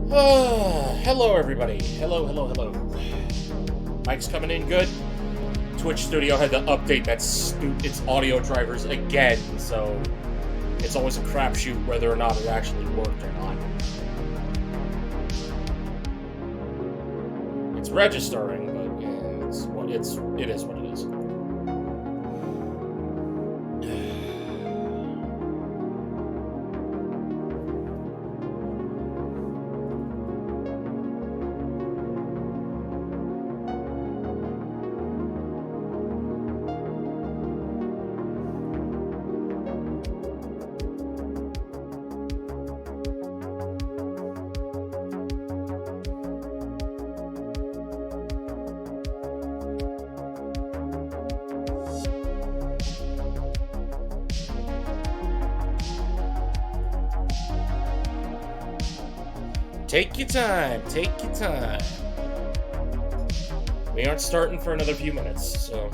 Hello everybody. Hello. Mike's coming in good. Twitch Studio had to update its audio drivers again, so it's always a crapshoot whether or not it actually worked or not. It's registering, but it is what it is. Take your time. We aren't starting for another few minutes, so...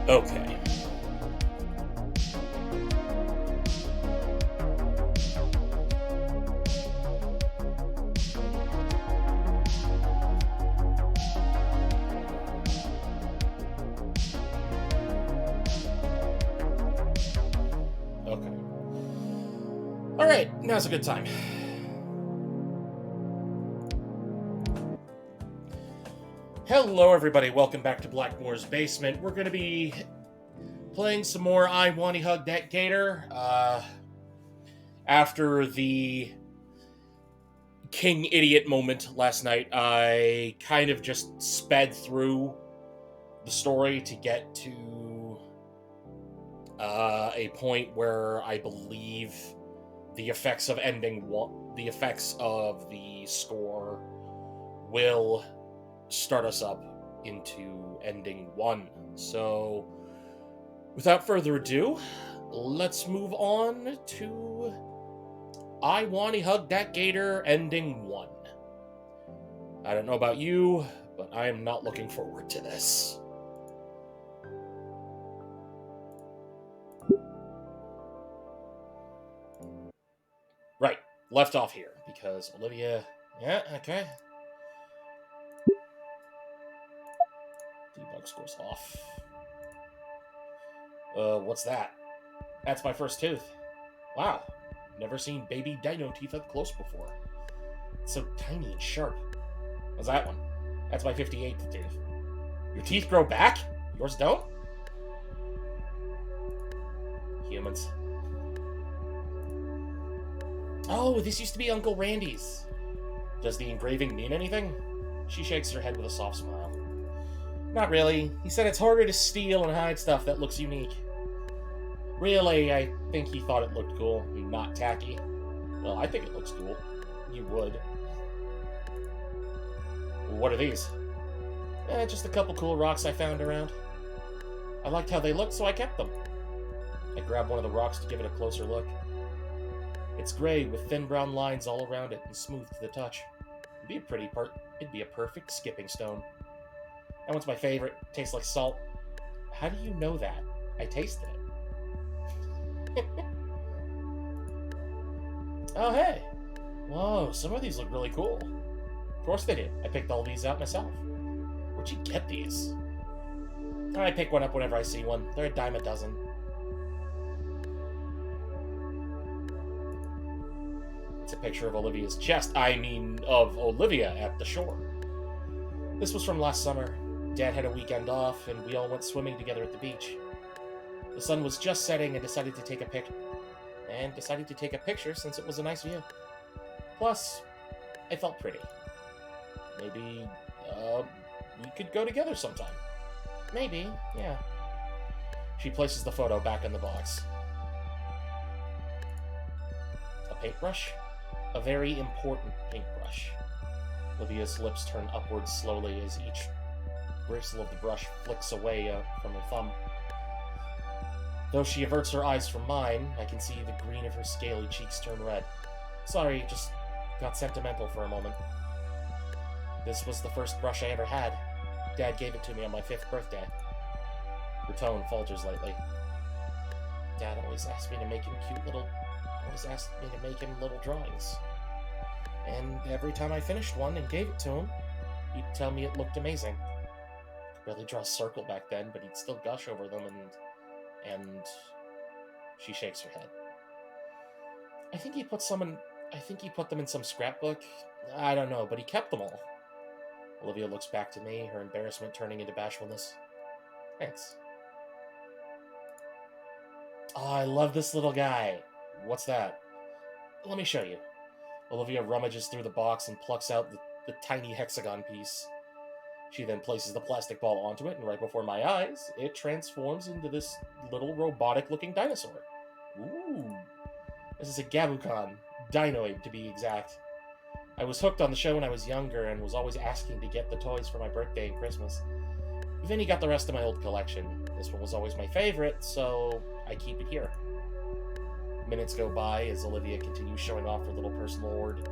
Okay. Alright, now's a good time. Hello everybody, welcome back to Blackmore's Basement. We're going to be playing some more I Wanna Hug That Gator. After the King Idiot moment last night, I kind of just sped through the story to get to a point where I believe the effects of the score will start us up into ending 1. So, without further ado, let's move on to I Wanna Hug That Gator ending 1. I don't know about you, but I am not looking forward to this. Right, left off here, because Olivia... Yeah, okay. Debug scores off. What's that? That's my first tooth. Wow, never seen baby dino teeth up close before. It's so tiny and sharp. What's that one? That's my 58th tooth. Your teeth grow back? Yours don't? Humans. Oh, this used to be Uncle Randy's. Does the engraving mean anything? She shakes her head with a soft smile. Not really. He said it's harder to steal and hide stuff that looks unique. Really, I think he thought it looked cool, not tacky. Well, I think it looks cool. You would. What are these? Just a couple cool rocks I found around. I liked how they looked, so I kept them. I grabbed one of the rocks to give it a closer look. It's gray with thin brown lines all around it and smooth to the touch. It'd be a perfect skipping stone. That one's my favorite. Tastes like salt. How do you know that? I tasted it. Oh, hey. Whoa, some of these look really cool. Of course they did. I picked all these out myself. Where'd you get these? I pick one up whenever I see one. They're a dime a dozen. It's a picture of Olivia's chest. Of Olivia at the shore. This was from last summer. Dad had a weekend off, and we all went swimming together at the beach. The sun was just setting and decided to take a picture since it was a nice view. Plus, I felt pretty. Maybe, we could go together sometime. Maybe, yeah. She places the photo back in the box. A paintbrush? A very important paintbrush. Olivia's lips turn upwards slowly as each bristle of the brush flicks away from her thumb. Though she averts her eyes from mine, I can see the green of her scaly cheeks turn red. Sorry, just got sentimental for a moment. This was the first brush I ever had. Dad gave it to me on my 5th birthday. Her tone falters lightly. Dad always asked me to make him little drawings. And every time I finished one and gave it to him, he'd tell me it looked amazing. Could barely draw a circle back then, but he'd still gush over them and she shakes her head. I think he put them in some scrapbook. I don't know, but he kept them all. Olivia looks back to me, her embarrassment turning into bashfulness. Thanks. Oh, I love this little guy. What's that? Let me show you. Olivia rummages through the box and plucks out the tiny hexagon piece. She then places the plastic ball onto it, and right before my eyes, it transforms into this little robotic-looking dinosaur. Ooh. This is a Gabukan. Dinoid, to be exact. I was hooked on the show when I was younger and was always asking to get the toys for my birthday and Christmas. Vinny got the rest of my old collection. This one was always my favorite, so I keep it here. Minutes go by as Olivia continues showing off her little personal hoard.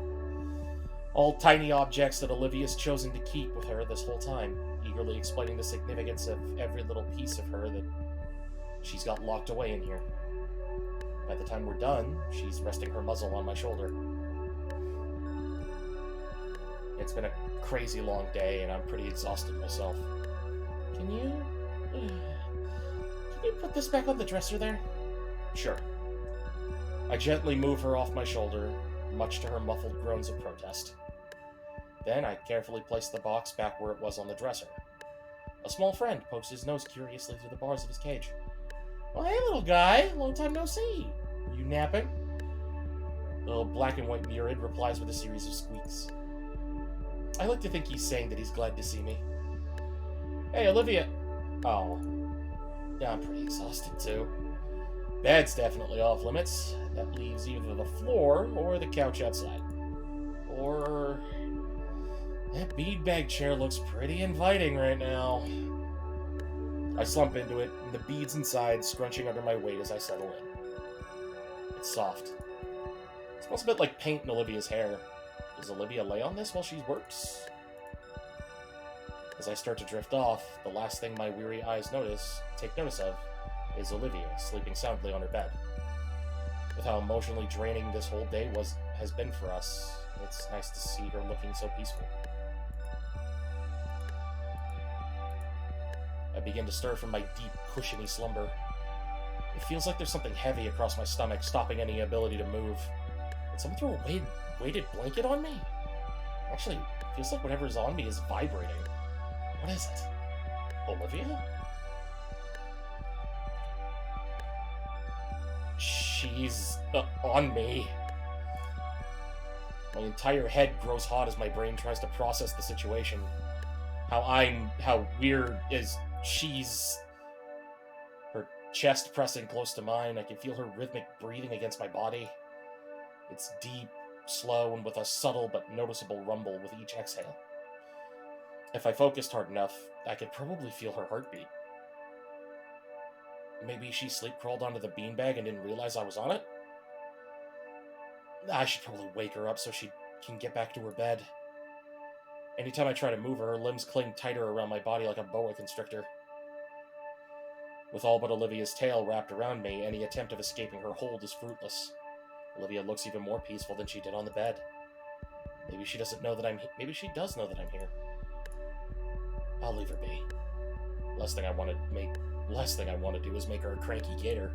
All tiny objects that Olivia's chosen to keep with her this whole time, eagerly explaining the significance of every little piece of her that she's got locked away in here. By the time we're done, she's resting her muzzle on my shoulder. It's been a crazy long day, and I'm pretty exhausted myself. Can you put this back on the dresser there? Sure. I gently move her off my shoulder, much to her muffled groans of protest. Then I carefully place the box back where it was on the dresser. A small friend pokes his nose curiously through the bars of his cage. "Oh, hey, little guy. Long time no see. Are you napping?" The little black and white Murid replies with a series of squeaks. I like to think he's saying that he's glad to see me. Hey, Olivia. Oh. Yeah, I'm pretty exhausted, too. Bed's definitely off limits. That leaves either the floor or the couch outside. Or... that beanbag chair looks pretty inviting right now. I slump into it, and the beads inside scrunching under my weight as I settle in. It's soft. It smells a bit like paint in Olivia's hair. Does Olivia lay on this while she works? As I start to drift off, the last thing my weary eyes take notice of, is Olivia sleeping soundly on her bed. With how emotionally draining this whole day has been for us, it's nice to see her looking so peaceful. I begin to stir from my deep, cushiony slumber. It feels like there's something heavy across my stomach, stopping any ability to move. Did someone throw a weighted blanket on me? Actually, it feels like whatever's on me is vibrating. What is it? Olivia? She's on me. My entire head grows hot as my brain tries to process the situation. How weird is she's... Her chest pressing close to mine. I can feel her rhythmic breathing against my body. It's deep, slow, and with a subtle but noticeable rumble with each exhale. If I focused hard enough, I could probably feel her heartbeat. Maybe she sleep-crawled onto the beanbag and didn't realize I was on it? I should probably wake her up so she can get back to her bed. Anytime I try to move her, her limbs cling tighter around my body like a boa constrictor. With all but Olivia's tail wrapped around me, any attempt of escaping her hold is fruitless. Olivia looks even more peaceful than she did on the bed. Maybe she doesn't know that maybe she does know that I'm here. I'll leave her be. Last thing I want to do is make her a cranky gator.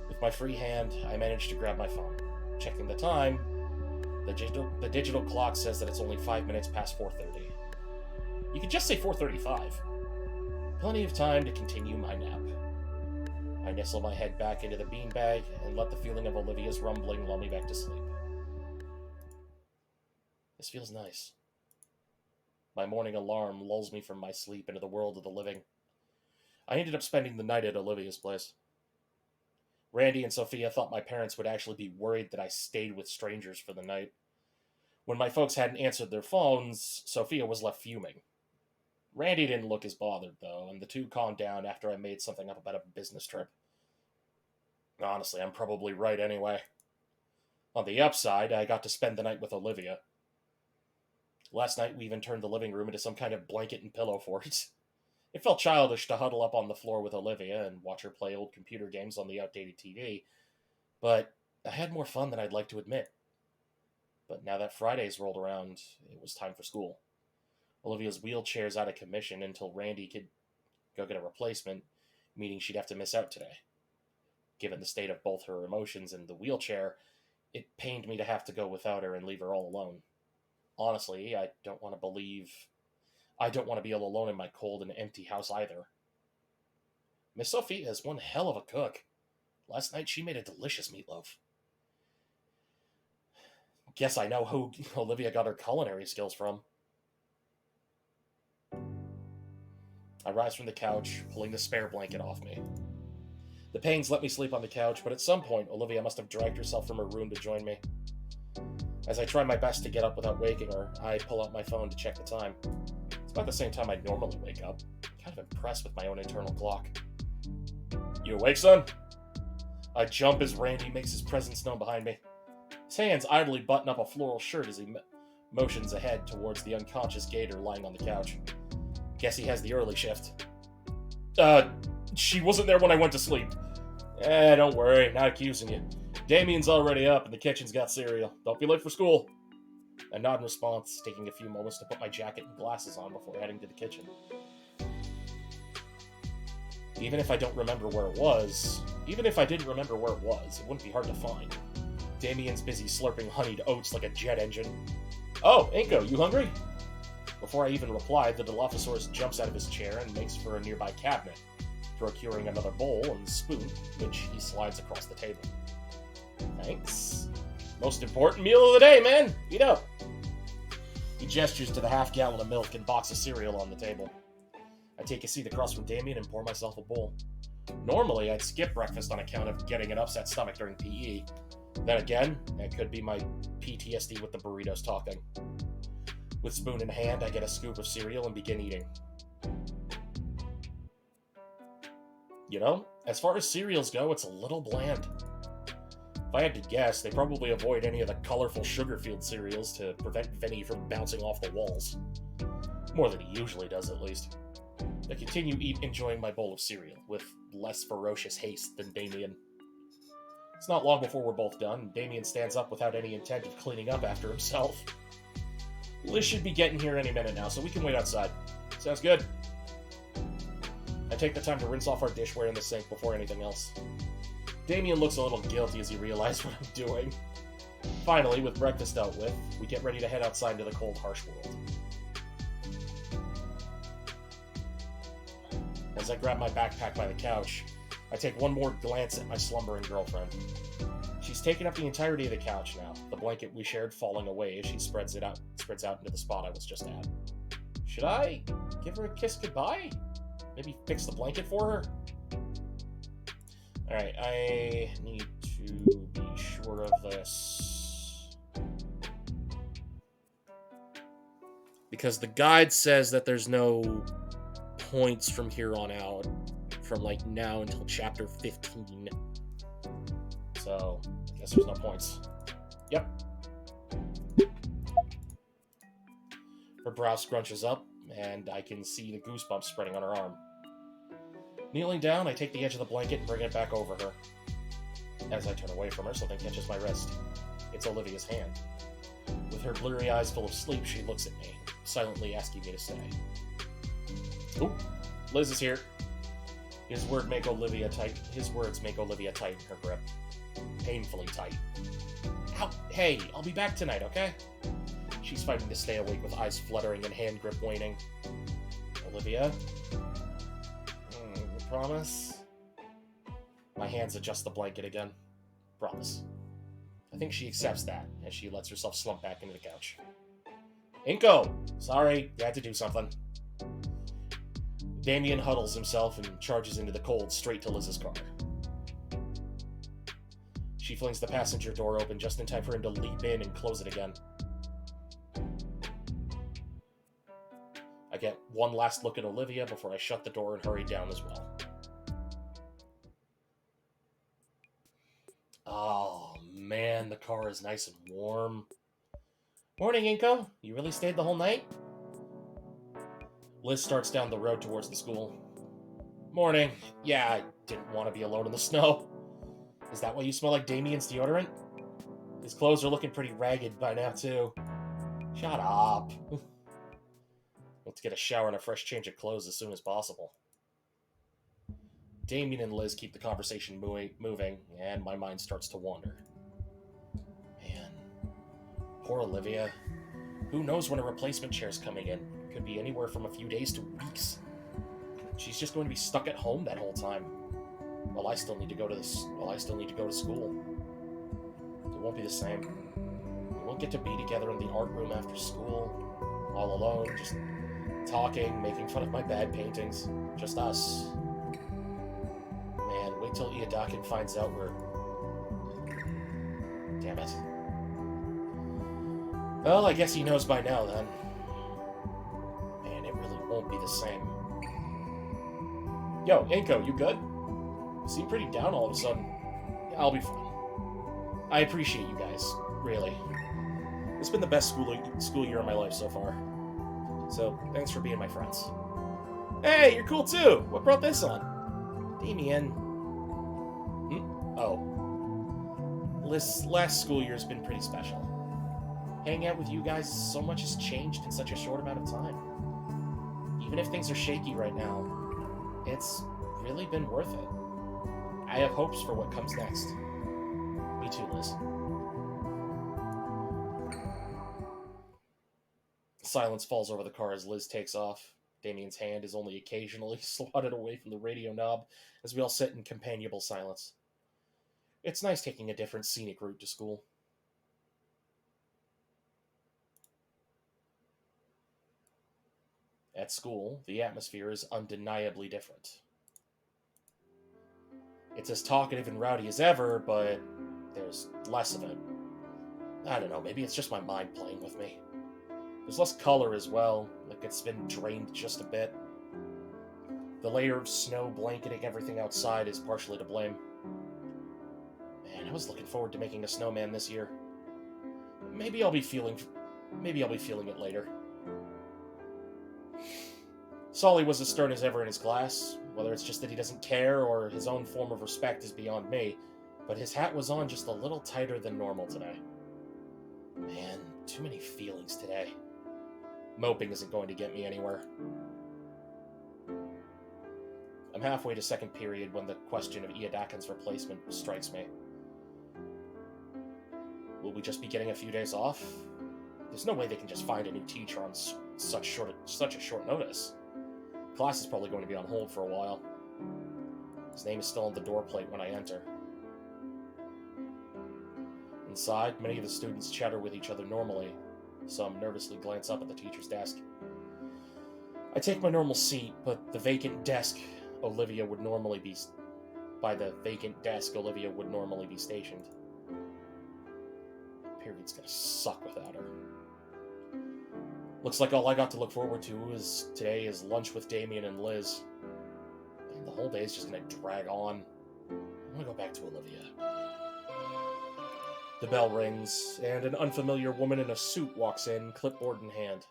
With my free hand, I manage to grab my phone. Checking the time, the digital clock says that it's only 5 minutes past 4:30. You could just say 4:35. Plenty of time to continue my nap. I nestle my head back into the beanbag and let the feeling of Olivia's rumbling lull me back to sleep. This feels nice. My morning alarm lulls me from my sleep into the world of the living. I ended up spending the night at Olivia's place. Randy and Sophia thought my parents would actually be worried that I stayed with strangers for the night. When my folks hadn't answered their phones, Sophia was left fuming. Randy didn't look as bothered, though, and the two calmed down after I made something up about a business trip. Honestly, I'm probably right anyway. On the upside, I got to spend the night with Olivia. Last night, we even turned the living room into some kind of blanket and pillow fort. It felt childish to huddle up on the floor with Olivia and watch her play old computer games on the outdated TV, but I had more fun than I'd like to admit. But now that Fridays rolled around, it was time for school. Olivia's wheelchair's out of commission until Randy could go get a replacement, meaning she'd have to miss out today. Given the state of both her emotions and the wheelchair, it pained me to have to go without her and leave her all alone. Honestly, I don't want to be all alone in my cold and empty house either. Miss Sophia is one hell of a cook. Last night she made a delicious meatloaf. Guess I know who Olivia got her culinary skills from. I rise from the couch, pulling the spare blanket off me. The pains let me sleep on the couch, but at some point, Olivia must have dragged herself from her room to join me. As I try my best to get up without waking her, I pull out my phone to check the time. It's about the same time I'd normally wake up. Kind of impressed with my own internal clock. You awake, son? I jump as Randy makes his presence known behind me. His hands idly button up a floral shirt as he motions ahead towards the unconscious Gator lying on the couch. Guess he has the early shift. She wasn't there when I went to sleep. Don't worry, not accusing you. Damien's already up and the kitchen's got cereal. Don't be late for school. I nod in response, taking a few moments to put my jacket and glasses on before heading to the kitchen. Even if I didn't remember where it was, it wouldn't be hard to find. Damien's busy slurping honeyed oats like a jet engine. Oh, Inko, you hungry? Before I even reply, the Dilophosaurus jumps out of his chair and makes for a nearby cabinet, procuring another bowl and spoon, which he slides across the table. Thanks. Most important meal of the day, man! Eat up! He gestures to the half-gallon of milk and box of cereal on the table. I take a seat across from Damien and pour myself a bowl. Normally, I'd skip breakfast on account of getting an upset stomach during PE. Then again, it could be my PTSD with the burritos talking. With spoon in hand, I get a scoop of cereal and begin eating. You know, as far as cereals go, it's a little bland. If I had to guess, they probably avoid any of the colorful sugar-filled cereals to prevent Vinny from bouncing off the walls. More than he usually does, at least. I continue enjoying my bowl of cereal, with less ferocious haste than Damien. It's not long before we're both done, and Damien stands up without any intent of cleaning up after himself. Liz should be getting here any minute now, so we can wait outside. Sounds good. I take the time to rinse off our dishware in the sink before anything else. Damien looks a little guilty as he realizes what I'm doing. Finally, with breakfast dealt with, we get ready to head outside into the cold, harsh world. As I grab my backpack by the couch, I take one more glance at my slumbering girlfriend. She's taken up the entirety of the couch now, the blanket we shared falling away as she spreads out into the spot I was just at. Should I give her a kiss goodbye? Maybe fix the blanket for her? Alright, I need to be sure of this. Because the guide says that there's no points from here on out, from like now until chapter 15. So, I guess there's no points. Yep. Her brow scrunches up, and I can see the goosebumps spreading on her arm. Kneeling down, I take the edge of the blanket and bring it back over her. As I turn away from her, something catches my wrist. It's Olivia's hand. With her blurry eyes full of sleep, she looks at me, silently asking me to stay. Oop, Liz is here. His words make Olivia tighten her grip. Painfully tight. Ow, hey, I'll be back tonight, okay? She's fighting to stay awake with eyes fluttering and hand grip waning. Olivia? Promise? My hands adjust the blanket again. Promise. I think she accepts that as she lets herself slump back into the couch. Inko! Sorry, you had to do something. Damien huddles himself and charges into the cold straight to Liz's car. She flings the passenger door open just in time for him to leap in and close it again. I get one last look at Olivia before I shut the door and hurry down as well. Oh man, the car is nice and warm. Morning, Inko. You really stayed the whole night? Liz starts down the road towards the school. Morning. Yeah, I didn't want to be alone in the snow. Is that why you smell like Damien's deodorant? His clothes are looking pretty ragged by now, too. Shut up. Let's get a shower and a fresh change of clothes as soon as possible. Damien and Liz keep the conversation moving, and my mind starts to wander. Man, poor Olivia. Who knows when a replacement chair's coming in? Could be anywhere from a few days to weeks. She's just going to be stuck at home that whole time. While I still need to go to school. It won't be the same. We won't get to be together in the art room after school, all alone, just talking, making fun of my bad paintings. Just us. Man, wait till Iadakin finds out we're... Damn it. Well, I guess he knows by now, then. Man, it really won't be the same. Yo, Inko, you good? You seem pretty down all of a sudden. Yeah, I'll be fine. I appreciate you guys, really. It's been the best school year of my life so far. So, thanks for being my friends. Hey, you're cool too! What brought this on? Damien. Oh. This last school year's been pretty special. Hanging out with you guys, so much has changed in such a short amount of time. Even if things are shaky right now, it's really been worth it. I have hopes for what comes next. Me too, Liz. Silence falls over the car as Liz takes off. Damien's hand is only occasionally swatted away from the radio knob as we all sit in companionable silence. It's nice taking a different scenic route to school. At school, the atmosphere is undeniably different. It's as talkative and rowdy as ever, but there's less of it. I don't know, maybe it's just my mind playing with me. There's less color as well, like it's been drained just a bit. The layer of snow blanketing everything outside is partially to blame. Man, I was looking forward to making a snowman this year. Maybe I'll be feeling it later. Solly was as stern as ever in his class. Whether it's just that he doesn't care or his own form of respect is beyond me, but his hat was on just a little tighter than normal today. Man, too many feelings today. Moping isn't going to get me anywhere. I'm halfway to second period when the question of Iadakin's replacement strikes me. Will we just be getting a few days off? There's no way they can just find a new teacher on such a short notice. Class is probably going to be on hold for a while. His name is still on the door plate when I enter. Inside, many of the students chatter with each other normally. Some nervously glance up at the teacher's desk. I take my normal seat, but the vacant desk Olivia would normally be stationed. Period's gonna suck without her. Looks like all I got to look forward to today is lunch with Damien and Liz. And the whole day is just gonna drag on. I'm gonna go back to Olivia. The bell rings, and an unfamiliar woman in a suit walks in, clipboard in hand.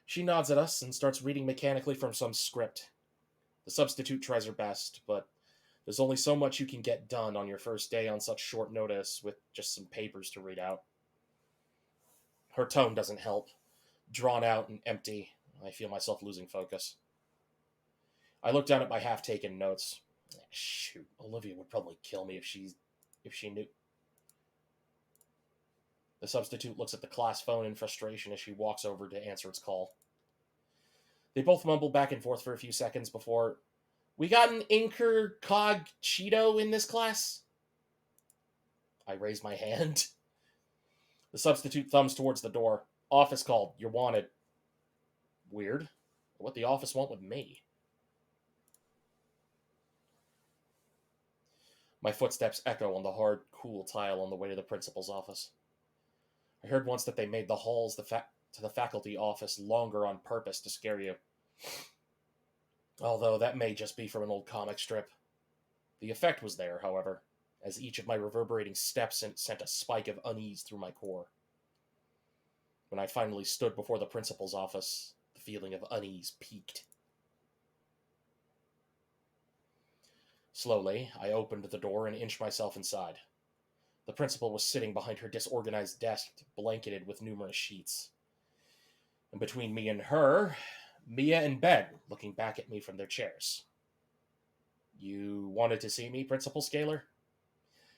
She nods at us and starts reading mechanically from some script. The substitute tries her best, but there's only so much you can get done on your first day on such short notice with just some papers to read out. Her tone doesn't help. Drawn out and empty, I feel myself losing focus. I look down at my half-taken notes. Shoot, Olivia would probably kill me if she knew. The substitute looks at the class phone in frustration as she walks over to answer its call. They both mumble back and forth for a few seconds before, "We got an Inker Cog Cheeto in this class?" I raise my hand. The substitute thumbs towards the door. Office called. You're wanted. Weird. What the office want with me? My footsteps echo on the hard, cool tile on the way to the principal's office. I heard once that they made the halls to the faculty office longer on purpose to scare you. Although that may just be from an old comic strip. The effect was there, however, as each of my reverberating steps sent a spike of unease through my core. When I finally stood before the principal's office, the feeling of unease peaked. Slowly, I opened the door and inched myself inside. The principal was sitting behind her disorganized desk, blanketed with numerous sheets. And between me and her, Mia and Ben, looking back at me from their chairs. You wanted to see me, Principal Scaler?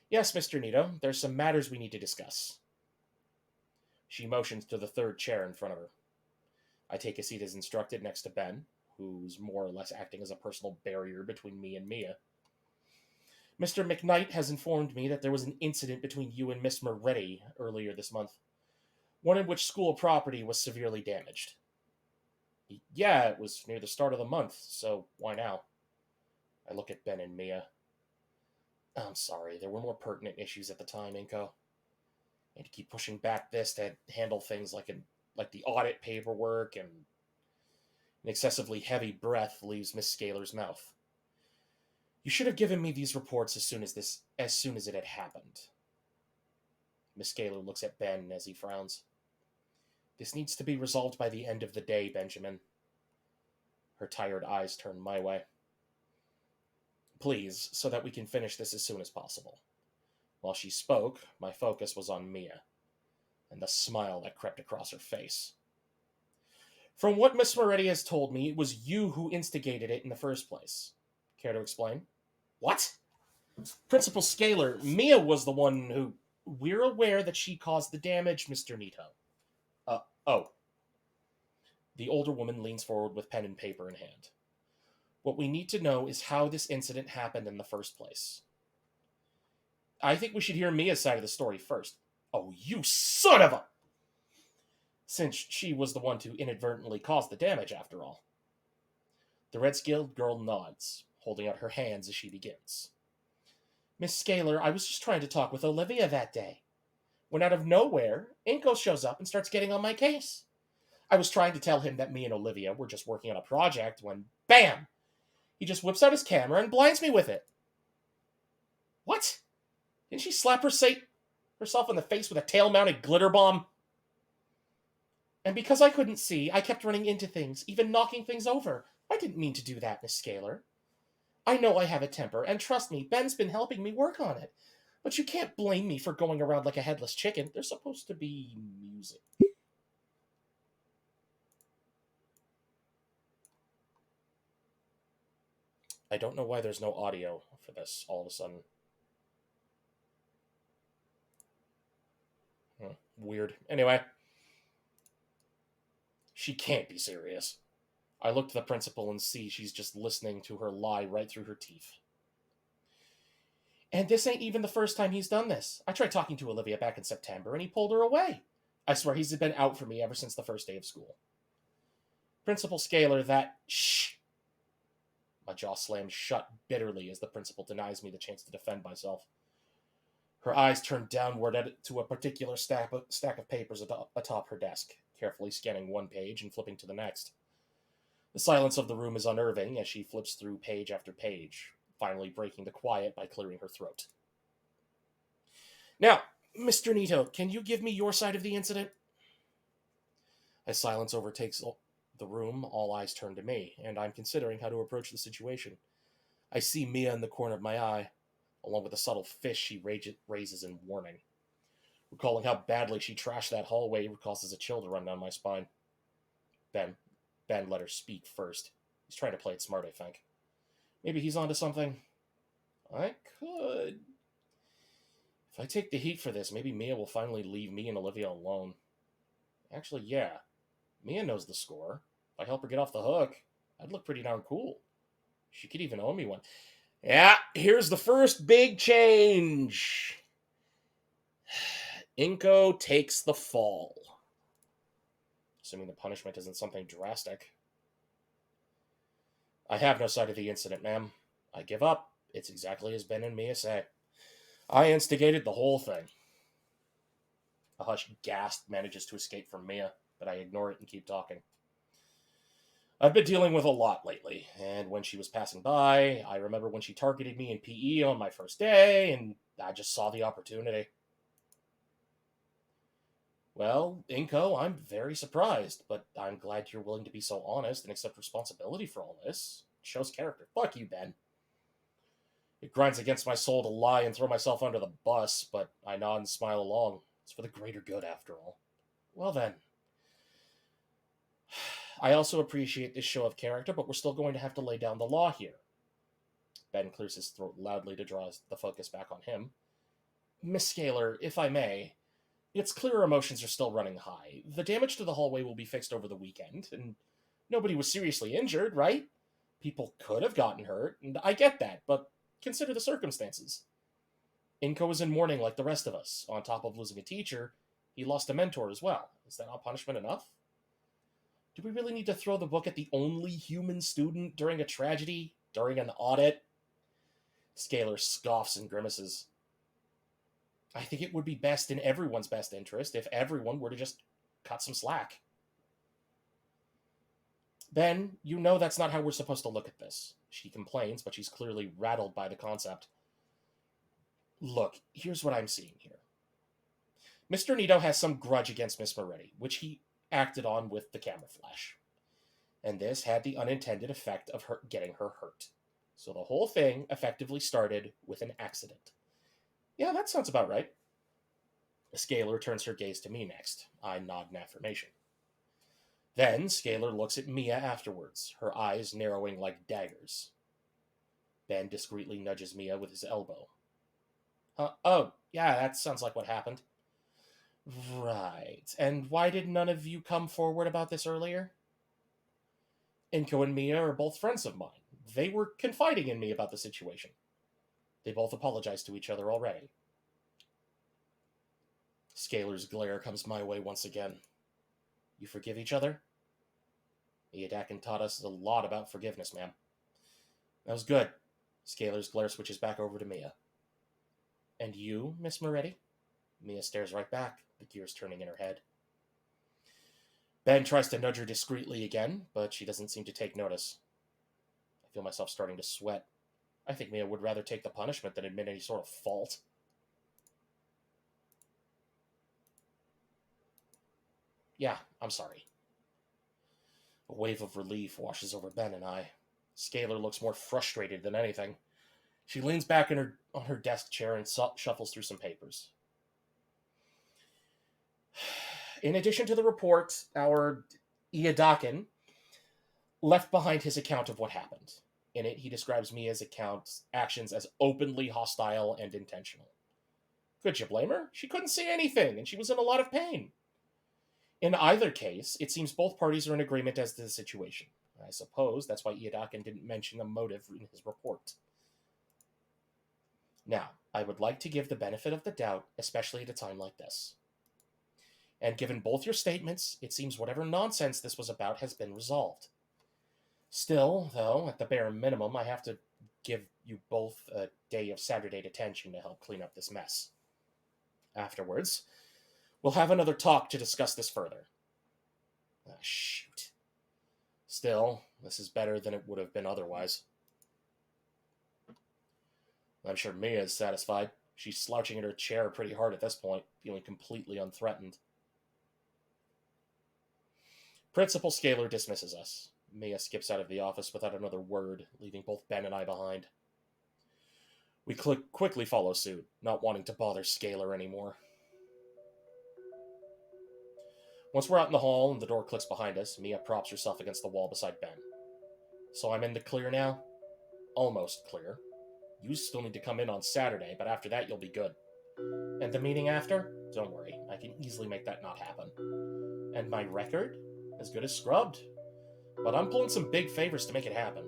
Yes, Mr. Nito, there's some matters we need to discuss. She motions to the third chair in front of her. I take a seat as instructed next to Ben, who's more or less acting as a personal barrier between me and Mia. Mr. McKnight has informed me that there was an incident between you and Miss Moretti earlier this month, one in which school property was severely damaged. Yeah, it was near the start of the month, so why now? I look at Ben and Mia. I'm sorry, there were more pertinent issues at the time, Inko. And to keep pushing back this to handle things like the audit paperwork, and an excessively heavy breath leaves Miss Scaler's mouth. You should have given me these reports as soon as it had happened. Miss Scaler looks at Ben as he frowns. This needs to be resolved by the end of the day, Benjamin. Her tired eyes turn my way. Please, so that we can finish this as soon as possible. While she spoke, my focus was on Mia, and the smile that crept across her face. From what Miss Moretti has told me, it was you who instigated it in the first place. Care to explain? What? Principal Scaler, Mia was the one who... We're aware that she caused the damage, Mr. Nito. Oh. The older woman leans forward with pen and paper in hand. What we need to know is how this incident happened in the first place. I think we should hear Mia's side of the story first. Oh, you son of a... Since she was the one to inadvertently cause the damage, after all. The red-scaled girl nods, holding out her hands as she begins. Miss Scaler, I was just trying to talk with Olivia that day. When out of nowhere, Inko shows up and starts getting on my case. I was trying to tell him that me and Olivia were just working on a project when, BAM! He just whips out his camera and blinds me with it. What? Didn't she slap herself in the face with a tail-mounted glitter bomb? And because I couldn't see, I kept running into things, even knocking things over. I didn't mean to do that, Miss Scaler. I know I have a temper, and trust me, Ben's been helping me work on it. But you can't blame me for going around like a headless chicken. There's supposed to be music. I don't know why there's no audio for this all of a sudden. Weird. Anyway. She can't be serious. I look to the principal and see she's just listening to her lie right through her teeth. And this ain't even the first time he's done this. I tried talking to Olivia back in September, and he pulled her away. I swear he's been out for me ever since the first day of school. Principal Scaler, that... Shh! My jaw slams shut bitterly as the principal denies me the chance to defend myself. Her eyes turn downward to a particular stack of papers atop her desk, carefully scanning one page and flipping to the next. The silence of the room is unnerving as she flips through page after page, finally breaking the quiet by clearing her throat. Now, Mr. Nito, can you give me your side of the incident? As silence overtakes the room, all eyes turn to me, and I'm considering how to approach the situation. I see Mia in the corner of my eye, along with a subtle fish she raises in warning. Recalling how badly she trashed that hallway causes a chill to run down my spine. Ben let her speak first. He's trying to play it smart, I think. Maybe he's onto something. I could... If I take the heat for this, maybe Mia will finally leave me and Olivia alone. Actually, yeah. Mia knows the score. If I help her get off the hook, I'd look pretty darn cool. She could even owe me one. Yeah, here's the first big change. Inko takes the fall. assuming the punishment isn't something drastic. I have no side of the incident, ma'am. I give up. It's exactly as Ben and Mia say. I instigated the whole thing. A hushed gasp manages to escape from Mia, but I ignore it and keep talking. I've been dealing with a lot lately, and when she was passing by, I remember when she targeted me in PE on my first day, and I just saw the opportunity. Well, Inko, I'm very surprised, but I'm glad you're willing to be so honest and accept responsibility for all this. It shows character. Fuck you, Ben. It grinds against my soul to lie and throw myself under the bus, but I nod and smile along. It's for the greater good, after all. Well then. I also appreciate this show of character, but we're still going to have to lay down the law here. Ben clears his throat loudly to draw the focus back on him. Miss Scaler, if I may, it's clear our emotions are still running high. The damage to the hallway will be fixed over the weekend, and nobody was seriously injured, right? People could have gotten hurt, and I get that, but consider the circumstances. Inko is in mourning like the rest of us. On top of losing a teacher, he lost a mentor as well. Is that not punishment enough? Do we really need to throw the book at the only human student during a tragedy? During an audit? Scaler scoffs and grimaces. I think it would be best in everyone's best interest if everyone were to just cut some slack. Ben, you know that's not how we're supposed to look at this. She complains, but she's clearly rattled by the concept. Look, here's what I'm seeing here. Mr. Nito has some grudge against Miss Moretti, which he acted on with the camera flash. And this had the unintended effect of her getting her hurt. So the whole thing effectively started with an accident. Yeah, that sounds about right. Scaler turns her gaze to me next. I nod in affirmation. Then Scaler looks at Mia afterwards, her eyes narrowing like daggers. Ben discreetly nudges Mia with his elbow. Oh, yeah, that sounds like what happened. Right. And why did none of you come forward about this earlier? Inko and Mia are both friends of mine. They were confiding in me about the situation. They both apologized to each other already. Scaler's glare comes my way once again. You forgive each other? Iadakin taught us a lot about forgiveness, ma'am. That was good. Scaler's glare switches back over to Mia. And you, Miss Moretti? Mia stares right back, the gears turning in her head. Ben tries to nudge her discreetly again, but she doesn't seem to take notice. I feel myself starting to sweat. I think Mia would rather take the punishment than admit any sort of fault. Yeah, I'm sorry. A wave of relief washes over Ben and I. Scaler looks more frustrated than anything. She leans back on her desk chair and shuffles through some papers. In addition to the report, our Iadakin left behind his account of what happened. In it, he describes Mia's actions as openly hostile and intentional. Could you blame her? She couldn't see anything, and she was in a lot of pain. In either case, it seems both parties are in agreement as to the situation. I suppose that's why Iadakin didn't mention a motive in his report. Now, I would like to give the benefit of the doubt, especially at a time like this. And given both your statements, it seems whatever nonsense this was about has been resolved. Still, though, at the bare minimum, I have to give you both a day of Saturday detention to help clean up this mess. Afterwards, we'll have another talk to discuss this further. Ah, shoot. Still, this is better than it would have been otherwise. I'm sure Mia is satisfied. She's slouching in her chair pretty hard at this point, feeling completely unthreatened. Principal Scaler dismisses us. Mia skips out of the office without another word, leaving both Ben and I behind. We quickly follow suit, not wanting to bother Scaler anymore. Once we're out in the hall and the door clicks behind us, Mia props herself against the wall beside Ben. So I'm in the clear now? Almost clear. You still need to come in on Saturday, but after that you'll be good. And the meeting after? Don't worry, I can easily make that not happen. And my record? As good as scrubbed. But I'm pulling some big favors to make it happen.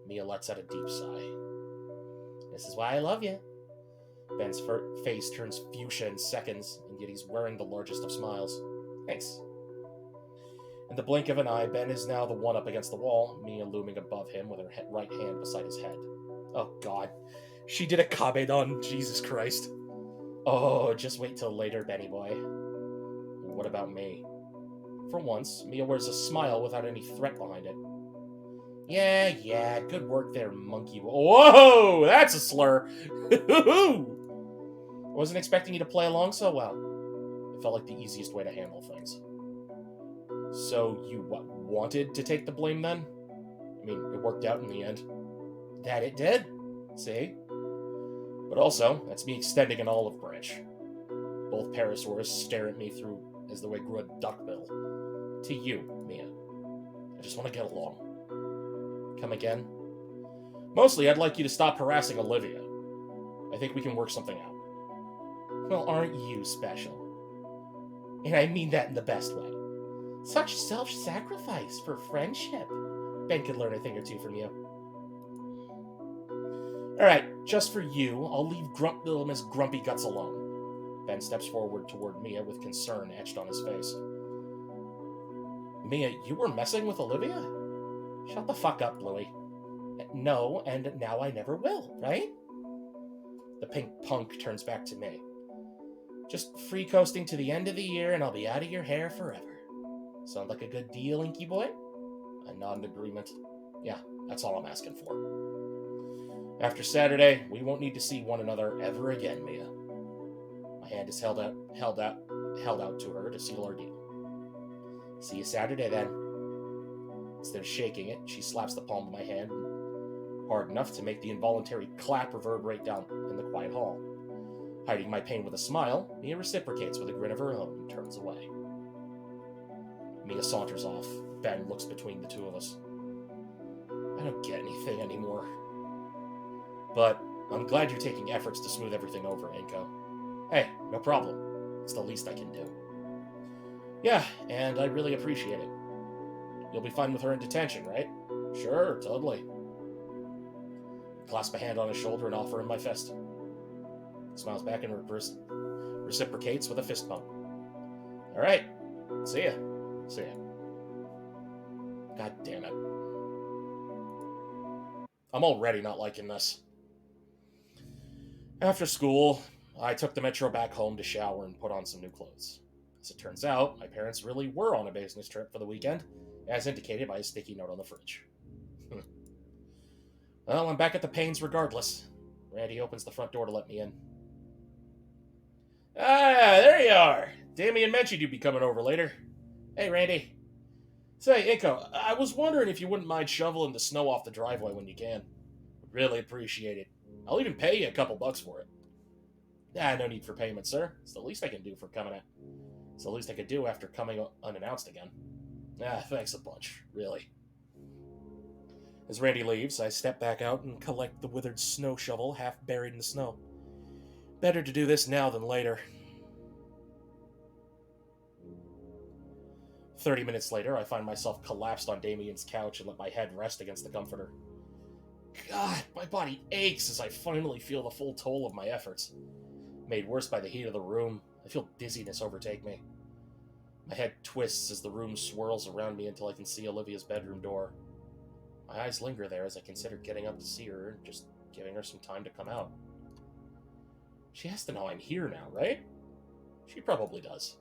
Mia lets out a deep sigh. This is why I love you. Ben's face turns fuchsia in seconds, and yet he's wearing the largest of smiles. Thanks. In the blink of an eye, Ben is now the one up against the wall, Mia looming above him with her right hand beside his head. Oh, God. She did a kabedon, Jesus Christ. Oh, just wait till later, Benny boy. What about me? For once, Mia wears a smile without any threat behind it. Yeah, good work there, monkey. Whoa, that's a slur. I wasn't expecting you to play along so well. It felt like the easiest way to handle things. So, you wanted to take the blame then? I mean, it worked out in the end. That it did. See? But also, that's me extending an olive branch. Both parasaurs stare at me through as though I grew a duckbill. To you, Mia. I just want to get along. Come again? Mostly, I'd like you to stop harassing Olivia. I think we can work something out. Well, aren't you special? And I mean that in the best way. Such self-sacrifice for friendship. Ben could learn a thing or two from you. Alright, just for you, I'll leave little Miss Grumpy Guts alone. Ben steps forward toward Mia with concern etched on his face. Mia, you were messing with Olivia? Shut the fuck up, Bluey. No, and now I never will, right? The pink punk turns back to me. Just free coasting to the end of the year and I'll be out of your hair forever. Sound like a good deal, Inky boy? I nod in agreement. Yeah, that's all I'm asking for. After Saturday, we won't need to see one another ever again, Mia. My hand is held out to her to seal our deal. See you Saturday, then. Instead of shaking it, she slaps the palm of my hand hard enough to make the involuntary clap reverberate down in the quiet hall. Hiding my pain with a smile, Mia reciprocates with a grin of her own and turns away. Mia saunters off. Ben looks between the two of us. I don't get anything anymore. But I'm glad you're taking efforts to smooth everything over, Inko. Hey, no problem. It's the least I can do. Yeah, and I really appreciate it. You'll be fine with her in detention, right? Sure, totally. I clasp a hand on his shoulder and offer him my fist. He smiles back and reciprocates with a fist bump. All right, see ya. See ya. God damn it. I'm already not liking this. After school, I took the metro back home to shower and put on some new clothes. As it turns out, my parents really were on a business trip for the weekend, as indicated by a sticky note on the fridge. Well, I'm back at the Paynes regardless. Randy opens the front door to let me in. Ah, there you are. Damien mentioned you'd be coming over later. Hey, Randy. Say, Inko, I was wondering if you wouldn't mind shoveling the snow off the driveway when you can. Really appreciate it. I'll even pay you a couple bucks for it. No need for payment, sir. It's the least I can do for coming out. It's the least I could do after coming unannounced again. Thanks a bunch, really. As Randy leaves, I step back out and collect the withered snow shovel half buried in the snow. Better to do this now than later. 30 minutes later, I find myself collapsed on Damien's couch and let my head rest against the comforter. God, my body aches as I finally feel the full toll of my efforts. Made worse by the heat of the room, I feel dizziness overtake me. My head twists as the room swirls around me until I can see Olivia's bedroom door. My eyes linger there as I consider getting up to see her and just giving her some time to come out. She has to know I'm here now, right? She probably does.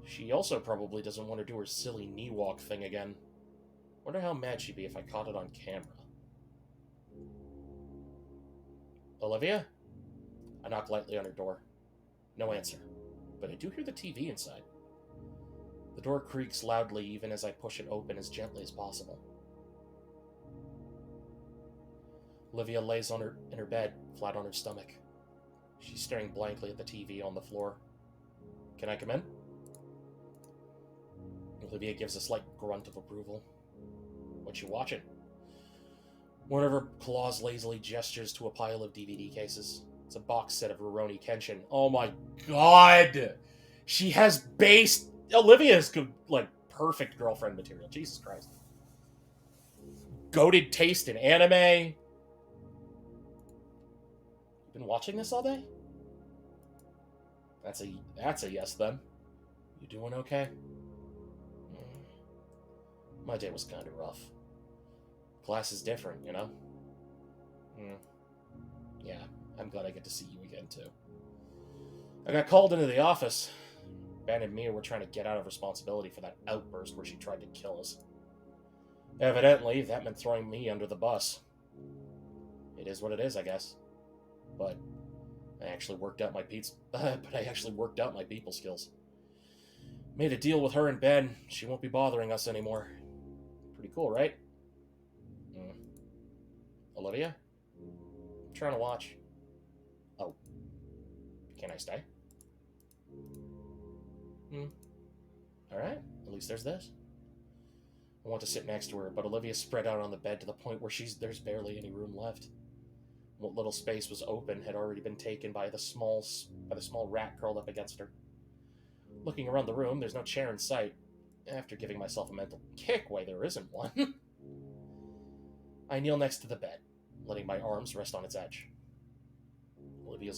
She also probably doesn't want to do her silly knee walk thing again. Wonder how mad she'd be if I caught it on camera. Olivia? I knock lightly on her door. No answer, but I do hear the TV inside. The door creaks loudly even as I push it open as gently as possible. Olivia lays in her bed, flat on her stomach. She's staring blankly at the TV on the floor. Can I come in? Olivia gives a slight grunt of approval. What you watching? One of her claws lazily gestures to a pile of DVD cases. It's a box set of Rurouni Kenshin. Oh my god! She has base... Olivia's perfect girlfriend material. Jesus Christ. Goated taste in anime. Been watching this all day? That's a yes then. You doing okay? My day was kind of rough. Class is different, you know? Yeah, I'm glad I get to see you again, too. I got called into the office. Ben and Mia were trying to get out of responsibility for that outburst where she tried to kill us. Evidently, that meant throwing me under the bus. It is what it is, I guess. But I actually worked out my people skills. Made a deal with her and Ben. She won't be bothering us anymore. Pretty cool, right? Olivia? I'm trying to watch. Oh. Can I stay? Alright, at least there's this. I want to sit next to her, but Olivia's spread out on the bed to the point where there's barely any room left. What little space was open had already been taken by the small rat curled up against her. Looking around the room, there's no chair in sight. After giving myself a mental kick why there isn't one, I kneel next to the bed, letting my arms rest on its edge. Olivia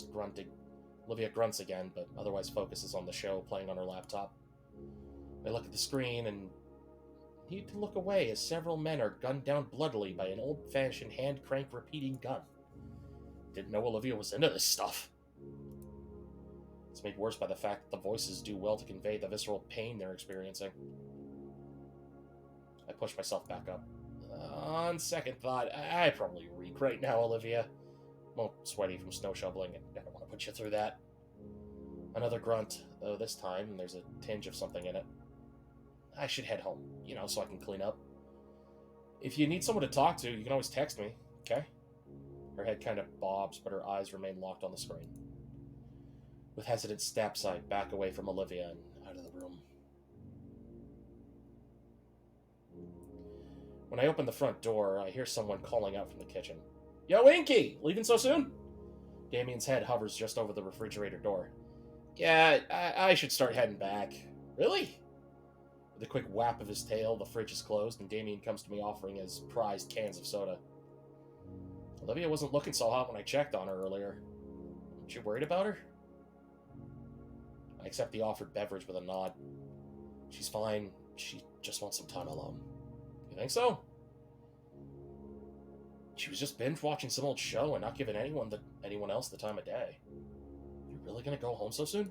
grunts again, but otherwise focuses on the show playing on her laptop. I look at the screen and need to look away as several men are gunned down bloodily by an old-fashioned hand-crank repeating gun. Didn't know Olivia was into this stuff. It's made worse by the fact that the voices do well to convey the visceral pain they're experiencing. I push myself back up. On second thought, I probably reek right now, Olivia. I'm sweaty from snow shoveling, and I don't want to put you through that. Another grunt, though this time there's a tinge of something in it. I should head home, so I can clean up. If you need someone to talk to, you can always text me, okay? Her head kind of bobs, but her eyes remain locked on the screen. With hesitant steps, I back away from Olivia and out of the room. When I open the front door, I hear someone calling out from the kitchen. Yo, Inky! Leaving so soon? Damien's head hovers just over the refrigerator door. Yeah, I should start heading back. Really? With a quick whap of his tail, the fridge is closed, and Damien comes to me offering his prized cans of soda. Olivia wasn't looking so hot when I checked on her earlier. Aren't you worried about her? I accept the offered beverage with a nod. She's fine. She just wants some time alone. You think so? She was just binge watching some old show and not giving anyone else the time of day. You really gonna go home so soon?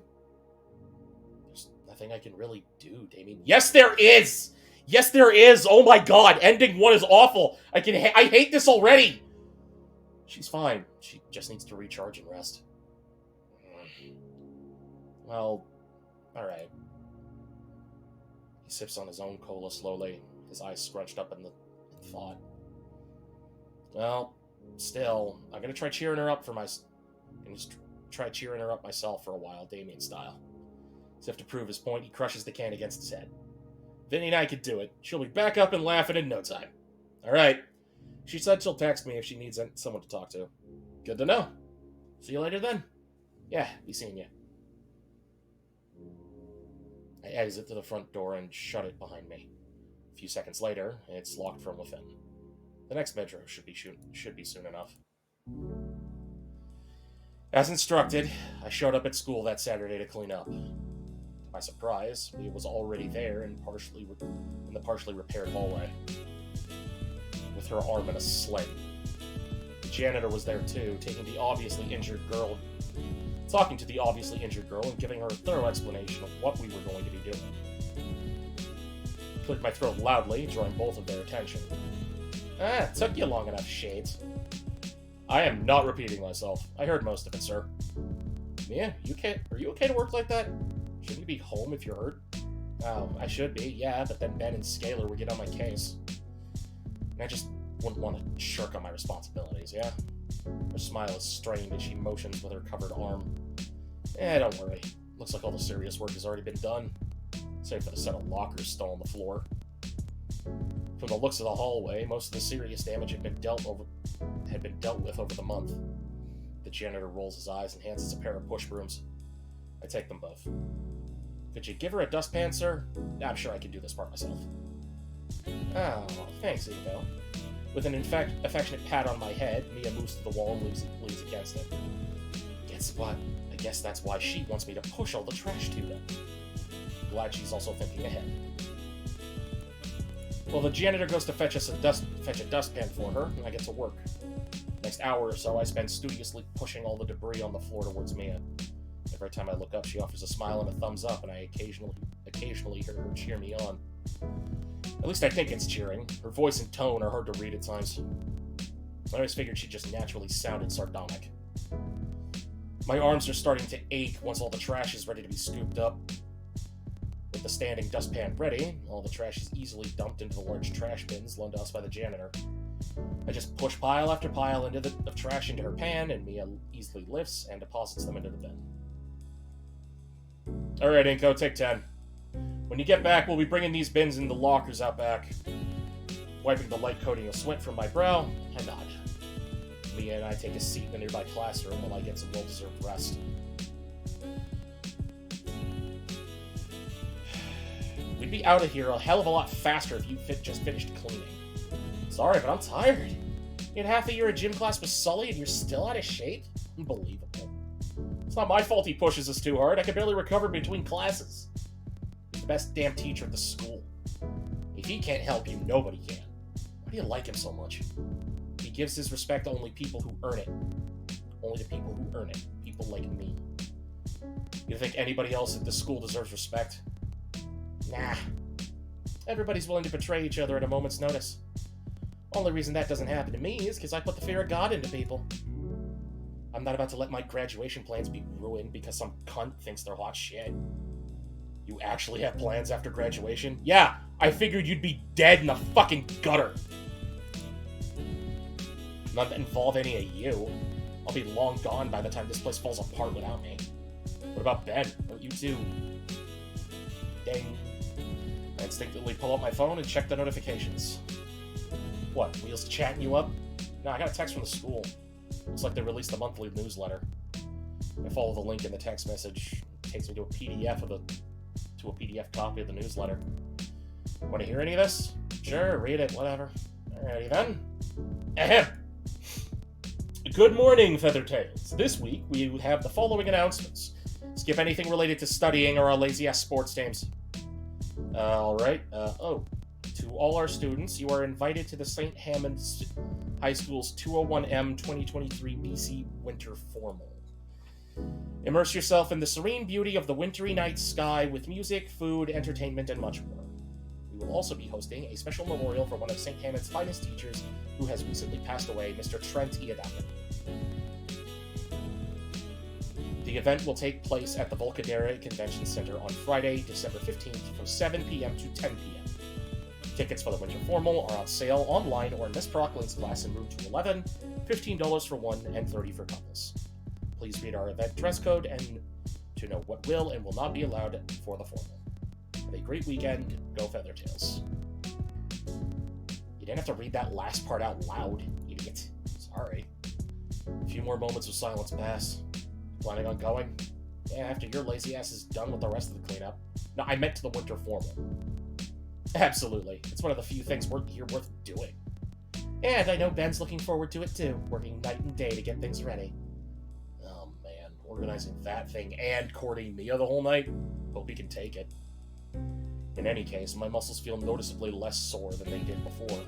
There's nothing I can really do, Damien. Yes, there is! Yes, there is! Oh my god, ending one is awful! I hate this already! She's fine. She just needs to recharge and rest. Well, alright. He sips on his own cola slowly, his eyes scrunched up in thought. Well, still, I'm gonna try cheering her up myself for a while, Damien style. As if to prove his point, he crushes the can against his head. Vinny and I could do it. She'll be back up and laughing in no time. Alright. She said she'll text me if she needs someone to talk to. Good to know. See you later then. Yeah, be seeing you. I exit to the front door and shut it behind me. A few seconds later, it's locked from within. The next metro should be soon enough. As instructed, I showed up at school that Saturday to clean up. To my surprise, Mia was already there in the partially repaired hallway, with her arm in a sling. The janitor was there too, talking to the obviously injured girl and giving her a thorough explanation of what we were going to be doing. Cleared my throat loudly, drawing both of their attention. Took you long enough, Shades. I am not repeating myself. I heard most of it, sir. Mia, are you okay to work like that? Shouldn't you be home if you're hurt? Oh, I should be, yeah, but then Ben and Scalar would get on my case. And I just wouldn't want to shirk on my responsibilities, yeah? Her smile is strained as she motions with her covered arm. Don't worry. Looks like all the serious work has already been done. Save for the set of lockers still on the floor. From the looks of the hallway, most of the serious damage had been dealt with over the month. The janitor rolls his eyes and hands us a pair of push brooms. I take them both. Could you give her a dustpan, sir? I'm sure I can do this part myself. Oh, thanks, Ego. With an affectionate pat on my head, Mia moves to the wall and leans against it. Guess what? I guess that's why she wants me to push all the trash to them. Glad she's also thinking ahead. Well, the janitor goes to fetch a dustpan for her, and I get to work. Next hour or so, I spend studiously pushing all the debris on the floor towards Mia. Every time I look up, she offers a smile and a thumbs up, and I occasionally hear her cheer me on. At least I think it's cheering. Her voice and tone are hard to read at times. I always figured she just naturally sounded sardonic. My arms are starting to ache once all the trash is ready to be scooped up. With the standing dustpan ready, all the trash is easily dumped into the large trash bins loaned to us by the janitor. I just push pile after pile of trash into her pan, and Mia easily lifts and deposits them into the bin. Alright, Inko, take 10. When you get back, we'll be bringing these bins in the lockers out back. Wiping the light coating of sweat from my brow, I nod. Mia and I take a seat in the nearby classroom while I get some well-deserved rest. We'd be out of here a hell of a lot faster if you just finished cleaning. Sorry, but I'm tired. You had half a year of gym class with Sully and you're still out of shape? Unbelievable. It's not my fault he pushes us too hard. I can barely recover between classes. He's the best damn teacher at the school. If he can't help you, nobody can. Why do you like him so much? He gives his respect to only people who earn it. Only the people who earn it. People like me. You think anybody else at the school deserves respect? Nah. Everybody's willing to betray each other at a moment's notice. Only reason that doesn't happen to me is because I put the fear of God into people. I'm not about to let my graduation plans be ruined because some cunt thinks they're hot shit. You actually have plans after graduation? Yeah, I figured you'd be dead in the fucking gutter. None that involve any of you. I'll be long gone by the time this place falls apart without me. What about Ben? Don't you two? Dang. I instinctively pull out my phone and check the notifications. What, Wheels chatting you up? No, I got a text from the school. Looks like they released the monthly newsletter. I follow the link in the text message. It takes me to a PDF copy of the newsletter. Want to hear any of this? Sure, read it, whatever. Alrighty then. Ahem. Good morning, Feathertails. This week, we have the following announcements. Skip anything related to studying or our lazy-ass sports teams. Alright, to all our students, you are invited to the St. Hammond High School's 201M 2023 BC Winter Formal. Immerse yourself in the serene beauty of the wintry night sky with music, food, entertainment, and much more. We will also be hosting a special memorial for one of St. Hammond's finest teachers who has recently passed away, Mr. Trent Iadaka. The event will take place at the Volcadera Convention Center on Friday, December 15th from 7 p.m. to 10 p.m. Tickets for the Winter Formal are on sale online or in Miss Prockling's class in room 211, $15 for one and $30 for couples. Please read our event dress code and to know what will and will not be allowed for the formal. Have a great weekend. Go Feathertails. You didn't have to read that last part out loud, idiot. Sorry. A few more moments of silence pass. Planning on going? Yeah, after your lazy ass is done with the rest of the cleanup. No, I meant to the Winter Formal. Absolutely. It's one of the few things worth doing. And I know Ben's looking forward to it too, working night and day to get things ready. Oh man, organizing that thing and courting Mia the whole night? Hope he can take it. In any case, my muscles feel noticeably less sore than they did before.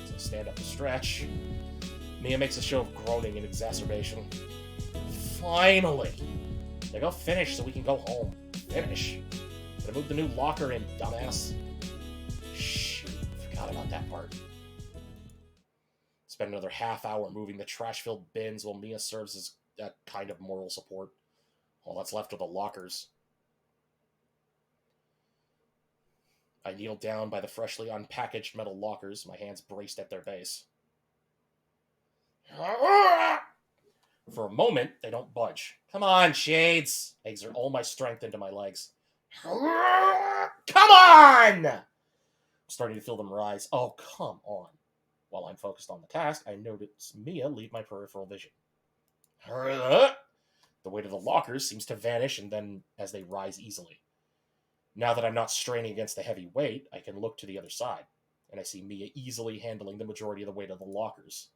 So I stand up to stretch. Mia makes a show of groaning in exacerbation. Finally! Now go finish so we can go home. Finish. Gonna move the new locker in, dumbass. Shoot, forgot about that part. Spend another half hour moving the trash-filled bins while Mia serves as a kind of moral support. All that's left are the lockers. I kneel down by the freshly unpackaged metal lockers, my hands braced at their base. For a moment, they don't budge. Come on, Shades! I exert all my strength into my legs. Come on! I'm starting to feel them rise. Oh, come on. While I'm focused on the task, I notice Mia leave my peripheral vision. The weight of the lockers seems to vanish, and then as they rise easily. Now that I'm not straining against the heavy weight, I can look to the other side, and I see Mia easily handling the majority of the weight of the lockers.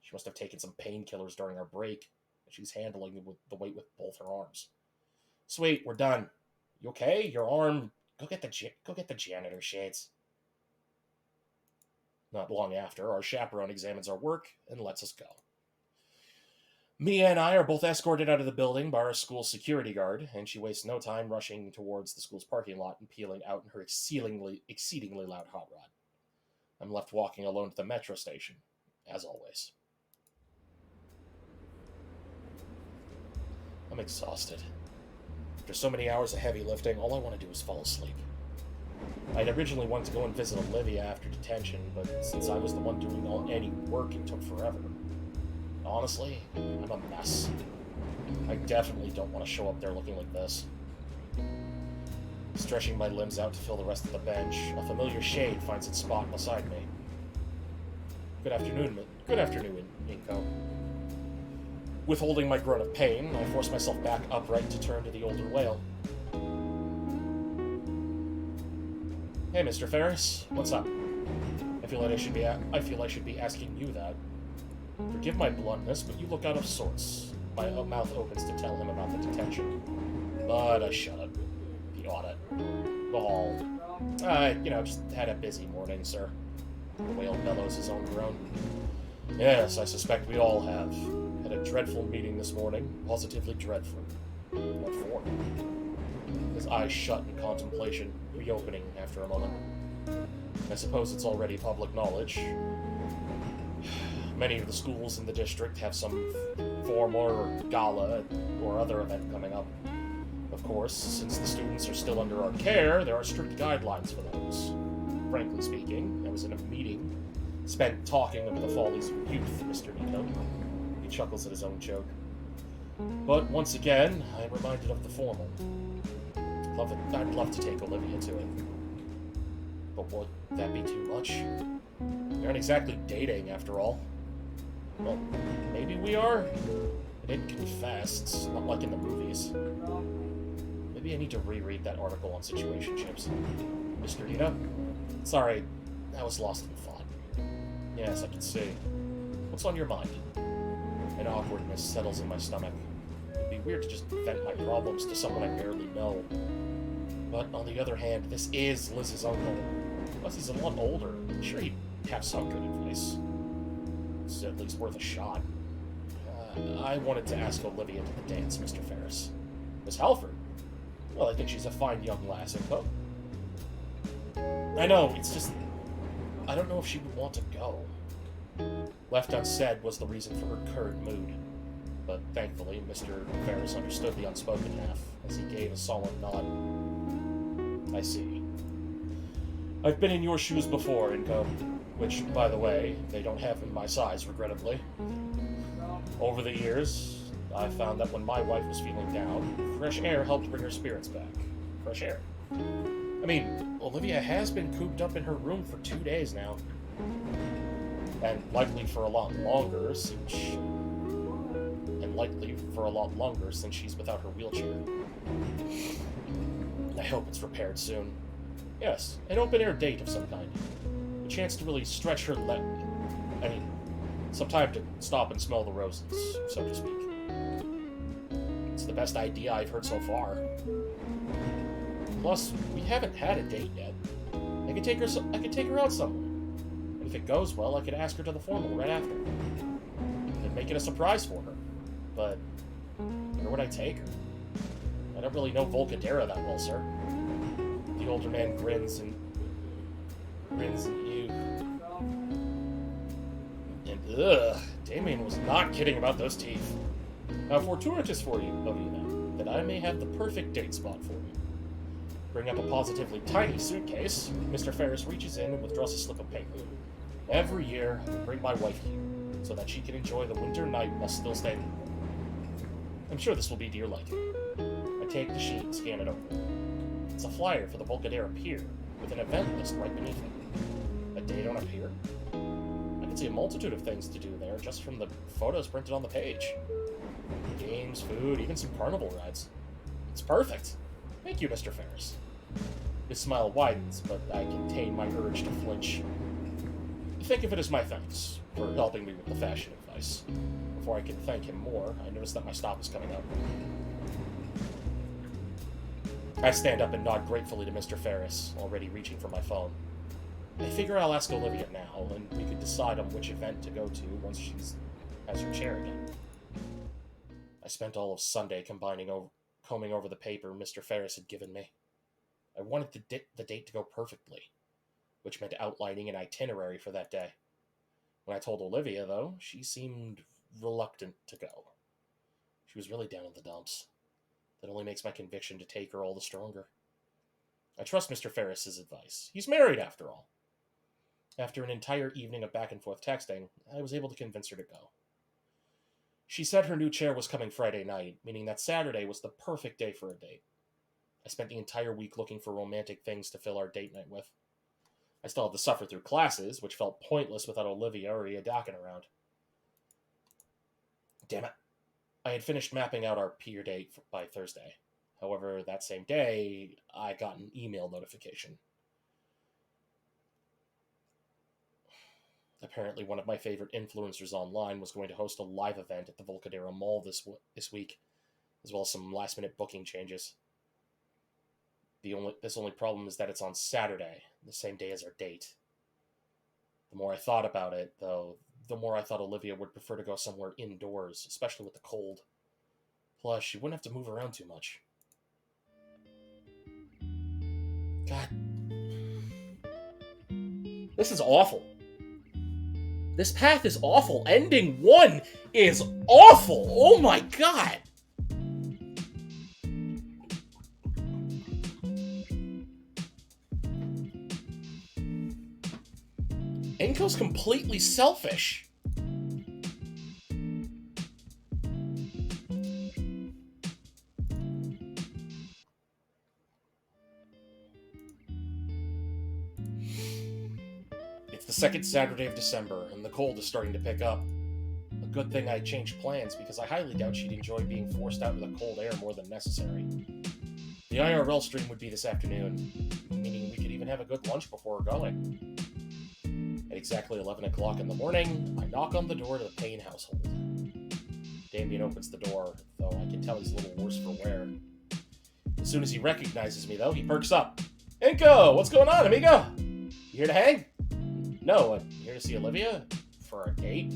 She must have taken some painkillers during our break, and she's handling the weight with both her arms. Sweet, we're done. You okay? Your arm... Go get the janitor, Shades. Not long after, our chaperone examines our work and lets us go. Mia and I are both escorted out of the building by our school security guard, and she wastes no time rushing towards the school's parking lot and peeling out in her exceedingly loud hot rod. I'm left walking alone to the metro station, as always. I'm exhausted. After so many hours of heavy lifting, all I want to do is fall asleep. I'd originally wanted to go and visit Olivia after detention, but since I was the one doing any work, it took forever. Honestly, I'm a mess. I definitely don't want to show up there looking like this. Stretching my limbs out to fill the rest of the bench, a familiar shade finds its spot beside me. Good afternoon, Inko. Withholding my groan of pain, I force myself back upright to turn to the older whale. Hey, Mr. Ferris, what's up? I feel I should be asking you that. Forgive my bluntness, but you look out of sorts. My mouth opens to tell him about the detention, but I shut it. The audit. The hall. Just had a busy morning, sir. The whale bellows his own groan. Yes, I suspect we all have. Had a dreadful meeting this morning. Positively dreadful. What for? His eyes shut in contemplation, reopening after a moment. I suppose it's already public knowledge. Many of the schools in the district have some formal or gala or other event coming up. Of course, since the students are still under our care, there are strict guidelines for those. Frankly speaking, I was in a meeting spent talking of the follies of youth, Mr. Nito. He chuckles at his own joke. But once again, I'm reminded of the formal. I'd love to take Olivia to it. But would that be too much? We aren't exactly dating, after all. Well, maybe we are. I didn't confess. It's not like in the movies. Maybe I need to reread that article on situationships. Mr. Nito? Sorry, I was lost in thought. Yes, I can see. What's on your mind? An awkwardness settles in my stomach. It'd be weird to just vent my problems to someone I barely know. But on the other hand, this is Liz's uncle. Plus, he's a lot older. I'm sure he'd have some good advice. It's at least worth a shot. I wanted to ask Olivia to the dance, Mr. Ferris. Miss Halford? Well, I think she's a fine young lass, Inko. I know, it's just... I don't know if she would want to go. Left unsaid was the reason for her current mood. But thankfully, Mr. Ferris understood the unspoken half, as he gave a solemn nod. I see. I've been in your shoes before, Inko. Which, by the way, they don't have in my size, regrettably. Over the years, I found that when my wife was feeling down, fresh air helped bring her spirits back. Fresh air. I mean, Olivia has been cooped up in her room for 2 days now. And likely for a lot longer since she's without her wheelchair. I hope it's repaired soon. Yes, an open-air date of some kind. A chance to really stretch her some time to stop and smell the roses, so to speak. It's the best idea I've heard so far. Plus, we haven't had a date yet. I could take her out somewhere. And if it goes well, I could ask her to the formal right after. And make it a surprise for her. But where would I take her? I don't really know Volcadera that well, sir. The older man grins at you. And Damien was not kidding about those teeth. How fortuitous of you then, that I may have the perfect date spot for you. Bring up a positively tiny suitcase. Mr. Ferris reaches in and withdraws a slip of paper. Every year, I bring my wife here, so that she can enjoy the winter night while still standing warm. I'm sure this will be to your liking. I take the sheet and scan it over. It's a flyer for the Volcadera Pier, with an event list right beneath it. A date on a pier? I can see a multitude of things to do there just from the photos printed on the page. Games, food, even some carnival rides. It's perfect. Thank you, Mr. Ferris. His smile widens, but I contain my urge to flinch. Think of it as my thanks for helping me with the fashion advice. Before I can thank him more, I notice that my stop is coming up. I stand up and nod gratefully to Mr. Ferris, already reaching for my phone. I figure I'll ask Olivia now, and we could decide on which event to go to once she has her chair again. I spent all of Sunday combing over the paper Mr. Ferris had given me. I wanted the date to go perfectly, which meant outlining an itinerary for that day. When I told Olivia, though, she seemed reluctant to go. She was really down in the dumps. That only makes my conviction to take her all the stronger. I trust Mr. Ferris's advice. He's married, after all. After an entire evening of back-and-forth texting, I was able to convince her to go. She said her new chair was coming Friday night, meaning that Saturday was the perfect day for a date. I spent the entire week looking for romantic things to fill our date night with. I still had to suffer through classes, which felt pointless without Olivia or Iadakin around. Damn it. I had finished mapping out our pier date by Thursday. However, that same day, I got an email notification. Apparently, one of my favorite influencers online was going to host a live event at the Volcadero Mall this week, as well as some last-minute booking changes. This only problem is that it's on Saturday, the same day as our date. The more I thought about it, though, the more I thought Olivia would prefer to go somewhere indoors, especially with the cold. Plus, she wouldn't have to move around too much. God. This is awful. This path is awful. Ending 1 is awful. Oh my god. Enko's completely selfish. It's the second Saturday of December, and the cold is starting to pick up. A good thing I changed plans, because I highly doubt she'd enjoy being forced out into the cold air more than necessary. The IRL stream would be this afternoon, meaning we could even have a good lunch before going. At exactly 11 o'clock in the morning, I knock on the door to the Payne household. Damien opens the door, though I can tell he's a little worse for wear. As soon as he recognizes me, though, he perks up. Enko, what's going on, amigo? You here to hang? No, I'm here to see Olivia for a date.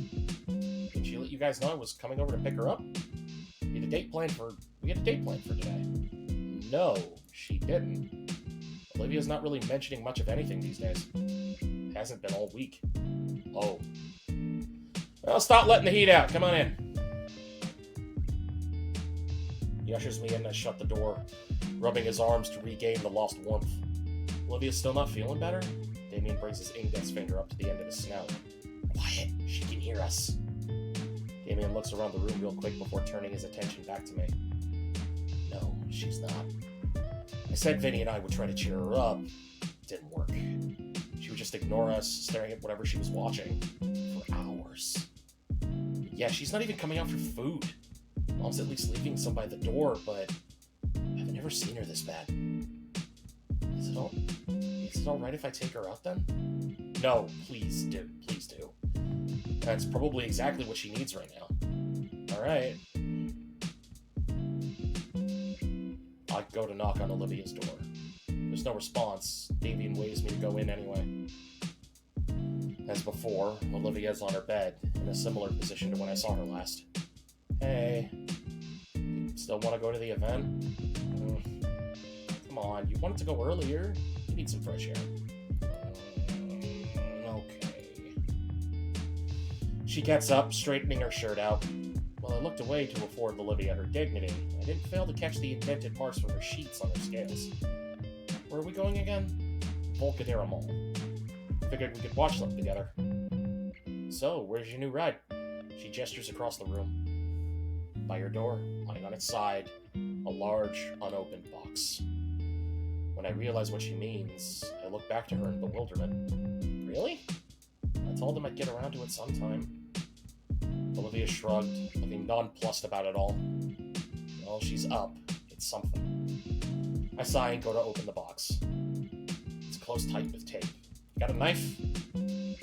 Didn't she let you guys know I was coming over to pick her up? We had a date planned for today. No, she didn't. Olivia's not really mentioning much of anything these days. Hasn't been all week. Oh. Well, stop letting the heat out. Come on in. He ushers me in and I shut the door, rubbing his arms to regain the lost warmth. Olivia's still not feeling better? Damien brings his index finger up to the end of his snout. Quiet, she can hear us. Damien looks around the room real quick before turning his attention back to me. No, she's not. I said Vinny and I would try to cheer her up. It didn't work. She would just ignore us, staring at whatever she was watching. For hours. Yeah, she's not even coming out for food. Mom's at least leaving some by the door, but I've never seen her this bad. Is it all right if I take her out then? No, please do. Please do. That's probably exactly what she needs right now. Alright. I go to knock on Olivia's door. There's no response. Damien waves me to go in anyway. As before, Olivia's on her bed, in a similar position to when I saw her last. Hey. You still want to go to the event? Come on, you wanted to go earlier. You need some fresh air. Okay. She gets up, straightening her shirt out. While I looked away to afford Olivia her dignity, I didn't fail to catch the indented marks from her sheets on her scales. Where are we going again? Volcadero Mall. Figured we could watch them together. So, where's your new ride? She gestures across the room. By her door, lying on its side, a large, unopened box. When I realize what she means, I look back to her in bewilderment. Really? I told him I'd get around to it sometime. Olivia shrugged, looking nonplussed about it all. Well, she's up. It's something. I sigh and go to open the box. It's closed tight with tape. Got a knife?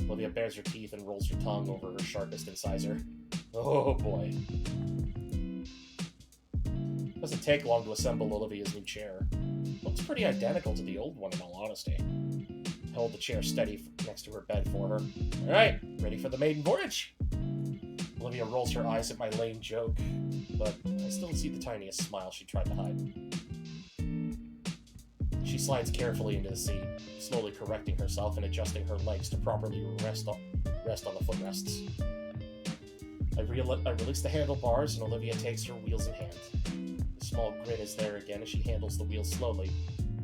Olivia bares her teeth and rolls her tongue over her sharpest incisor. Oh boy. Doesn't take long to assemble Olivia's new chair. Looks pretty identical to the old one in all honesty. hold the chair steady next to her bed for her. Alright, ready for the maiden voyage? Olivia rolls her eyes at my lame joke, but I still see the tiniest smile she tried to hide. She slides carefully into the seat, slowly correcting herself and adjusting her legs to properly rest on the footrests. I release the handlebars, and Olivia takes her wheels in hand. The small grin is there again as she handles the wheels slowly,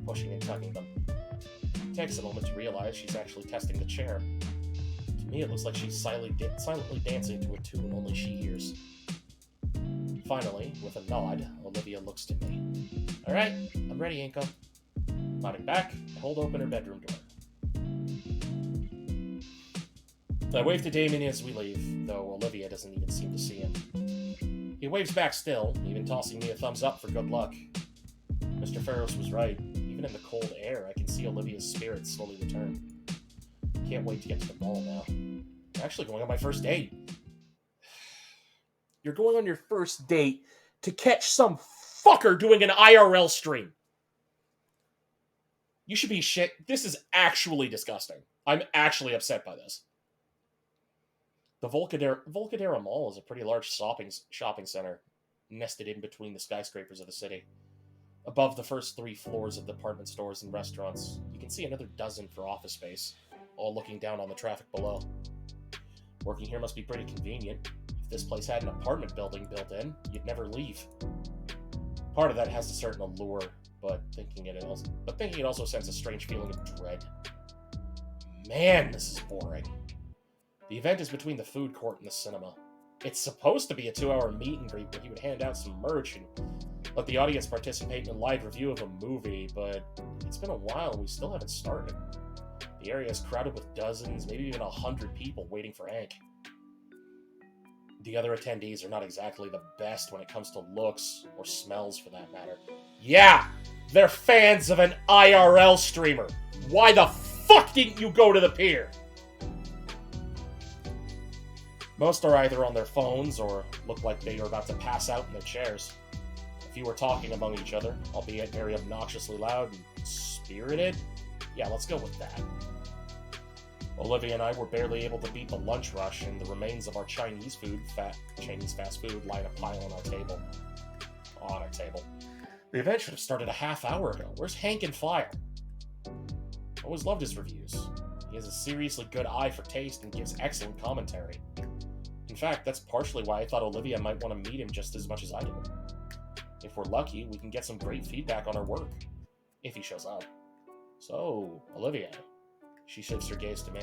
pushing and tugging them. It takes a moment to realize she's actually testing the chair. To me, it looks like she's silently dancing to a tune only she hears. Finally, with a nod, Olivia looks to me. Alright, I'm ready, Inko. Nodding back, I hold open her bedroom door. I wave to Damien as we leave, though Olivia doesn't even seem to see him. He waves back still, even tossing me a thumbs up for good luck. Mr. Ferros was right. Even in the cold air, I can see Olivia's spirits slowly return. Can't wait to get to the mall now. I'm actually going on my first date. You're going on your first date to catch some fucker doing an IRL stream. You should be shit. This is actually disgusting. I'm actually upset by this. The Volcadera Mall is a pretty large shopping center, nested in between the skyscrapers of the city. Above the first 3 floors of department stores and restaurants, you can see another dozen for office space, all looking down on the traffic below. Working here must be pretty convenient. If this place had an apartment building built in, you'd never leave. Part of that has a certain allure, but thinking it also sends a strange feeling of dread. Man, this is boring. The event is between the food court and the cinema. It's supposed to be a 2-hour meet and greet where he would hand out some merch and let the audience participate in a live review of a movie, but it's been a while and we still haven't started. The area is crowded with dozens, maybe even 100 people waiting for Hank. The other attendees are not exactly the best when it comes to looks, or smells for that matter. Yeah! They're fans of an IRL streamer! Why the fuck didn't you go to the pier? Most are either on their phones or look like they are about to pass out in their chairs. A few are talking among each other, albeit very obnoxiously loud and spirited. Yeah, let's go with that. Olivia and I were barely able to beat the lunch rush, and the remains of our Chinese fast food line a pile on our table. The event should have started a half hour ago. Where's Hank and Fire? Always loved his reviews. He has a seriously good eye for taste and gives excellent commentary. In fact, that's partially why I thought Olivia might want to meet him just as much as I do. If we're lucky, we can get some great feedback on our work. If he shows up. So, Olivia. She shifts her gaze to me.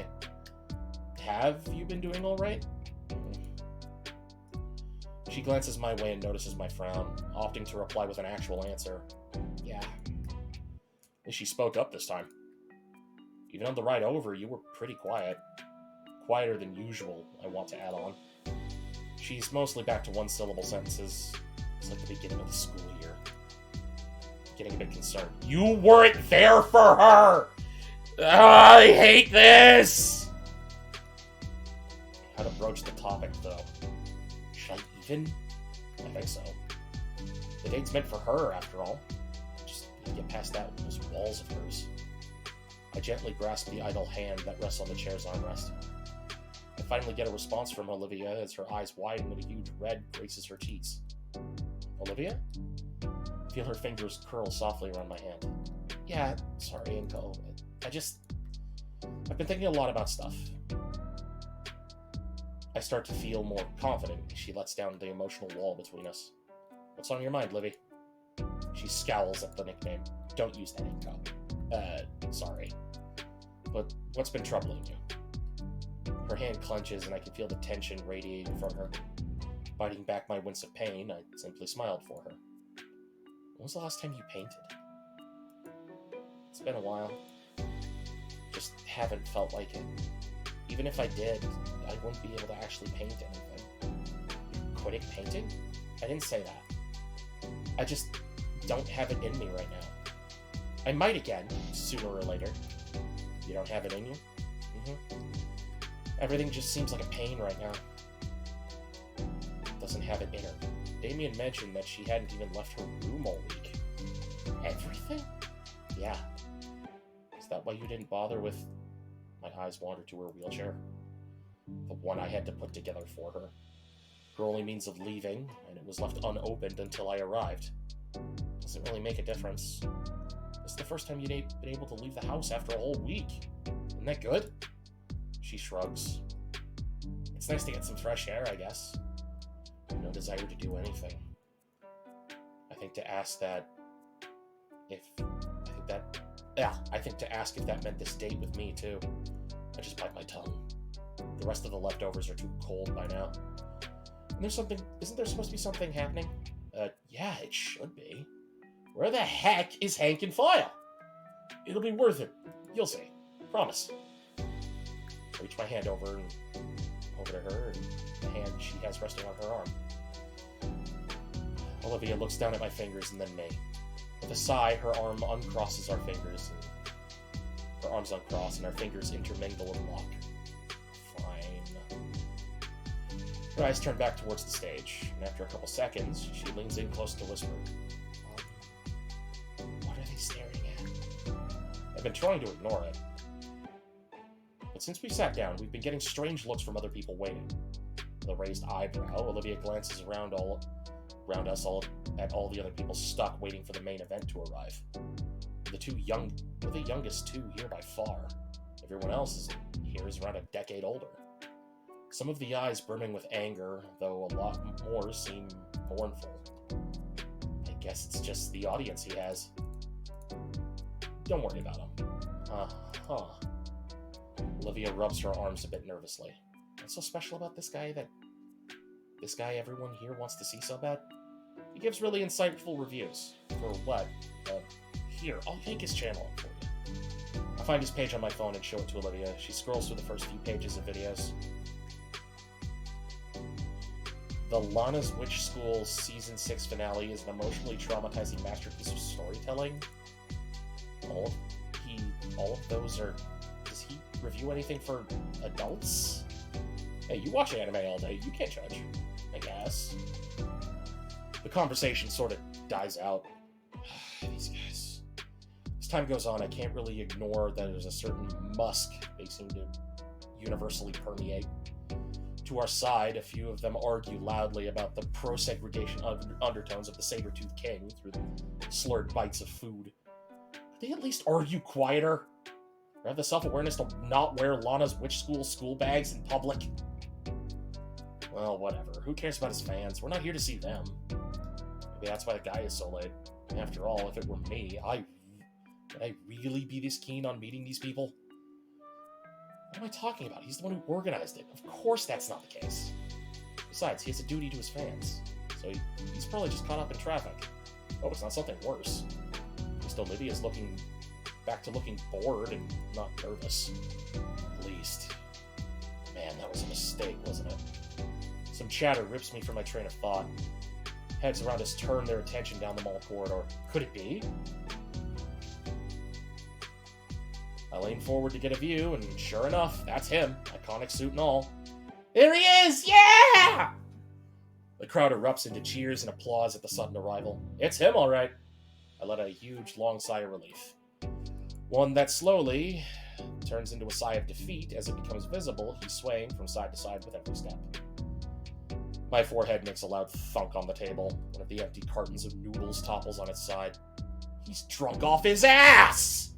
Have you been doing alright? She glances my way and notices my frown, opting to reply with an actual answer. Yeah. And she spoke up this time. Even on the ride over, you were pretty quiet. Quieter than usual, I want to add on. She's mostly back to one-syllable sentences. It's like the beginning of the school year. Getting a bit concerned. You weren't there for her! I hate this! How to broach the topic, though. Should I even? I think so. The date's meant for her, after all. Just need to get past those walls of hers. I gently grasp the idle hand that rests on the chair's armrest. I finally get a response from Olivia as her eyes widen and a huge red graces her cheeks. Olivia? I feel her fingers curl softly around my hand. Yeah, sorry, Inko. I've been thinking a lot about stuff. I start to feel more confident as she lets down the emotional wall between us. What's on your mind, Livy? She scowls at the nickname. Don't use that, Inko. Sorry. But what's been troubling you? Her hand clenches and I can feel the tension radiating from her. Biting back my wince of pain, I simply smiled for her. When was the last time you painted? It's been a while. Just haven't felt like it. Even if I did, I wouldn't be able to actually paint anything. Quitting painting? I didn't say that. I just don't have it in me right now. I might again, sooner or later. You don't have it in you? Everything just seems like a pain right now. Doesn't have it in her. Damien mentioned that she hadn't even left her room all week. Everything? Yeah. Is that why you didn't bother with My eyes wander to her wheelchair. The one I had to put together for her. Her only means of leaving, and it was left unopened until I arrived. Doesn't really make a difference. This is the first time you've been able to leave the house after a whole week. Isn't that good? She shrugs. It's nice to get some fresh air, I guess. No desire to do anything. I think to ask if that meant this date with me, too. I just bite my tongue. The rest of the leftovers are too cold by now. And isn't there supposed to be something happening? Yeah, it should be. Where the heck is Hank and File? It'll be worth it. You'll see. Promise. I reach my hand over to her, and the hand she has resting on her arm. Olivia looks down at my fingers and then me. With a sigh, her arm uncrosses our fingers. Her arms uncross, and our fingers intermingle and lock. Fine. Her eyes turn back towards the stage, and after a couple seconds, she leans in close to whisper. What are they staring at? I've been trying to ignore it. But since we sat down, we've been getting strange looks from other people waiting. With a raised eyebrow, Olivia glances around us at all the other people stuck waiting for the main event to arrive. We're the youngest two here by far. Everyone else here is around a decade older. Some of the eyes brimming with anger, though a lot more seem mournful. I guess it's just the audience he has. Don't worry about him. Uh-huh. Olivia rubs her arms a bit nervously. What's so special about this guy everyone here wants to see so bad? He gives really insightful reviews. For what? Here, I'll take his channel up for you. I find his page on my phone and show it to Olivia. She scrolls through the first few pages of videos. The Lana's Witch School Season 6 finale is an emotionally traumatizing masterpiece of storytelling. All of those are... Does he review anything for adults? Hey, you watch anime all day. You can't judge, I guess. The conversation sort of dies out. These guys. As time goes on, I can't really ignore that there's a certain musk they seem to universally permeate. To our side, a few of them argue loudly about the pro-segregation undertones of the Saber-Tooth King through the slurred bites of food. Could they at least argue quieter? Or have the self-awareness to not wear Lana's Witch School bags in public? Well, whatever. Who cares about his fans? We're not here to see them. Maybe that's why the guy is so late. After all, if it were me, would I really be this keen on meeting these people? What am I talking about? He's the one who organized it. Of course that's not the case. Besides, he has a duty to his fans. So he's probably just caught up in traffic. Oh, it's not something worse. At least Olivia's back to looking bored and not nervous. At least. Man, that was a mistake, wasn't it? Some chatter rips me from my train of thought. Heads around us turn their attention down the mall corridor. Could it be? I lean forward to get a view, and sure enough, that's him, iconic suit and all. There he is! Yeah! The crowd erupts into cheers and applause at the sudden arrival. It's him, all right. I let out a huge, long sigh of relief. One that slowly turns into a sigh of defeat as it becomes visible he's swaying from side to side with every step. My forehead makes a loud thunk on the table. One of the empty cartons of noodles topples on its side. He's drunk off his ass!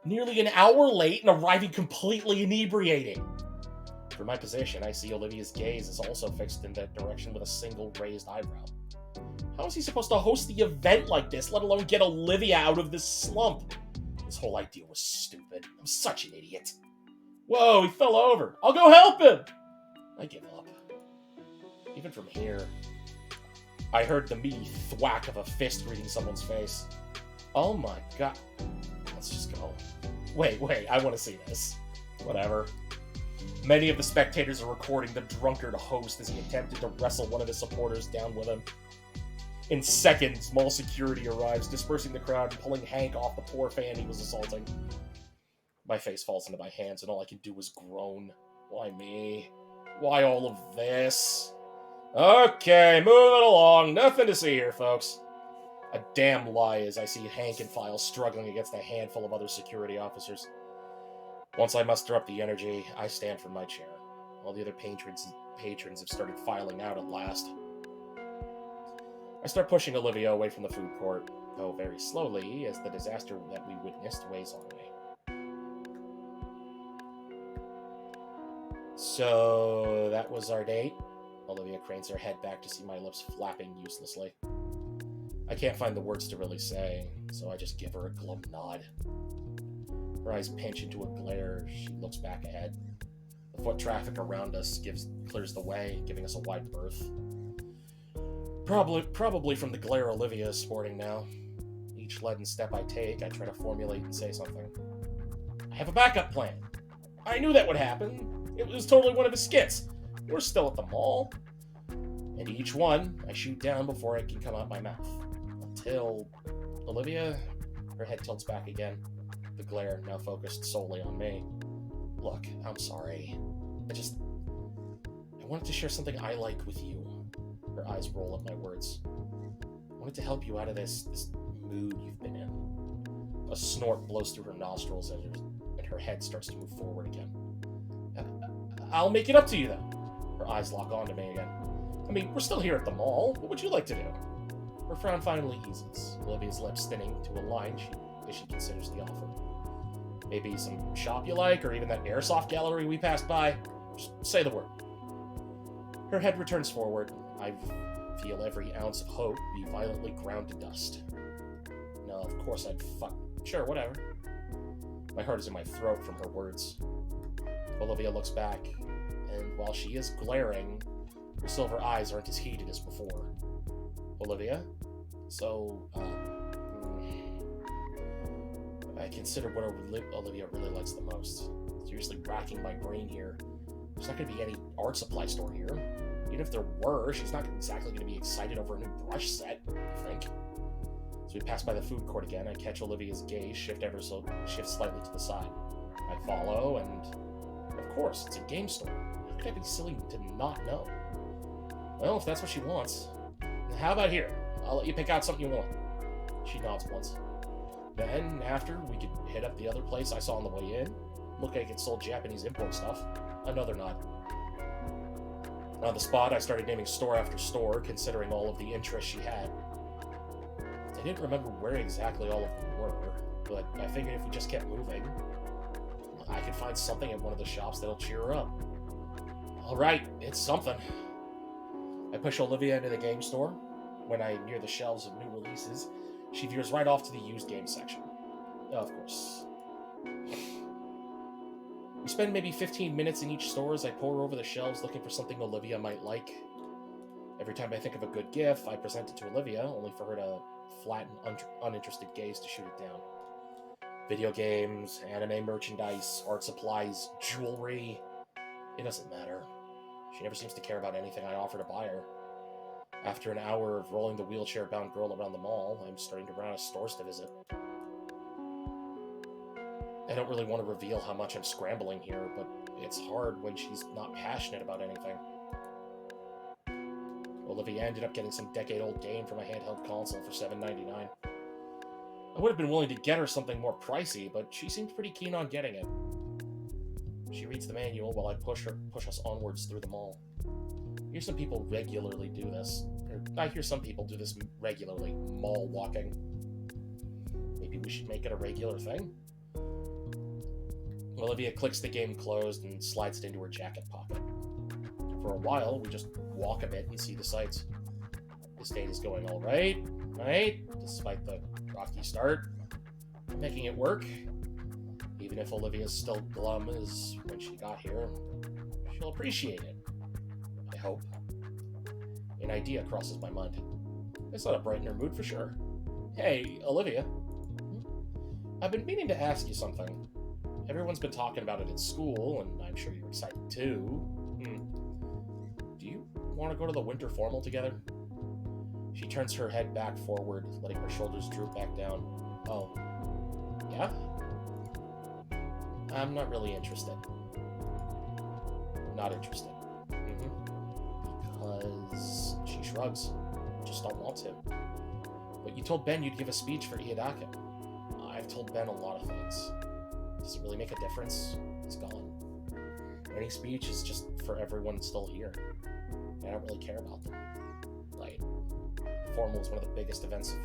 Nearly an hour late and arriving completely inebriated. From my position, I see Olivia's gaze is also fixed in that direction with a single raised eyebrow. How is he supposed to host the event like this, let alone get Olivia out of this slump? This whole idea was stupid. I'm such an idiot. Whoa, he fell over. I'll go help him! I give up. Even from here, I heard the meaty thwack of a fist greeting someone's face. Oh my god. Let's just go. Wait, I want to see this. Whatever. Many of the spectators are recording the drunkard host as he attempted to wrestle one of his supporters down with him. In seconds, mall security arrives, dispersing the crowd and pulling Hank off the poor fan he was assaulting. My face falls into my hands and all I can do is groan. Why me? Why all of this? Okay, moving along. Nothing to see here, folks. A damn lie as I see Hank and File struggling against a handful of other security officers. Once I muster up the energy, I stand from my chair. All the other patrons have started filing out at last. I start pushing Olivia away from the food court, though very slowly, as the disaster that we witnessed weighs on me. So, that was our date? Olivia cranes her head back to see my lips flapping uselessly. I can't find the words to really say, so I just give her a glum nod. Her eyes pinch into a glare. She looks back ahead. The foot traffic around us clears the way, giving us a wide berth. Probably from the glare Olivia is sporting now. Each leaden step I take, I try to formulate and say something. I have a backup plan. I knew that would happen. It was totally one of his skits. We're still at the mall. And each one, I shoot down before it can come out my mouth. Until Olivia, her head tilts back again. The glare now focused solely on me. Look, I'm sorry. I wanted to share something I like with you. Her eyes roll at my words. I wanted to help you out of this mood you've been in. A snort blows through her nostrils and her head starts to move forward again. I'll make it up to you, then. Her eyes lock onto me again. I mean, we're still here at the mall. What would you like to do? Her frown finally eases, Olivia's lips thinning to a line as she considers the offer. Maybe some shop you like, or even that airsoft gallery we passed by. Just say the word. Her head returns forward. I feel every ounce of hope be violently ground to dust. No, of course Sure, whatever. My heart is in my throat from her words. Olivia looks back, and while she is glaring, her silver eyes aren't as heated as before. Olivia? So, I consider what Olivia really likes the most. Seriously racking my brain here. There's not going to be any art supply store here. Even if there were, she's not exactly going to be excited over a new brush set, I think. So we pass by the food court again. I catch Olivia's gaze shift slightly to the side. I follow, and of course, it's a game store. How could I be silly to not know? Well, if that's what she wants. How about here? I'll let you pick out something you want. She nods once. Then, after, we could hit up the other place I saw on the way in. Looked like it sold Japanese import stuff. Another nod. On the spot, I started naming store after store, considering all of the interest she had. I didn't remember where exactly all of them were, but I figured if we just kept moving, I could find something at one of the shops that'll cheer her up. Alright, it's something. I push Olivia into the game store. When I near the shelves of new releases, she veers right off to the used game section. Of course. We spend maybe 15 minutes in each store as I pore over the shelves looking for something Olivia might like. Every time I think of a good gift, I present it to Olivia, only for her to flatten uninterested gaze to shoot it down. Video games, anime merchandise, art supplies, jewelry. It doesn't matter. She never seems to care about anything I offer to buy her. After an hour of rolling the wheelchair-bound girl around the mall, I'm starting to run out of stores to visit. I don't really want to reveal how much I'm scrambling here, but it's hard when she's not passionate about anything. Olivia ended up getting some decade-old game for my handheld console for $7.99. I would have been willing to get her something more pricey, but she seemed pretty keen on getting it. She reads the manual while I push us onwards through the mall. I hear some people regularly do this. I hear some people do this regularly, mall walking. Maybe we should make it a regular thing? Olivia clicks the game closed and slides it into her jacket pocket. For a while, we just walk a bit and see the sights. This date is going all right, despite the rocky start. I'm making it work. Even if Olivia's still glum as when she got here, she'll appreciate it. I hope. An idea crosses my mind. It's not a brighten her mood for sure. Hey, Olivia. I've been meaning to ask you something. Everyone's been talking about it at school, and I'm sure you're excited too. Do you want to go to the winter formal together? She turns her head back forward, letting her shoulders droop back down. Oh. Yeah? I'm not really interested. Not interested. Because she shrugs. Just don't want to. But you told Ben you'd give a speech for Iadaka. I've told Ben a lot of things. Does it really make a difference? He's gone. Any speech is just for everyone still here. I don't really care about them. Like, formal is one of the biggest events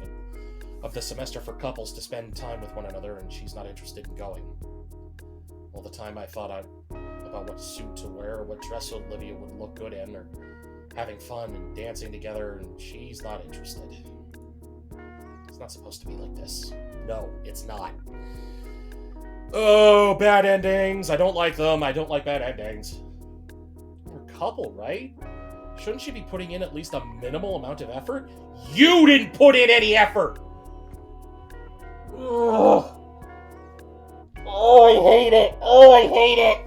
of the semester for couples to spend time with one another, and she's not interested in going. All the time I thought about what suit to wear, or what dress Olivia would look good in, or having fun and dancing together, and she's not interested. It's not supposed to be like this. No, it's not. Oh, bad endings. I don't like them. I don't like bad endings. We're a couple, right? Shouldn't she be putting in at least a minimal amount of effort? You didn't put in any effort! Ugh. Oh, I hate it! Oh, I hate it!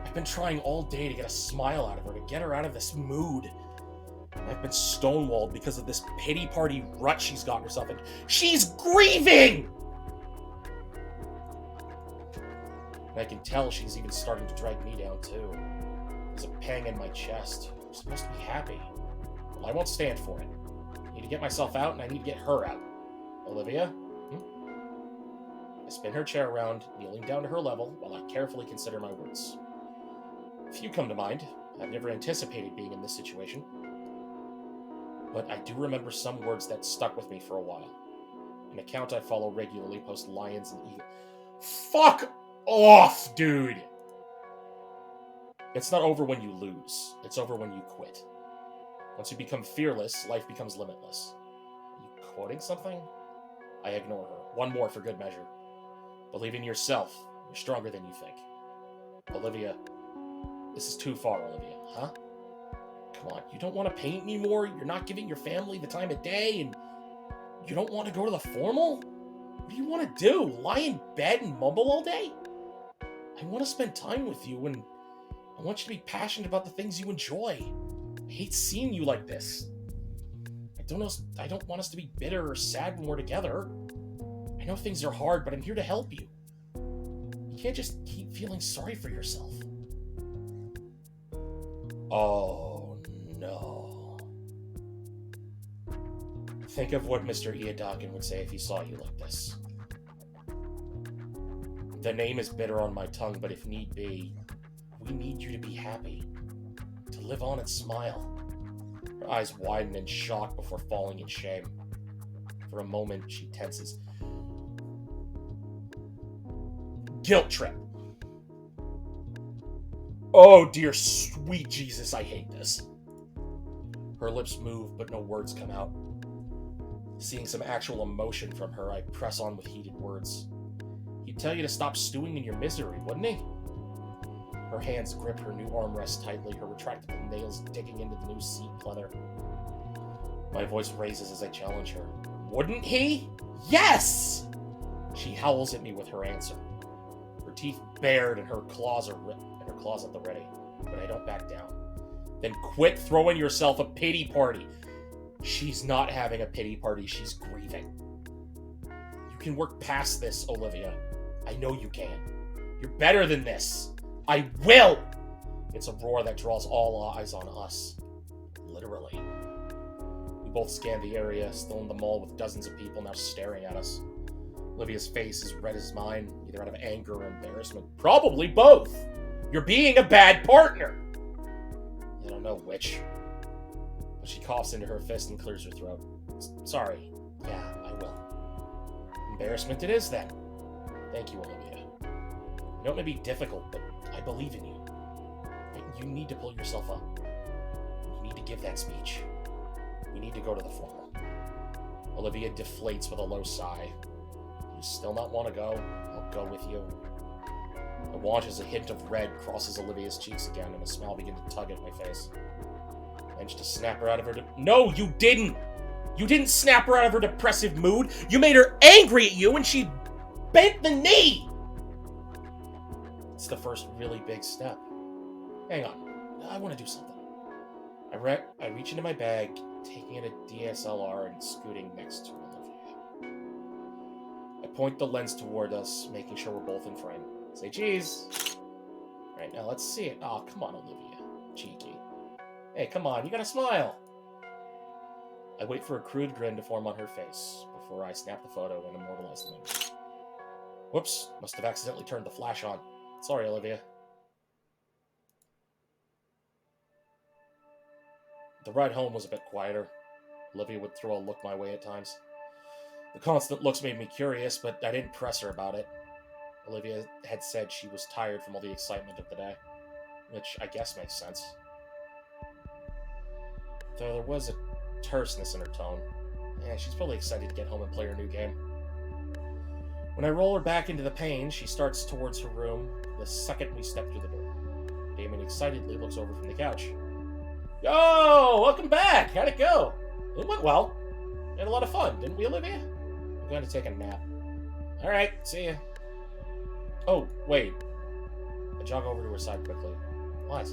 I've been trying all day to get a smile out of her, to get her out of this mood. I've been stonewalled because of this pity party rut she's got herself in. She's grieving! And I can tell she's even starting to drag me down, too. There's a pang in my chest. I'm supposed to be happy. Well, I won't stand for it. I need to get myself out, and I need to get her out. Olivia? I spin her chair around, kneeling down to her level, while I carefully consider my words. A few come to mind. I've never anticipated being in this situation. But I do remember some words that stuck with me for a while. An account I follow regularly posts lions and eagles. Fuck off, dude! It's not over when you lose. It's over when you quit. Once you become fearless, life becomes limitless. Are you quoting something? I ignore her. One more for good measure. Believe in yourself. You're stronger than you think. Olivia. This is too far, Olivia, huh? Come on, you don't want to paint anymore? You're not giving your family the time of day, and you don't want to go to the formal? What do you want to do? Lie in bed and mumble all day? I want to spend time with you, and I want you to be passionate about the things you enjoy. I hate seeing you like this. I don't want us to be bitter or sad when we're together. I know things are hard, but I'm here to help you. You can't just keep feeling sorry for yourself. Oh, no. Think of what Mr. Iedakin would say if he saw you like this. The name is bitter on my tongue, but if need be, we need you to be happy. To live on and smile. Her eyes widen in shock before falling in shame. For a moment, she tenses. Guilt trip. Oh, dear sweet Jesus, I hate this. Her lips move, but no words come out. Seeing some actual emotion from her, I press on with heated words. He'd tell you to stop stewing in your misery, wouldn't he? Her hands grip her new armrest tightly, her retractable nails digging into the new seat leather. My voice raises as I challenge her. Wouldn't he? Yes! She howls at me with her answer. Her teeth bared and her claws at the ready, but I don't back down. Then quit throwing yourself a pity party. She's not having a pity party, she's grieving. You can work past this, Olivia. I know you can. You're better than this. I will! It's a roar that draws all eyes on us. Literally. We both scan the area, still in the mall with dozens of people now staring at us. Olivia's face is red as mine, either out of anger or embarrassment. Probably both! You're being a bad partner! I don't know which. But she coughs into her fist and clears her throat. Sorry. Yeah, I will. Embarrassment it is, then. Thank you, Olivia. I know it may be difficult, but I believe in you. You need to pull yourself up. You need to give that speech. We need to go to the formal. Olivia deflates with a low sigh. You still not want to go? I'll go with you. I watch as a hint of red crosses Olivia's cheeks again, and a smile begins to tug at my face. Managed to snap her out of her No, you didn't! You didn't snap her out of her depressive mood! You made her angry at you, and she bent the knee! It's the first really big step. Hang on. I want to do something. I reach into my bag, taking out a DSLR and scooting next to Olivia. I point the lens toward us, making sure we're both in frame. Say cheese! Right, now let's see it. Oh, come on, Olivia. Cheeky. Hey, come on, you gotta smile! I wait for a crude grin to form on her face, before I snap the photo and immortalize the memory. Whoops, must have accidentally turned the flash on. Sorry, Olivia. The ride home was a bit quieter. Olivia would throw a look my way at times. The constant looks made me curious, but I didn't press her about it. Olivia had said she was tired from all the excitement of the day, which I guess makes sense. Though there was a terseness in her tone. Yeah, she's probably excited to get home and play her new game. When I roll her back into the pane, she starts towards her room the second we step through the door. Damien excitedly looks over from the couch. Yo, welcome back! How'd it go? It went well. We had a lot of fun, didn't we, Olivia? I'm going to take a nap. Alright, see ya. Oh, wait. I jog over to her side quickly. What?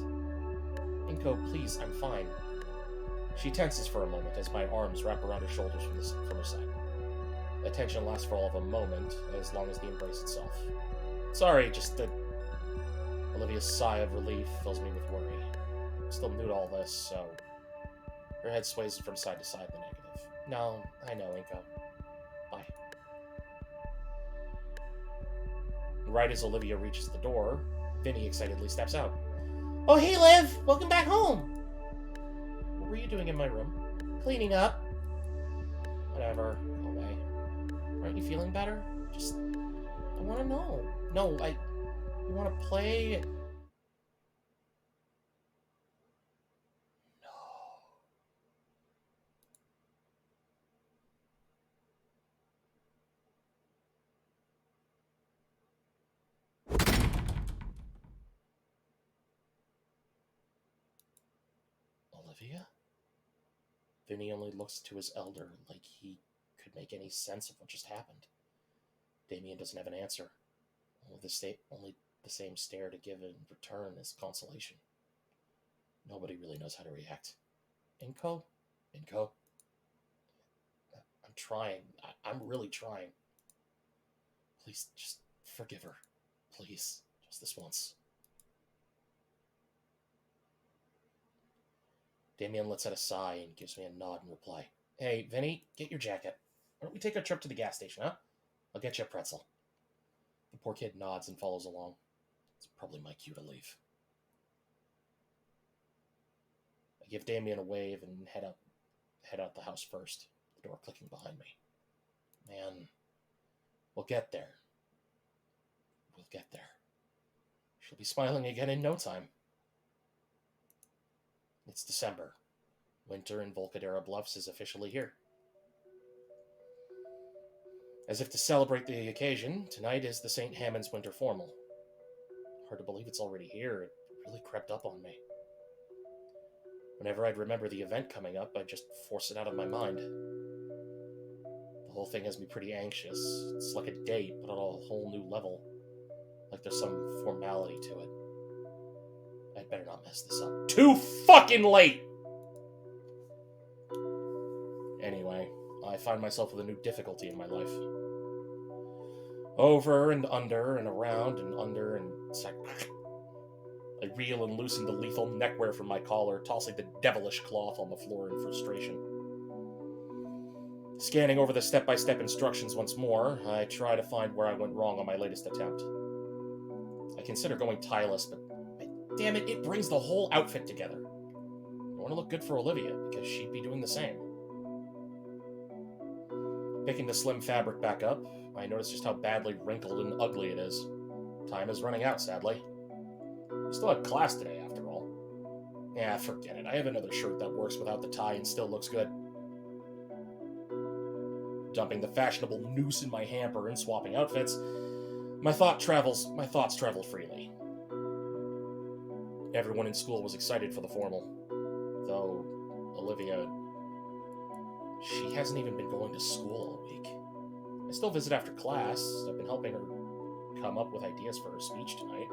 Inko, please, I'm fine. She tenses for a moment as my arms wrap around her shoulders from her side. The tension lasts for all of a moment, as long as the embrace itself. Sorry, just that... Olivia's sigh of relief fills me with worry. I'm still new to all this, so... Her head sways from side to side in the negative. No, I know, Inko. Bye. Right as Olivia reaches the door, Vinny excitedly steps out. Oh, hey, Liv! Welcome back home! What were you doing in my room? Cleaning up. Whatever. Go away. Aren't you feeling better? Just... I want to know. No, You want to play? No. Olivia? Vinny only looks to his elder like he could make any sense of what just happened. Damien doesn't have an answer. Only the same stare to give in return as consolation. Nobody really knows how to react. Inko? Inko? I'm trying. I'm really trying. Please, just forgive her. Please. Just this once. Damien lets out a sigh and gives me a nod in reply. Hey, Vinny, get your jacket. Why don't we take a trip to the gas station, huh? I'll get you a pretzel. The poor kid nods and follows along. It's probably my cue to leave. I give Damien a wave and head out the house first, the door clicking behind me. Man, we'll get there. We'll get there. She'll be smiling again in no time. It's December. Winter in Volcadera Bluffs is officially here. As if to celebrate the occasion, tonight is the St. Hammond's Winter Formal. Hard to believe it's already here. It really crept up on me. Whenever I'd remember the event coming up, I'd just force it out of my mind. The whole thing has me pretty anxious. It's like a date, but on a whole new level. Like there's some formality to it. I'd better not mess this up. Too fucking late! Anyway, I find myself with a new difficulty in my life. Over and under and around and under and... I reel and loosen the lethal neckwear from my collar, tossing the devilish cloth on the floor in frustration. Scanning over the step-by-step instructions once more, I try to find where I went wrong on my latest attempt. I consider going tieless, but damn it, it brings the whole outfit together. I want to look good for Olivia, because she'd be doing the same. Picking the slim fabric back up, I notice just how badly wrinkled and ugly it is. Time is running out, sadly. We still had class today, after all. Yeah, forget it. I have another shirt that works without the tie and still looks good. Dumping the fashionable noose in my hamper and swapping outfits, my thoughts travel freely. Everyone in school was excited for the formal, though Olivia, she hasn't even been going to school all week. I still visit after class. I've been helping her come up with ideas for her speech tonight.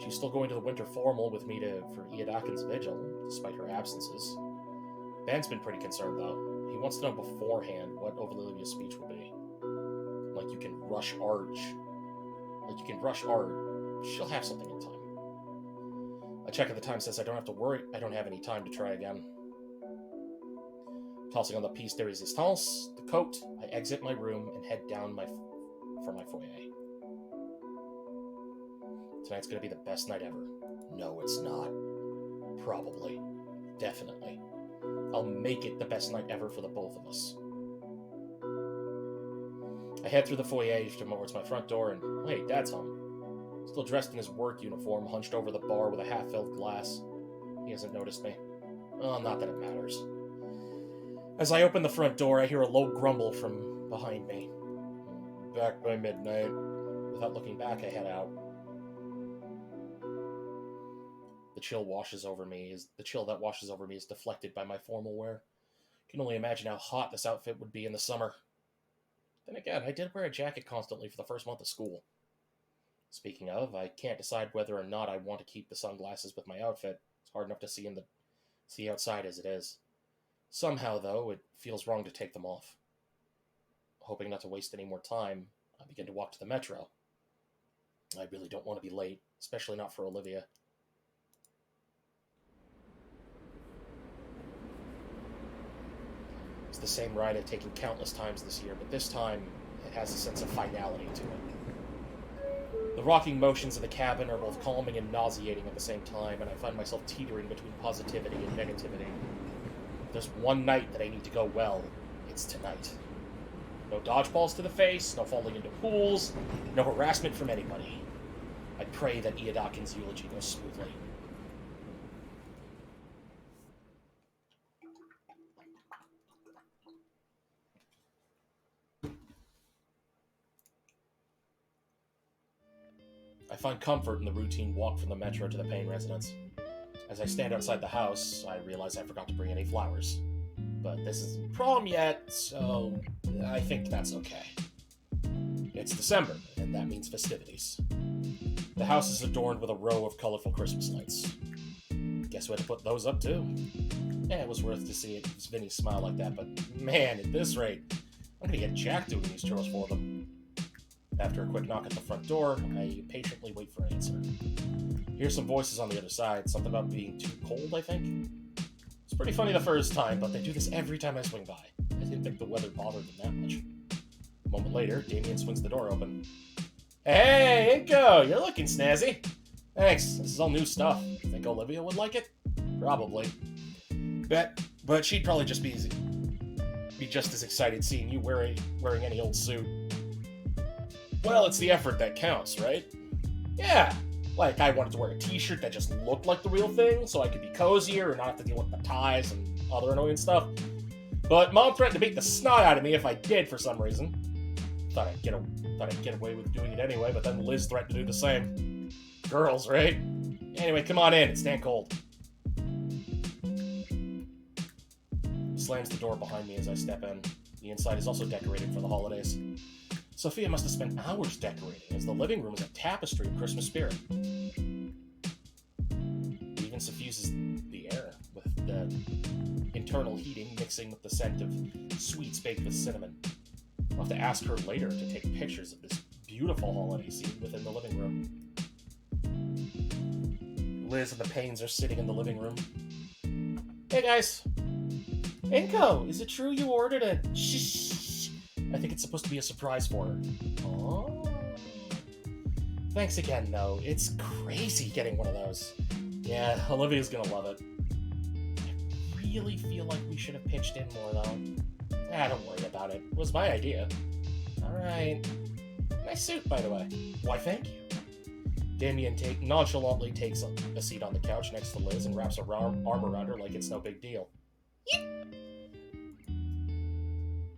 She's still going to the winter formal with me for Iodakin's vigil, despite her absences. Ben's been pretty concerned, though. He wants to know beforehand what Olivia's speech will be. Like you can rush art. She'll have something in time. A check of the time says I don't have to worry. I don't have any time to try again. Tossing on the piece de resistance, the coat, I exit my room and head down for my foyer. Tonight's gonna be the best night ever. No, it's not. Probably. Definitely. I'll make it the best night ever for the both of us. I head through the foyer towards my front door, and wait, Dad's home. Still dressed in his work uniform, hunched over the bar with a half-filled glass. He hasn't noticed me. Well, not that it matters. As I open the front door, I hear a low grumble from behind me. Back by midnight. Without looking back, I head out. The chill that washes over me is deflected by my formal wear. I can only imagine how hot this outfit would be in the summer. Then again, I did wear a jacket constantly for the first month of school. Speaking of, I can't decide whether or not I want to keep the sunglasses with my outfit. It's hard enough to see outside as it is. Somehow, though, it feels wrong to take them off. Hoping not to waste any more time, I begin to walk to the metro. I really don't want to be late, especially not for Olivia. It's the same ride I've taken countless times this year, but this time it has a sense of finality to it. The rocking motions of the cabin are both calming and nauseating at the same time, and I find myself teetering between positivity and negativity. If there's one night that I need to go well, it's tonight. No dodgeballs to the face, no falling into pools, no harassment from anybody. I pray that Iodakin's eulogy goes smoothly. I find comfort in the routine walk from the metro to the Payne residence. As I stand outside the house, I realize I forgot to bring any flowers. But this isn't prom yet, so I think that's okay. It's December, and that means festivities. The house is adorned with a row of colorful Christmas lights. Guess we had to put those up too. Yeah, it was worth to see Vinny smile like that, but man, at this rate, I'm gonna get Jack doing these chores for them. After a quick knock at the front door, I patiently wait for an answer. Hear some voices on the other side, something about being too cold, I think. It's pretty funny the first time, but they do this every time I swing by. I didn't think the weather bothered them that much. A moment later, Damien swings the door open. Hey, Inko, you're looking snazzy. Thanks, this is all new stuff. Think Olivia would like it? Probably. But she'd probably just be just as excited seeing you wearing any old suit. Well, it's the effort that counts, right? Yeah, like I wanted to wear a t-shirt that just looked like the real thing, so I could be cozier and not have to deal with the ties and other annoying stuff. But Mom threatened to beat the snot out of me if I did for some reason. Thought I'd get away with doing it anyway, but then Liz threatened to do the same. Girls, right? Anyway, come on in, it's damn cold. He slams the door behind me as I step in. The inside is also decorated for the holidays. Sophia must have spent hours decorating, as the living room is a tapestry of Christmas spirit. It even suffuses the air with the internal heating mixing with the scent of sweets baked with cinnamon. I'll have to ask her later to take pictures of this beautiful holiday scene within the living room. Liz and the Paynes are sitting in the living room. Hey guys! Inko, is it true you ordered a shh? I think it's supposed to be a surprise for her. Oh. Thanks again, though. It's crazy getting one of those. Yeah, Olivia's gonna love it. I really feel like we should have pitched in more, though. Don't worry about it. It was my idea. Alright. Nice suit, by the way. Why, thank you. Damien nonchalantly takes a seat on the couch next to Liz and wraps her arm around her like it's no big deal.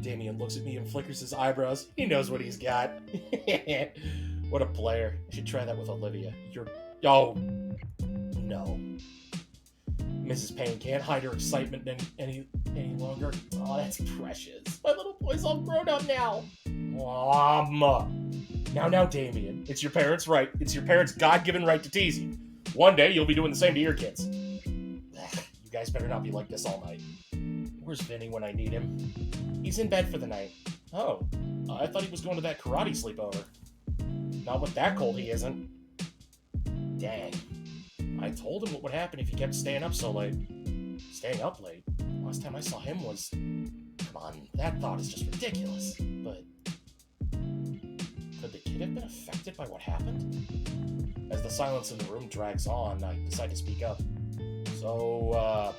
Damien looks at me and flickers his eyebrows. He knows what he's got. What a player. I should try that with Olivia. Oh, no. Mrs. Payne can't hide her excitement any longer. Oh, that's precious. My little boy's all grown up now. Now, Damien. It's your parents' right. It's your parents' God-given right to tease you. One day, you'll be doing the same to your kids. You guys better not be like this all night. Where's Vinny when I need him? He's in bed for the night. Oh, I thought he was going to that karate sleepover. Not with that cold, he isn't. Dang. I told him what would happen if he kept staying up so late. Staying up late? Last time I saw him was... Come on, that thought is just ridiculous. But affected by what happened? As the silence in the room drags on, I decide to speak up. So,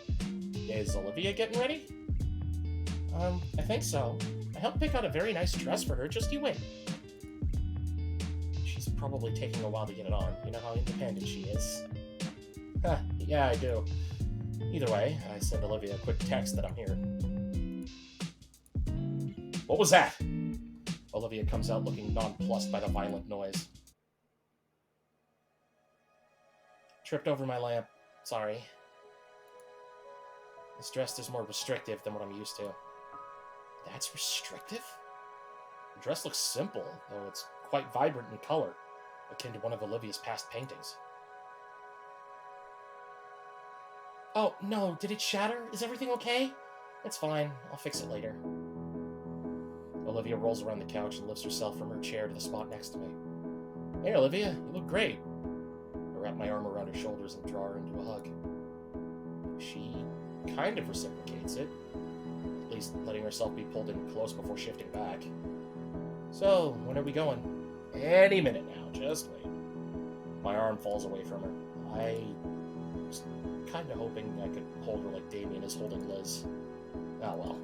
is Olivia getting ready? I think so. I helped pick out a very nice dress for her, just you wait. She's probably taking a while to get it on. You know how independent she is. Huh, yeah, I do. Either way, I send Olivia a quick text that I'm here. What was that? Olivia comes out looking nonplussed by the violent noise. Tripped over my lamp. Sorry. This dress is more restrictive than what I'm used to. That's restrictive? The dress looks simple, though it's quite vibrant in color, akin to one of Olivia's past paintings. Oh, no, did it shatter? Is everything okay? It's fine. I'll fix it later. Olivia rolls around the couch and lifts herself from her chair to the spot next to me. Hey, Olivia, you look great. I wrap my arm around her shoulders and draw her into a hug. She kind of reciprocates it, at least letting herself be pulled in close before shifting back. So, when are we going? Any minute now, just wait. My arm falls away from her. I was kind of hoping I could hold her like Damien is holding Liz. Ah, well.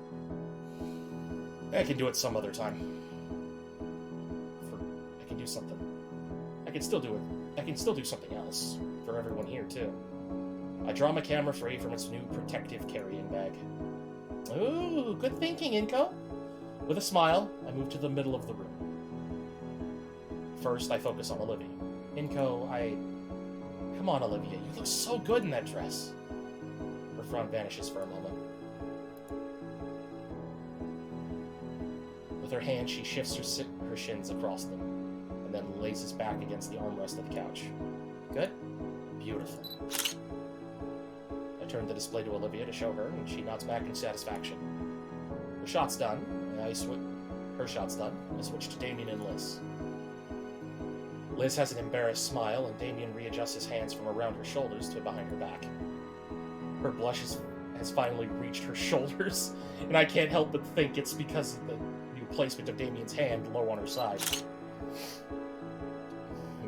I can do it some other time. I can do something. I can still do it. I can still do something else. For everyone here, too. I draw my camera free from its new protective carrying bag. Ooh, good thinking, Inko. With a smile, I move to the middle of the room. First, I focus on Olivia. Inko, Come on, Olivia, you look so good in that dress. Her frown vanishes for a moment. With her hand, she shifts her shins across them, and then lays his back against the armrest of the couch. Good? Beautiful. I turn the display to Olivia to show her, and she nods back in satisfaction. Her shot's done. Her shot's done. I switch to Damien and Liz. Liz has an embarrassed smile, and Damien readjusts his hands from around her shoulders to behind her back. Her blush has finally reached her shoulders, and I can't help but think it's because of the new placement of Damien's hand low on her side.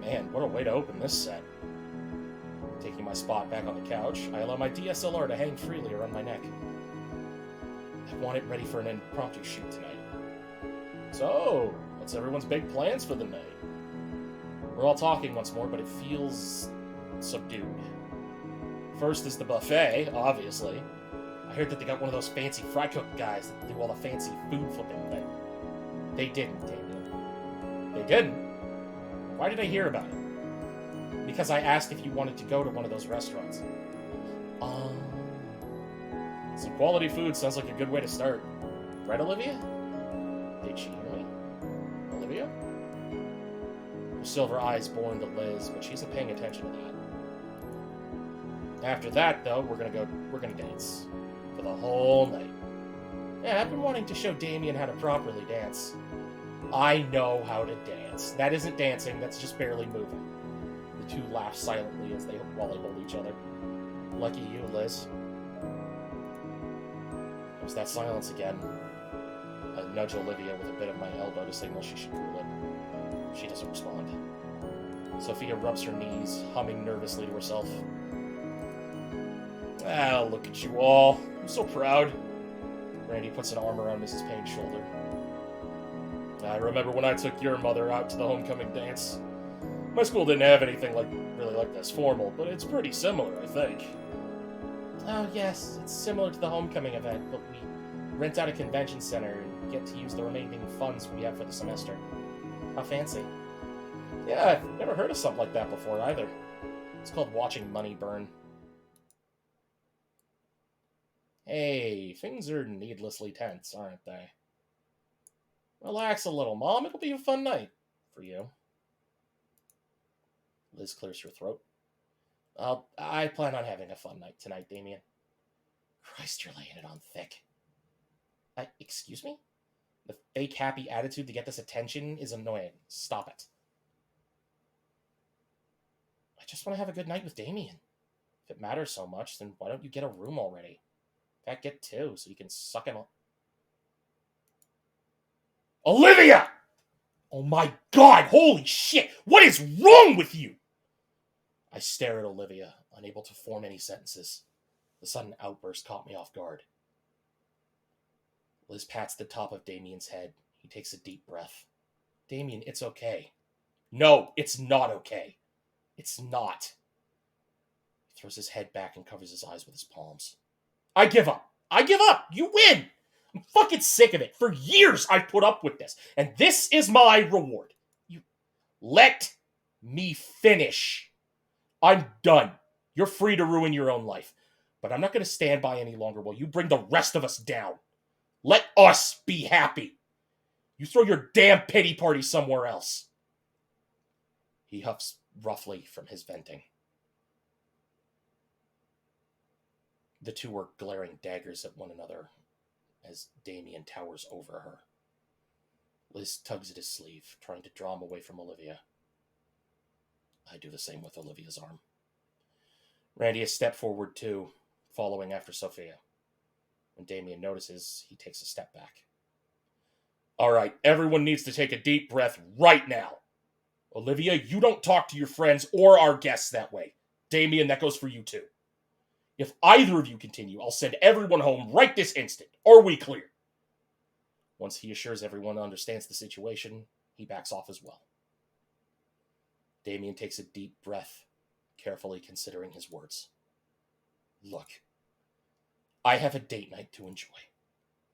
Man, what a way to open this set. Taking my spot back on the couch, I allow my DSLR to hang freely around my neck. I want it ready for an impromptu shoot tonight. So, what's everyone's big plans for the night? We're all talking once more, but it feels subdued. First is the buffet, obviously. I heard that they got one of those fancy fry cook guys that do all the fancy food flipping thing. They didn't, Damien. They didn't? Why did I hear about it? Because I asked if you wanted to go to one of those restaurants. Some quality food sounds like a good way to start. Right, Olivia? Did she hear me? Olivia? Her silver eyes bore into Liz, but she isn't paying attention to that. After that, though, we're gonna dance. For the whole night. Yeah, I've been wanting to show Damien how to properly dance. I know how to dance. That isn't dancing, that's just barely moving. The two laugh silently while they hold each other. Lucky you, Liz. There's that silence again. I nudge Olivia with a bit of my elbow to signal she should cool it. She doesn't respond. Sophia rubs her knees, humming nervously to herself. Ah, look at you all. I'm so proud. Randy puts an arm around Mrs. Payne's shoulder. I remember when I took your mother out to the homecoming dance. My school didn't have anything really like this formal, but it's pretty similar, I think. Oh yes, it's similar to the homecoming event, but we rent out a convention center and get to use the remaining funds we have for the semester. How fancy. Yeah, I've never heard of something like that before either. It's called watching money burn. Hey, things are needlessly tense, aren't they? Relax a little, Mom. It'll be a fun night. For you. Liz clears her throat. I plan on having a fun night tonight, Damien. Christ, you're laying it on thick. Excuse me? The fake happy attitude to get this attention is annoying. Stop it. I just want to have a good night with Damien. If it matters so much, then why don't you get a room already? In fact, get two, so you can suck him up. Olivia! Oh my god, holy shit! What is wrong with you? I stare at Olivia, unable to form any sentences. The sudden outburst caught me off guard. Liz pats the top of Damien's head. He takes a deep breath. Damien, it's okay. No, it's not okay. It's not. He throws his head back and covers his eyes with his palms. I give up. I give up. You win. I'm fucking sick of it. For years I've put up with this, and this is my reward. You let me finish. I'm done. You're free to ruin your own life, but I'm not going to stand by any longer while you bring the rest of us down. Let us be happy. You throw your damn pity party somewhere else. He huffs roughly from his venting. The two are glaring daggers at one another as Damien towers over her. Liz tugs at his sleeve, trying to draw him away from Olivia. I do the same with Olivia's arm. Randy has stepped forward too, following after Sophia. When Damien notices, he takes a step back. All right, everyone needs to take a deep breath right now. Olivia, you don't talk to your friends or our guests that way. Damien, that goes for you too. If either of you continue, I'll send everyone home right this instant. Are we clear? Once he assures everyone understands the situation, he backs off as well. Damien takes a deep breath, carefully considering his words. Look, I have a date night to enjoy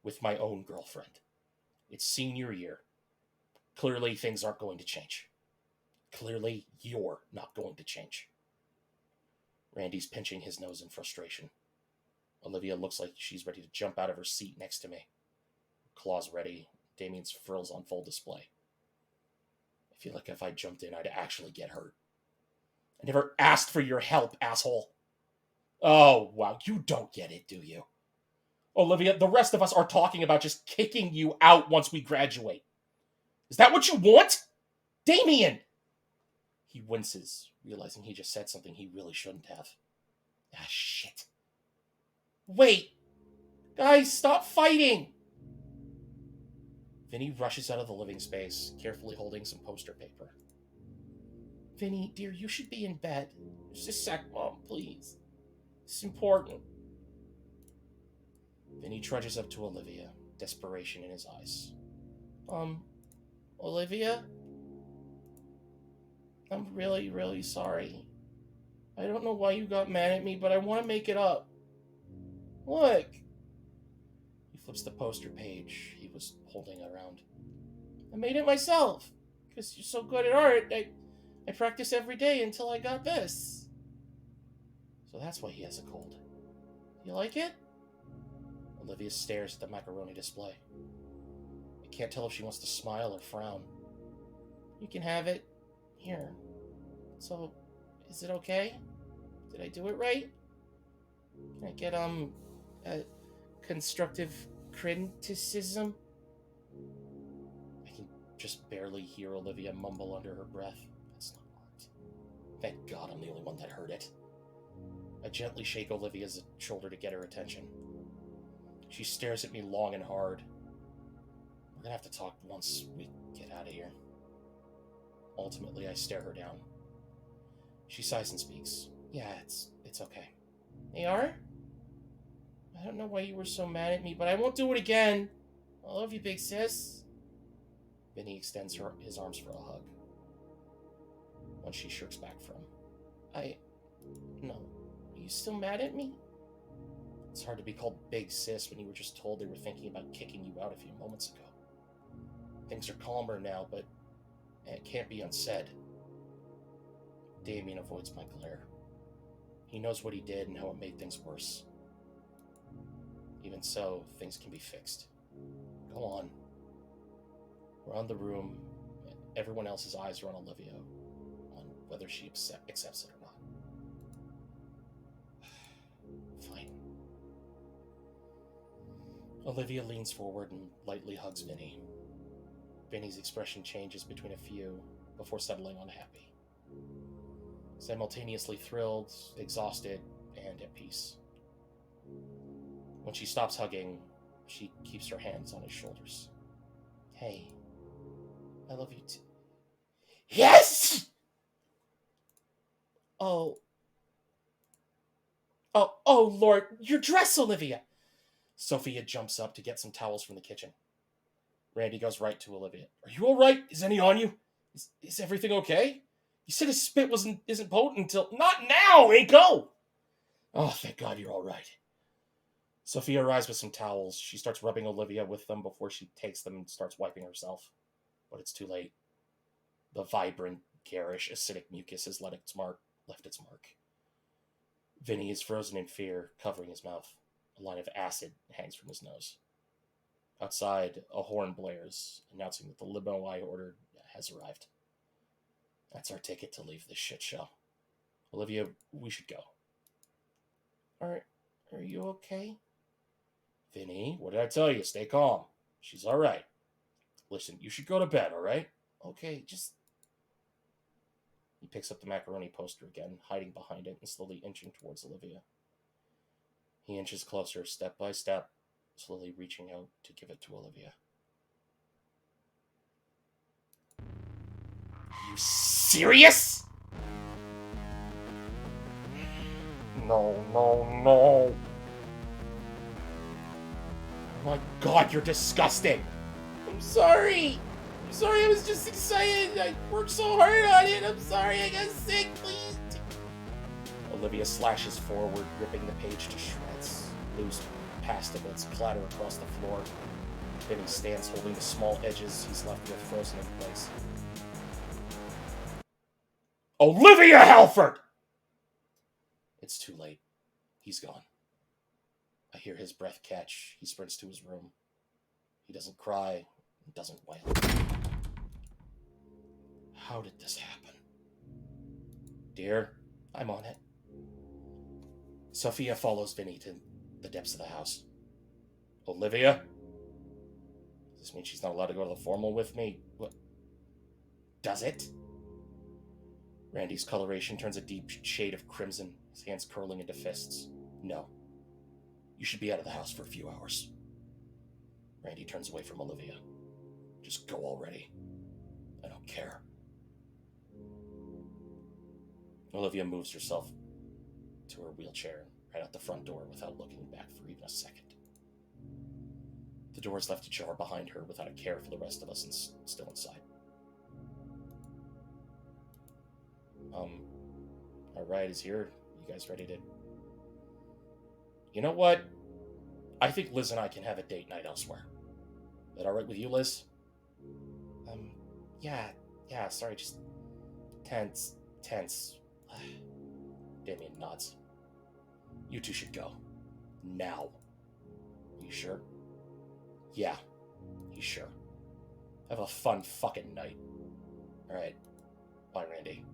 with my own girlfriend. It's senior year. Clearly, things aren't going to change. Clearly, you're not going to change. Randy's pinching his nose in frustration. Olivia looks like she's ready to jump out of her seat next to me. Claws ready, Damien's frills on full display. I feel like if I jumped in, I'd actually get hurt. I never asked for your help, asshole. Oh, wow, you don't get it, do you? Olivia, the rest of us are talking about just kicking you out once we graduate. Is that what you want? Damien! He winces, realizing he just said something he really shouldn't have. Ah, shit. Wait! Guys, stop fighting! Vinny rushes out of the living space, carefully holding some poster paper. Vinny, dear, you should be in bed. Just a sec, Mom, please. It's important. Vinny trudges up to Olivia, desperation in his eyes. Olivia? I'm really, really sorry. I don't know why you got mad at me, but I want to make it up. Look. He flips the poster page he was holding around. I made it myself. Because you're so good at art, I practice every day until I got this. So that's why he has a cold. You like it? Olivia stares at the macaroni display. I can't tell if she wants to smile or frown. You can have it. Here. So, is it okay? Did I do it right? Can I get, a constructive criticism? I can just barely hear Olivia mumble under her breath. That's not art. Thank God I'm the only one that heard it. I gently shake Olivia's shoulder to get her attention. She stares at me long and hard. We're gonna have to talk once we get out of here. Ultimately, I stare her down. She sighs and speaks. Yeah, it's okay. They are? I don't know why you were so mad at me, but I won't do it again. I love you, big sis. Vinny extends his arms for a hug. One she shirks back from. No. Are you still mad at me? It's hard to be called big sis when you were just told they were thinking about kicking you out a few moments ago. Things are calmer now, but it can't be unsaid. Damien avoids my glare. He knows what he did and how it made things worse. Even so, things can be fixed. Go on. We're on the room. Everyone else's eyes are on Olivia, on whether she accepts it or not. Fine. Olivia leans forward and lightly hugs Vinny. Vinny's expression changes between a few before settling on happy. Simultaneously thrilled, exhausted, and at peace. When she stops hugging, she keeps her hands on his shoulders. Hey, I love you too. Yes! Oh. Oh, Lord, your dress, Olivia! Sophia jumps up to get some towels from the kitchen. Randy goes right to Olivia. Are you all right? Is any on you? Is everything okay? You said his spit isn't potent until... Not now, Inko! Oh, thank God you're all right. Sophia arrives with some towels. She starts rubbing Olivia with them before she takes them and starts wiping herself. But it's too late. The vibrant, garish, acidic mucus has left its mark. Vinny is frozen in fear, covering his mouth. A line of acid hangs from his nose. Outside, a horn blares, announcing that the limo I ordered has arrived. That's our ticket to leave this shit show. Olivia, we should go. Are you okay? Vinny, what did I tell you? Stay calm. She's all right. Listen, you should go to bed, all right? Okay, just... He picks up the macaroni poster again, hiding behind it and slowly inching towards Olivia. He inches closer, step by step, slowly reaching out to give it to Olivia. Are you serious? No. Oh my God, you're disgusting. I'm sorry, I was just excited. I worked so hard on it. I'm sorry, I got sick, please. Olivia slashes forward, ripping the page to shreds. Loose pastaments clatter across the floor. Vinny stands holding the small edges he's left with frozen in place. Olivia Halford! It's too late. He's gone. I hear his breath catch. He sprints to his room. He doesn't cry. He doesn't wail. How did this happen? Dear, I'm on it. Sophia follows Vinny to the depths of the house. Olivia? Does this mean she's not allowed to go to the formal with me? What? Does it? Randy's coloration turns a deep shade of crimson, his hands curling into fists. No. You should be out of the house for a few hours. Randy turns away from Olivia. Just go already. I don't care. Olivia moves herself to her wheelchair and right out the front door without looking back for even a second. The door is left ajar behind her without a care for the rest of us and still inside. Our ride is here. You guys ready to... You know what? I think Liz and I can have a date night elsewhere. Is that alright with you, Liz? Yeah, sorry, just... Tense. Damien nods. You two should go. Now. You sure? Yeah, he's sure. Have a fun fucking night. Alright. Bye, Randy.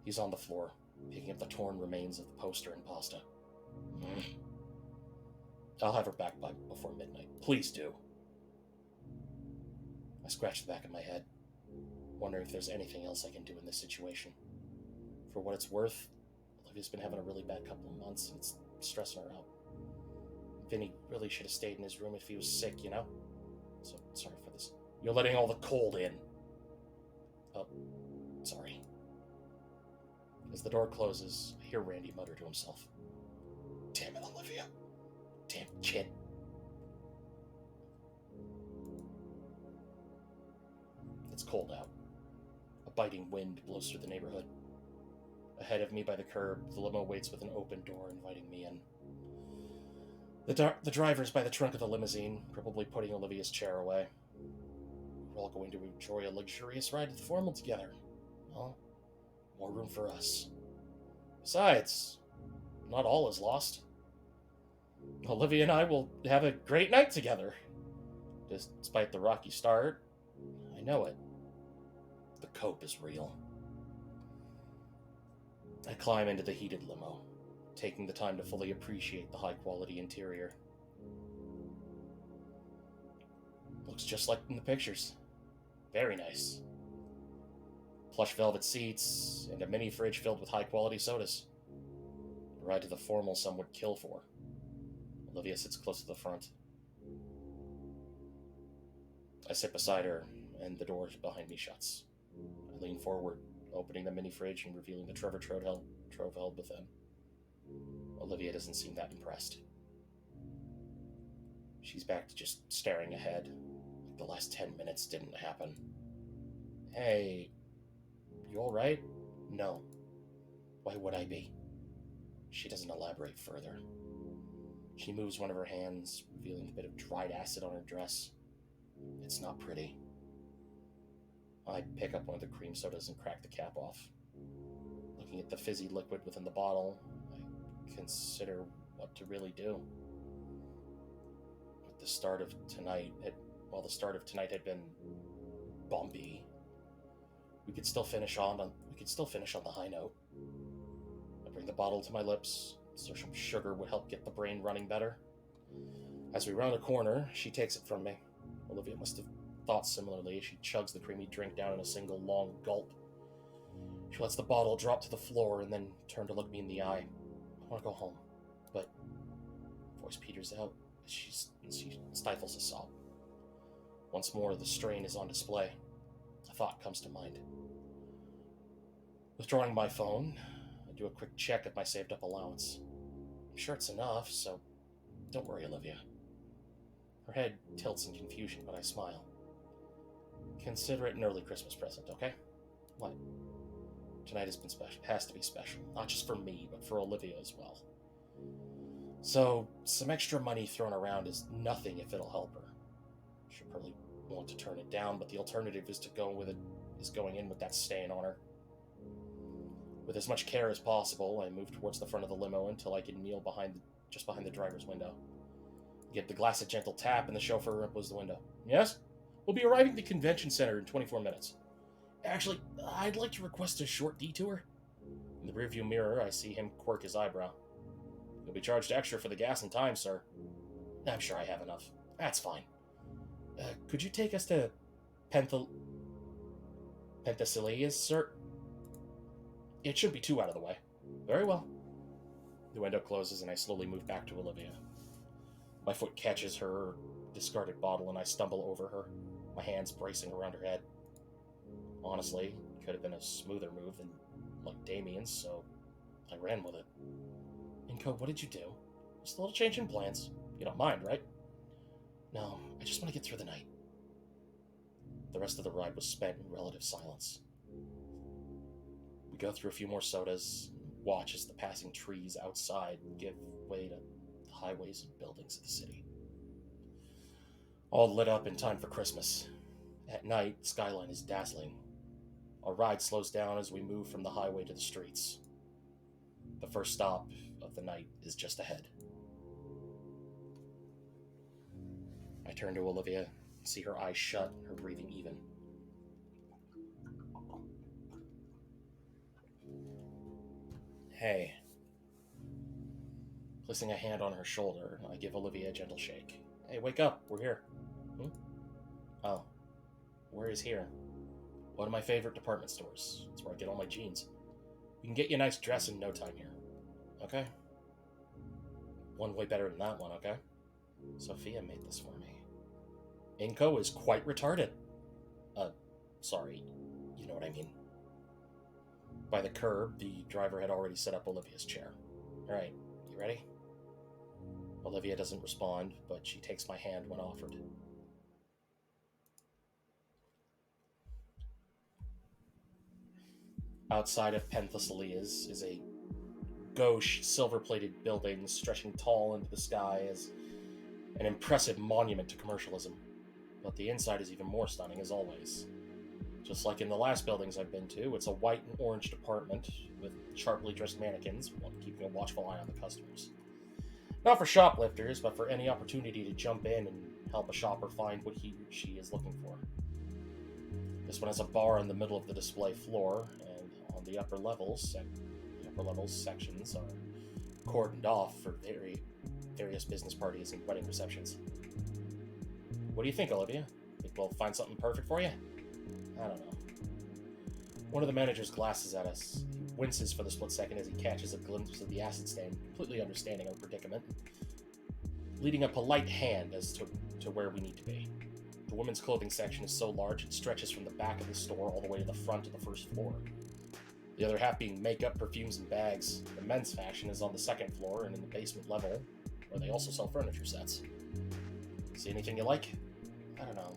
He's on the floor, picking up the torn remains of the poster and pasta. I'll have her back before midnight. Please do. I scratch the back of my head, wondering if there's anything else I can do in this situation. For what it's worth, Olivia's been having a really bad couple of months, and it's stressing her out. Vinny really should have stayed in his room if he was sick, you know? So, sorry for this. You're letting all the cold in. Oh, sorry. As the door closes, I hear Randy mutter to himself. Damn it, Olivia. Damn kid. It's cold out. A biting wind blows through the neighborhood. Ahead of me by the curb, the limo waits with an open door inviting me in. The driver's by the trunk of the limousine, probably putting Olivia's chair away. We're all going to enjoy a luxurious ride to the formal together. Well, more room for us. Besides, not all is lost. Olivia and I will have a great night together. Despite the rocky start, I know it. The cope is real. I climb into the heated limo, taking the time to fully appreciate the high-quality interior. Looks just like in the pictures. Very nice. Plush velvet seats, and a mini fridge filled with high-quality sodas. A ride to the formal some would kill for. Olivia sits close to the front. I sit beside her and the door behind me shuts. I lean forward, opening the mini fridge and revealing the Trevor trove held within. Olivia doesn't seem that impressed. She's back to just staring ahead, like the last 10 minutes didn't happen. Hey, you alright? No. Why would I be? She doesn't elaborate further. She moves one of her hands, revealing a bit of dried acid on her dress. It's not pretty. I pick up one of the cream sodas and crack the cap off. Looking at the fizzy liquid within the bottle, I consider what to really do. But the start of tonight had been bumpy. We could still finish on the high note. I bring the bottle to my lips, so some sugar would help get the brain running better. As we round a corner, she takes it from me. Olivia must have thought similarly as she chugs the creamy drink down in a single long gulp. She lets the bottle drop to the floor and then turn to look me in the eye. I want to go home, but voice peters out as she stifles a sob. Once more, the strain is on display. A thought comes to mind. Withdrawing my phone, I do a quick check of my saved-up allowance. I'm sure it's enough, so don't worry, Olivia. Her head tilts in confusion, but I smile. Consider it an early Christmas present, okay? What? Tonight has to be special, not just for me, but for Olivia as well. So, some extra money thrown around is nothing if it'll help her. She'll probably want to turn it down, but the alternative is going in with that stain on her. With as much care as possible, I move towards the front of the limo until I can kneel just behind the driver's window. Give the glass a gentle tap, and the chauffeur opens the window. Yes? We'll be arriving at the convention center in 24 minutes. Actually, I'd like to request a short detour. In the rearview mirror, I see him quirk his eyebrow. You'll be charged extra for the gas and time, sir. I'm sure I have enough. That's fine. Could you take us to Penthesilea, sir? It should be 2 out of the way. Very well. The window closes and I slowly move back to Olivia. My foot catches her discarded bottle and I stumble over her, my hands bracing around her head. Honestly, it could have been a smoother move than like Damien's, so I ran with it. Inko, what did you do? Just a little change in plans. You don't mind, right? No, I just want to get through the night. The rest of the ride was spent in relative silence. We go through a few more sodas, and watch as the passing trees outside give way to the highways and buildings of the city. All lit up in time for Christmas. At night, the skyline is dazzling. Our ride slows down as we move from the highway to the streets. The first stop of the night is just ahead. I turn to Olivia, see her eyes shut, her breathing even. Hey. Placing a hand on her shoulder, I give Olivia a gentle shake. Hey, wake up, we're here. Oh. Where is here? One of my favorite department stores. It's where I get all my jeans. We can get you a nice dress in no time here. Okay? One way better than that one, okay? Sophia made this for me. Inko is quite retarded. Sorry. You know what I mean. By the curb, the driver had already set up Olivia's chair. Alright, you ready? Olivia doesn't respond, but she takes my hand when offered. Outside of Penthesilea is a gauche, silver-plated building stretching tall into the sky as an impressive monument to commercialism. But the inside is even more stunning, as always. Just like in the last buildings I've been to, it's a white and orange department with sharply dressed mannequins, keeping a watchful eye on the customers. Not for shoplifters, but for any opportunity to jump in and help a shopper find what he or she is looking for. This one has a bar in the middle of the display floor, and on the upper levels sections are cordoned off for various business parties and wedding receptions. What do you think, Olivia? Think we'll find something perfect for you? I don't know. One of the managers glances at us. He winces for the split second as he catches a glimpse of the acid stain, completely understanding our predicament, leading a polite hand as to where we need to be. The women's clothing section is so large it stretches from the back of the store all the way to the front of the first floor. The other half being makeup, perfumes, and bags. The men's faction is on the second floor and in the basement level, where they also sell furniture sets. See anything you like? I don't know.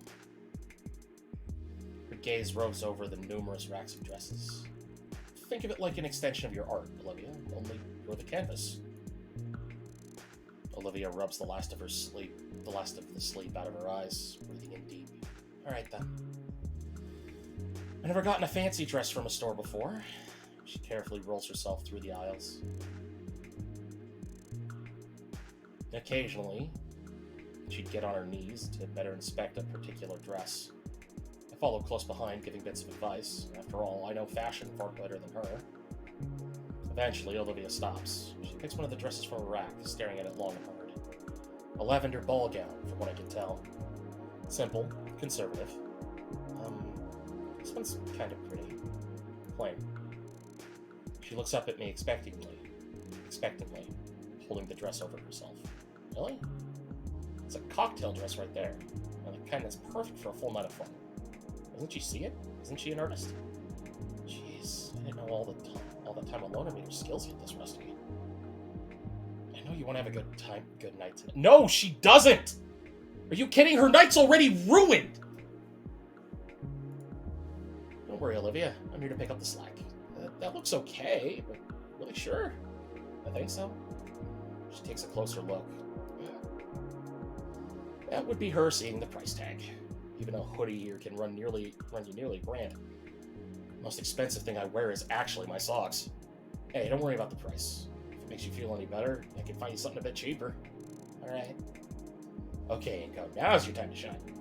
Her gaze roves over the numerous racks of dresses. Think of it like an extension of your art, Olivia, only you're the canvas. Olivia rubs the last of the sleep out of her eyes, breathing in deep. Alright then. I've never gotten a fancy dress from a store before. She carefully rolls herself through the aisles. Occasionally, she'd get on her knees to better inspect a particular dress. I follow close behind, giving bits of advice. After all, I know fashion far better than her. Eventually, Olivia stops. She picks one of the dresses from a rack, staring at it long and hard. A lavender ball gown, from what I can tell. Simple, conservative. This one's kind of pretty. Plain. She looks up at me expectantly, holding the dress over herself. Really? It's a cocktail dress right there. And the kind that's perfect for a full night of fun. Doesn't she see it? Isn't she an artist? Jeez, I didn't know all the time alone made her skills get this rusty. I know you want to have a good night tonight. No, she doesn't! Are you kidding? Her night's already ruined! Don't worry, Olivia. I'm here to pick up the slack. That looks okay, but really sure? I think so. She takes a closer look. That would be her seeing the price tag. Even a hoodie here can run you nearly $1,000. The most expensive thing I wear is actually my socks. Hey, don't worry about the price. If it makes you feel any better, I can find you something a bit cheaper. Alright. Okay, Inko, now's your time to shine. I'll be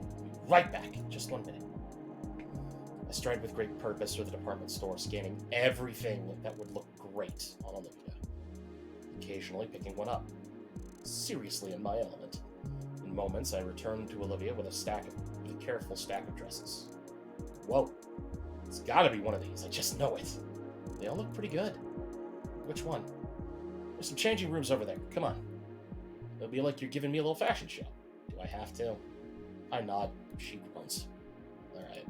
right back in just 1 minute. I stride with great purpose through the department store, scanning everything that would look great on Olivia. Occasionally picking one up. Seriously in my element. In moments, I return to Olivia with a careful stack of dresses. Whoa. It's gotta be one of these, I just know it. They all look pretty good. Which one? There's some changing rooms over there. Come on. It'll be like you're giving me a little fashion show. Do I have to? I nod. She groans. Alright.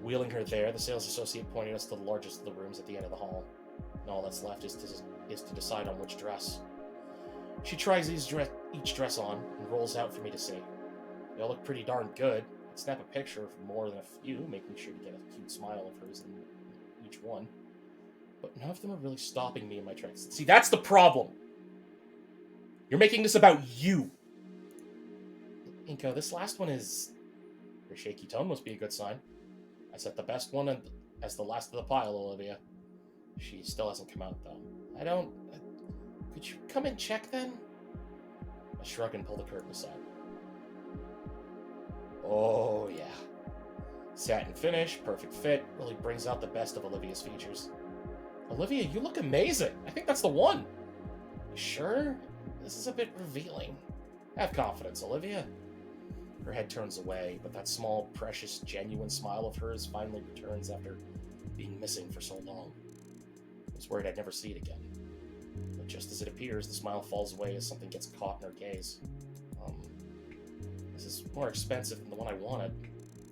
Wheeling her there, the sales associate pointed us to the largest of the rooms at the end of the hall. And all that's left is to decide on which dress. She tries each dress on and rolls out for me to see. They all look pretty darn good. I snap a picture of more than a few, making sure to get a cute smile of hers in each one. But none of them are really stopping me in my tracks. See, that's the problem! You're making this about you! Inko, this last one is... Her shaky tone must be a good sign. I set the best one as the last of the pile, Olivia. She still hasn't come out, though. Could you come and check, then? I shrug and pull the curtain aside. Oh, yeah. Satin finish, perfect fit, really brings out the best of Olivia's features. Olivia, you look amazing. I think that's the one. You sure? This is a bit revealing. Have confidence, Olivia. Her head turns away, but that small, precious, genuine smile of hers finally returns after being missing for so long. I was worried I'd never see it again. But just as it appears, the smile falls away as something gets caught in her gaze. This is more expensive than the one I wanted.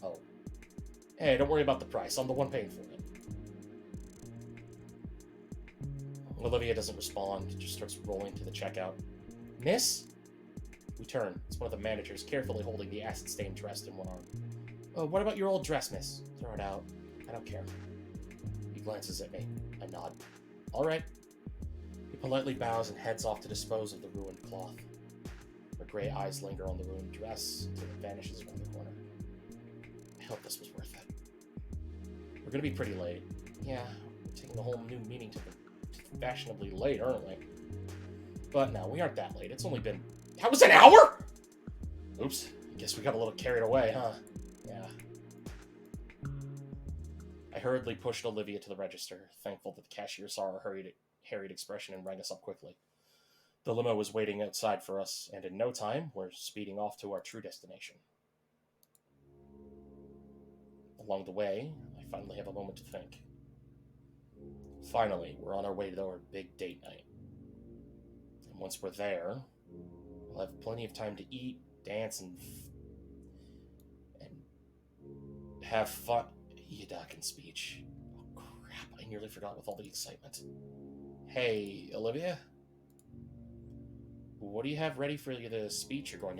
Oh. Hey, don't worry about the price. I'm the one paying for it. Olivia doesn't respond, just starts rolling to the checkout. Miss? We turn. It's one of the managers, carefully holding the acid-stained dress in one arm. Oh, what about your old dress, miss? Throw it out. I don't care. He glances at me. I nod. All right. He politely bows and heads off to dispose of the ruined cloth. Her gray eyes linger on the ruined dress until it vanishes around the corner. I hope this was worth it. We're gonna be pretty late. Yeah, we're taking a whole new meaning to fashionably late, aren't we? But no, we aren't that late. It's only been... That was an hour?! Oops. I guess we got a little carried away, huh? Yeah. I hurriedly pushed Olivia to the register, thankful that the cashier saw our harried expression and rang us up quickly. The limo was waiting outside for us, and in no time, we're speeding off to our true destination. Along the way, I finally have a moment to think. Finally, we're on our way to our big date night. And once we're there, we'll have plenty of time to eat, dance and have fun. Iadakan speech. Oh crap, I nearly forgot with all the excitement. Hey, Olivia? What do you have ready for the speech you're going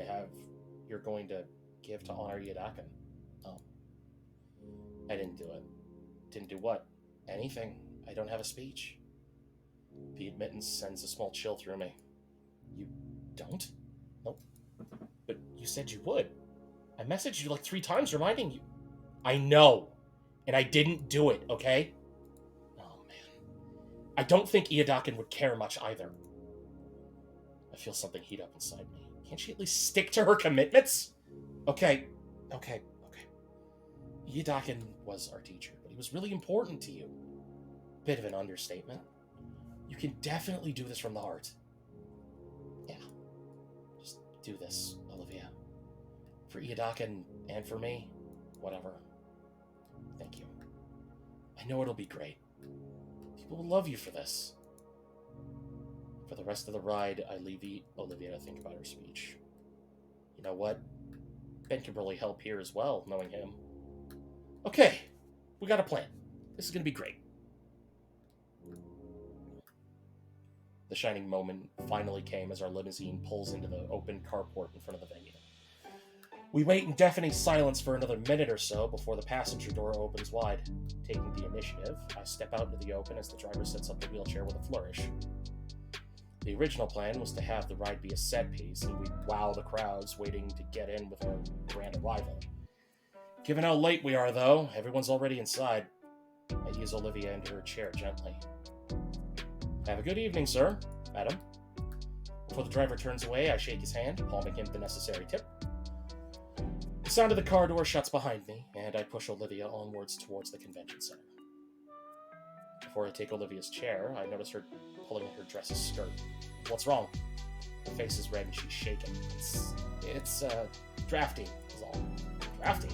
to give to honor Iadakan? Oh. I didn't do it. Didn't do what? Anything. I don't have a speech. The admittance sends a small chill through me. You don't? Nope. But you said you would. I messaged you like 3 times reminding you. I know. And I didn't do it, okay? Oh, man. I don't think Iadakan would care much either. I feel something heat up inside me. Can't she at least stick to her commitments? Okay. Iadakan was our teacher, but he was really important to you. Bit of an understatement. You can definitely do this from the heart. Yeah. Just do this, Olivia. For Iadakan and for me, whatever. Thank you. I know it'll be great. People will love you for this. For the rest of the ride, I leave Olivia to think about her speech. You know what? Ben can probably help here as well, knowing him. Okay, we got a plan. This is going to be great. The shining moment finally came as our limousine pulls into the open carport in front of the venue. We wait in deafening silence for another minute or so before the passenger door opens wide. Taking the initiative, I step out into the open as the driver sets up the wheelchair with a flourish. The original plan was to have the ride be a set piece, and we'd wow the crowds waiting to get in with our grand arrival. Given how late we are, though, everyone's already inside. I ease Olivia into her chair gently. Have a good evening, sir, madam. Before the driver turns away, I shake his hand, palming him the necessary tip. The sound of the car door shuts behind me, and I push Olivia onwards towards the convention center. Before I take Olivia's chair, I notice her pulling at her dress's skirt. What's wrong? Her face is red and she's shaking. It's drafty, is all. Drafty?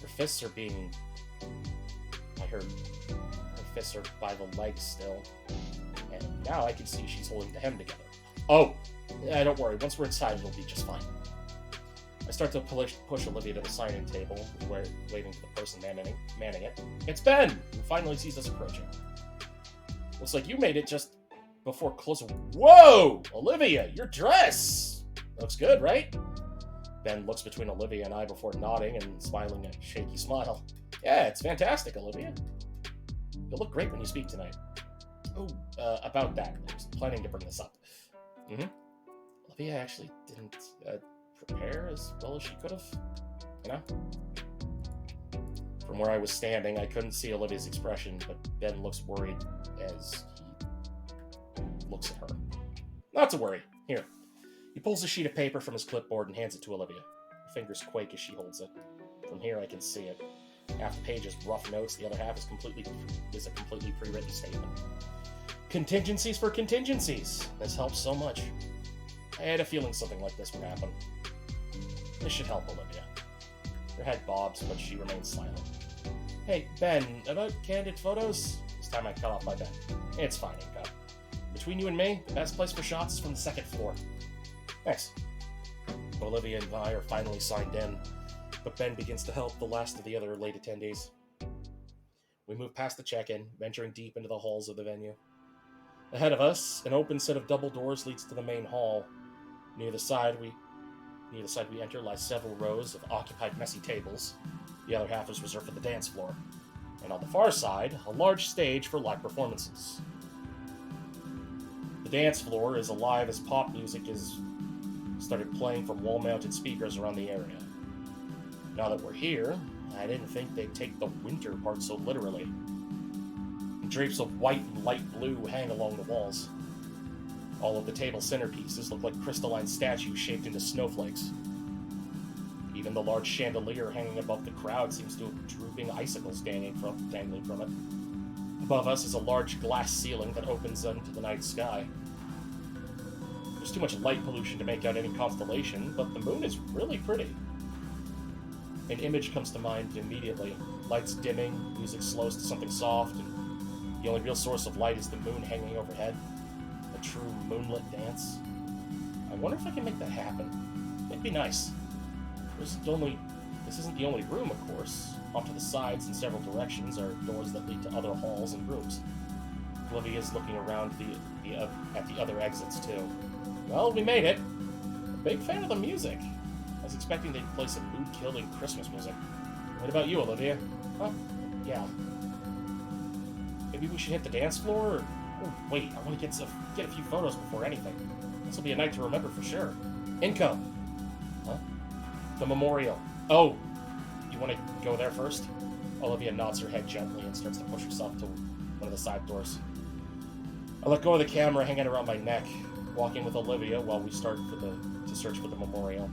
Her fists are being... I heard her fists are by the legs still. And now I can see she's holding the hem together. Oh! Don't worry, once we're inside it'll be just fine. I start to push Olivia to the sign-in table, waiting for the person manning it. It's Ben, who finally sees us approaching. Looks like you made it just before closing. Whoa! Olivia, your dress! Looks good, right? Ben looks between Olivia and I before nodding and smiling a shaky smile. Yeah, it's fantastic, Olivia. You'll look great when you speak tonight. Oh, about that. I was planning to bring this up. Olivia actually didn't prepare as well as she could have, you know? From where I was standing, I couldn't see Olivia's expression, but Ben looks worried as he looks at her. Not to worry. Here. He pulls a sheet of paper from his clipboard and hands it to Olivia. Her fingers quake as she holds it. From here, I can see it. Half the page is rough notes, the other half is a completely pre-written statement. Contingencies for contingencies. This helps so much. I had a feeling something like this would happen. This should help Olivia. Her head bobs, but she remains silent. Hey, Ben, about candid photos? This time I cut off my Ben. It's fine, Inka. Between you and me, the best place for shots is from the 2nd floor. Thanks. Olivia and I are finally signed in, but Ben begins to help the last of the other late attendees. We move past the check-in, venturing deep into the halls of the venue. Ahead of us, an open set of double doors leads to the main hall. Near the side we enter lie several rows of occupied messy tables. The other half is reserved for the dance floor. And on the far side, a large stage for live performances. The dance floor is alive as pop music is started playing from wall-mounted speakers around the area. Now that we're here, I didn't think they'd take the winter part so literally. Drapes of white and light blue hang along the walls. All of the table centerpieces look like crystalline statues shaped into snowflakes. Even the large chandelier hanging above the crowd seems to have drooping icicles dangling from it. Above us is a large glass ceiling that opens into the night sky. There's too much light pollution to make out any constellation, but the moon is really pretty. An image comes to mind immediately. Lights dimming, music slows to something soft, and the only real source of light is the moon hanging overhead. A true moonlit dance. I wonder if I can make that happen. It'd be nice. This isn't the only room, of course. Off to the sides in several directions are doors that lead to other halls and rooms. Olivia's looking around at the other exits, too. Well, we made it. A big fan of the music. I was expecting they'd play some mood-killing Christmas music. What about you, Olivia? Huh? Yeah. Maybe we should hit the dance floor, or... Oh, wait, I want to get a few photos before anything. This will be a night to remember for sure. Inko! Huh? The memorial. Oh! You want to go there first? Olivia nods her head gently and starts to push herself to one of the side doors. I let go of the camera hanging around my neck, walking with Olivia while we start to search for the memorial.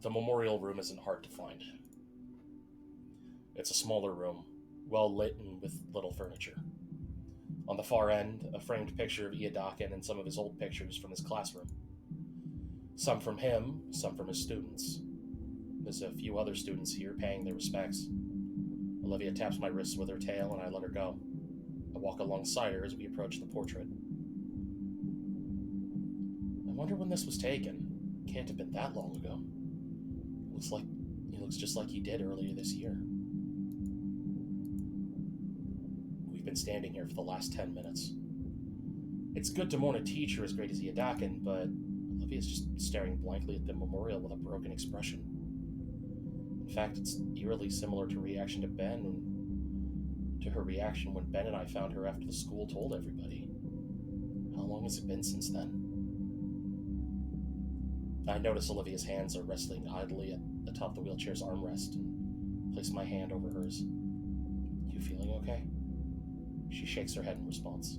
The memorial room isn't hard to find. It's a smaller room, well lit and with little furniture. On the far end, a framed picture of Iedakin and some of his old pictures from his classroom. Some from him, some from his students. There's a few other students here paying their respects. Olivia taps my wrists with her tail and I let her go. I walk alongside her as we approach the portrait. I wonder when this was taken. Can't have been that long ago. He looks just like he did earlier this year. We've been standing here for the last 10 minutes. It's good to mourn a teacher as great as Iedakin, but Olivia's just staring blankly at the memorial with a broken expression. In fact, it's eerily similar to her reaction when Ben and I found her after the school told everybody. How long has it been since then? I notice Olivia's hands are resting idly at the top of the wheelchair's armrest and place my hand over hers. You feeling okay? She shakes her head in response.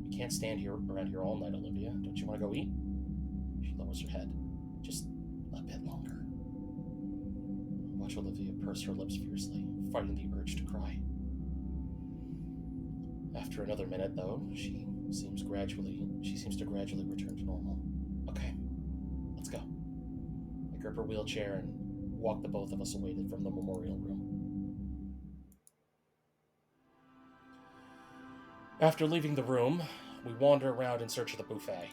We can't stand around here all night, Olivia. Don't you want to go eat? She lowers her head. Just a bit longer. I watch Olivia purse her lips fiercely, fighting the urge to cry. After another minute, though, she seems to gradually return to normal. Okay, let's go. I grip her wheelchair and walk the both of us away from the memorial room. After leaving the room, we wander around in search of the buffet.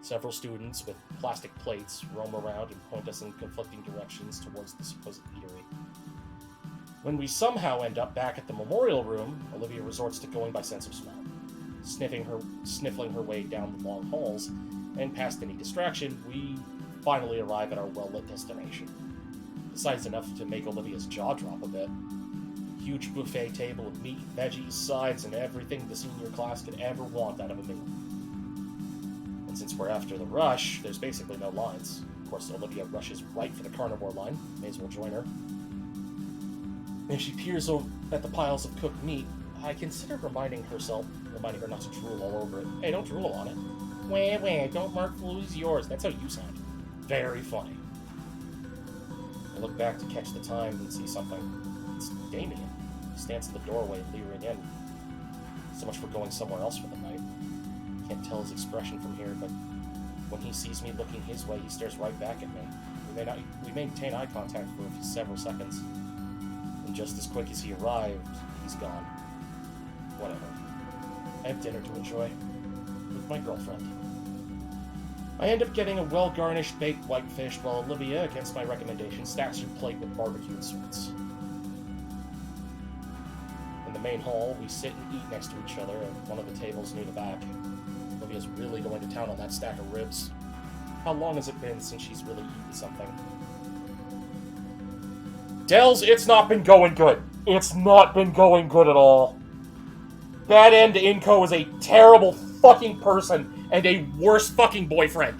Several students with plastic plates roam around and point us in conflicting directions towards the supposed eatery. When we somehow end up back at the memorial room, Olivia resorts to going by sense of smell, sniffling her way down the long halls, and past any distraction, we finally arrive at our well-lit destination. The sight's enough to make Olivia's jaw drop a bit. Huge buffet table of meat, veggies, sides, and everything the senior class could ever want out of a meal. And since we're after the rush, there's basically no lines. Of course, Olivia rushes right for the carnivore line. May as well join her. As she peers at the piles of cooked meat, I consider reminding her not to drool all over it. Hey, don't drool on it. Wah, don't mark lose yours. That's how you sound. Very funny. I look back to catch the time and see something. It's Damien. He stands in the doorway, leering in. So much for going somewhere else for the night. Can't tell his expression from here, but when he sees me looking his way, he stares right back at me. We maintain eye contact for several seconds. And just as quick as he arrived, he's gone. Whatever. I have dinner to enjoy. With my girlfriend. I end up getting a well-garnished baked whitefish while Olivia, against my recommendation, stacks her plate with barbecued sweets. In the main hall, we sit and eat next to each other at one of the tables near the back. Olivia's really going to town on that stack of ribs. How long has it been since she's really eaten something? Dells, it's not been going good. It's not been going good at all. That end Inko is a terrible fucking person and a worse fucking boyfriend.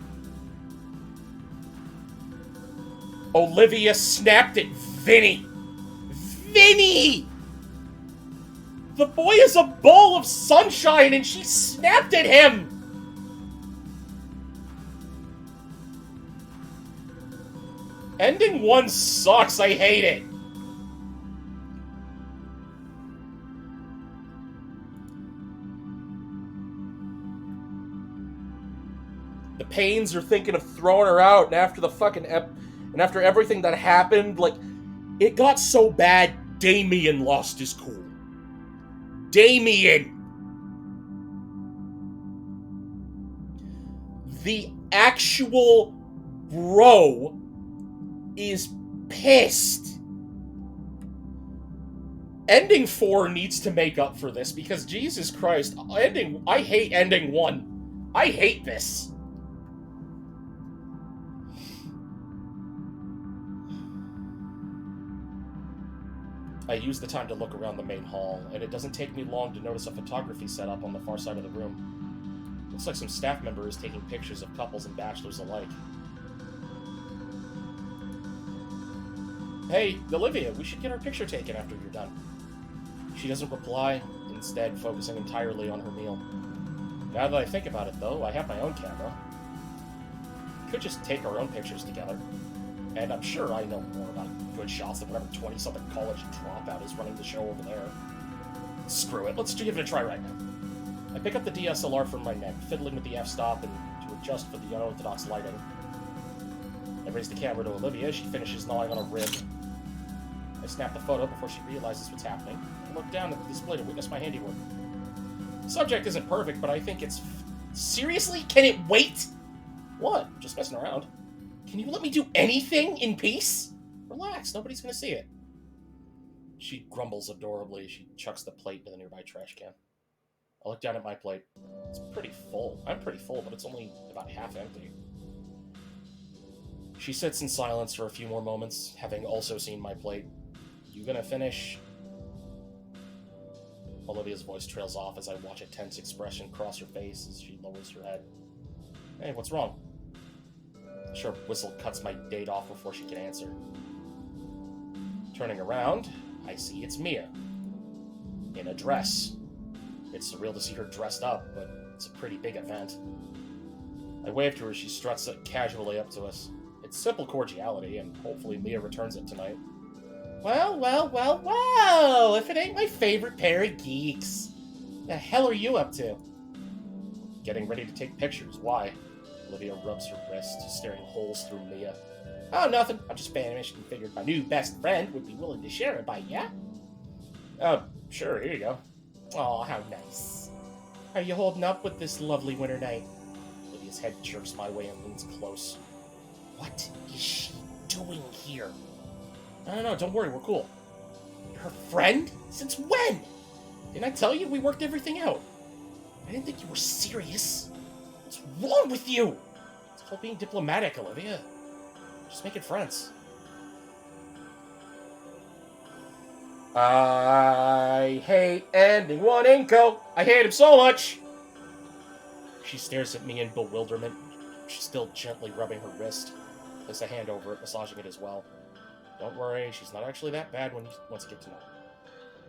Olivia snapped at Vinny. Vinny! The boy is a ball of sunshine and she snapped at him! Ending one sucks, I hate it. The Paynes are thinking of throwing her out, and after the fucking and after everything that happened, like, it got so bad Damien lost his cool. Damien! The actual bro is pissed. Ending 4 needs to make up for this, because Jesus Christ, I hate ending 1. I hate this. I use the time to look around the main hall, and it doesn't take me long to notice a photography setup on the far side of the room. Looks like some staff member is taking pictures of couples and bachelors alike. Hey, Olivia, we should get our picture taken after you're done. She doesn't reply, instead focusing entirely on her meal. Now that I think about it, though, I have my own camera. Could just take our own pictures together. And I'm sure I know more about good shots than whatever 20-something college dropout is running the show over there. Screw it, let's give it a try right now. I pick up the DSLR from my neck, fiddling with the f-stop and to adjust for the unorthodox lighting. I raise the camera to Olivia as she finishes gnawing on a rib. I snap the photo before she realizes what's happening. I look down at the display to witness my handiwork. The subject isn't perfect, but I think it's... Seriously? Can it wait? What? Just messing around. Can you let me do anything in peace? Relax, nobody's gonna see it. She grumbles adorably as she chucks the plate into the nearby trash can. I look down at my plate. It's pretty full. I'm pretty full, but it's only about half empty. She sits in silence for a few more moments, having also seen my plate. You gonna finish? Olivia's voice trails off as I watch a tense expression cross her face as she lowers her head. Hey, what's wrong? A sharp whistle cuts my date off before she can answer. Turning around, I see it's Mia. In a dress. It's surreal to see her dressed up, but it's a pretty big event. I wave to her as she struts casually up to us. It's simple cordiality, and hopefully Mia returns it tonight. Well, if it ain't my favorite pair of geeks. The hell are you up to? Getting ready to take pictures. Why? Olivia rubs her wrist, staring holes through Mia. Oh, nothing. I'm just famished and figured my new best friend would be willing to share a bite, yeah? Oh, sure, here you go. Aw, how nice. Are you holding up with this lovely winter night? Olivia's head jerks my way and leans close. What is she doing here? No, don't worry, we're cool. You're her friend? Since when? Didn't I tell you we worked everything out? I didn't think you were serious. What's wrong with you? It's called being diplomatic, Olivia. Just making friends. I hate ending one Inko. I hate him so much. She stares at me in bewilderment. She's still gently rubbing her wrist. Place a hand over it, massaging it as well. Don't worry, she's not actually that bad when you once get to know her.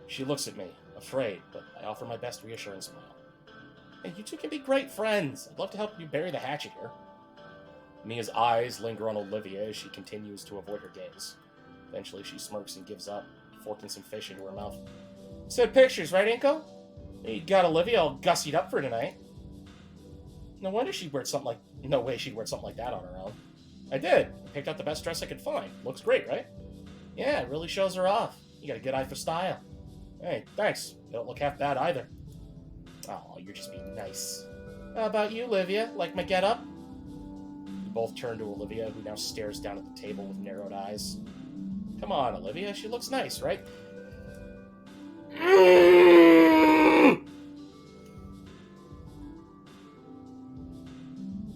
She looks at me, afraid, but I offer my best reassuring smile. Hey, you two can be great friends. I'd love to help you bury the hatchet here. Mia's eyes linger on Olivia as she continues to avoid her gaze. Eventually, she smirks and gives up, forking some fish into her mouth. Said pictures, right, Inko? You got Olivia all gussied up for tonight. No wonder she'd wear something like... No way she'd wear something like that on her own. I did. I picked out the best dress I could find. Looks great, right? Yeah, it really shows her off. You got a good eye for style. Hey, thanks. You don't look half bad either. Oh, you're just being nice. How about you, Olivia? Like my getup? We both turn to Olivia, who now stares down at the table with narrowed eyes. Come on, Olivia. She looks nice, right?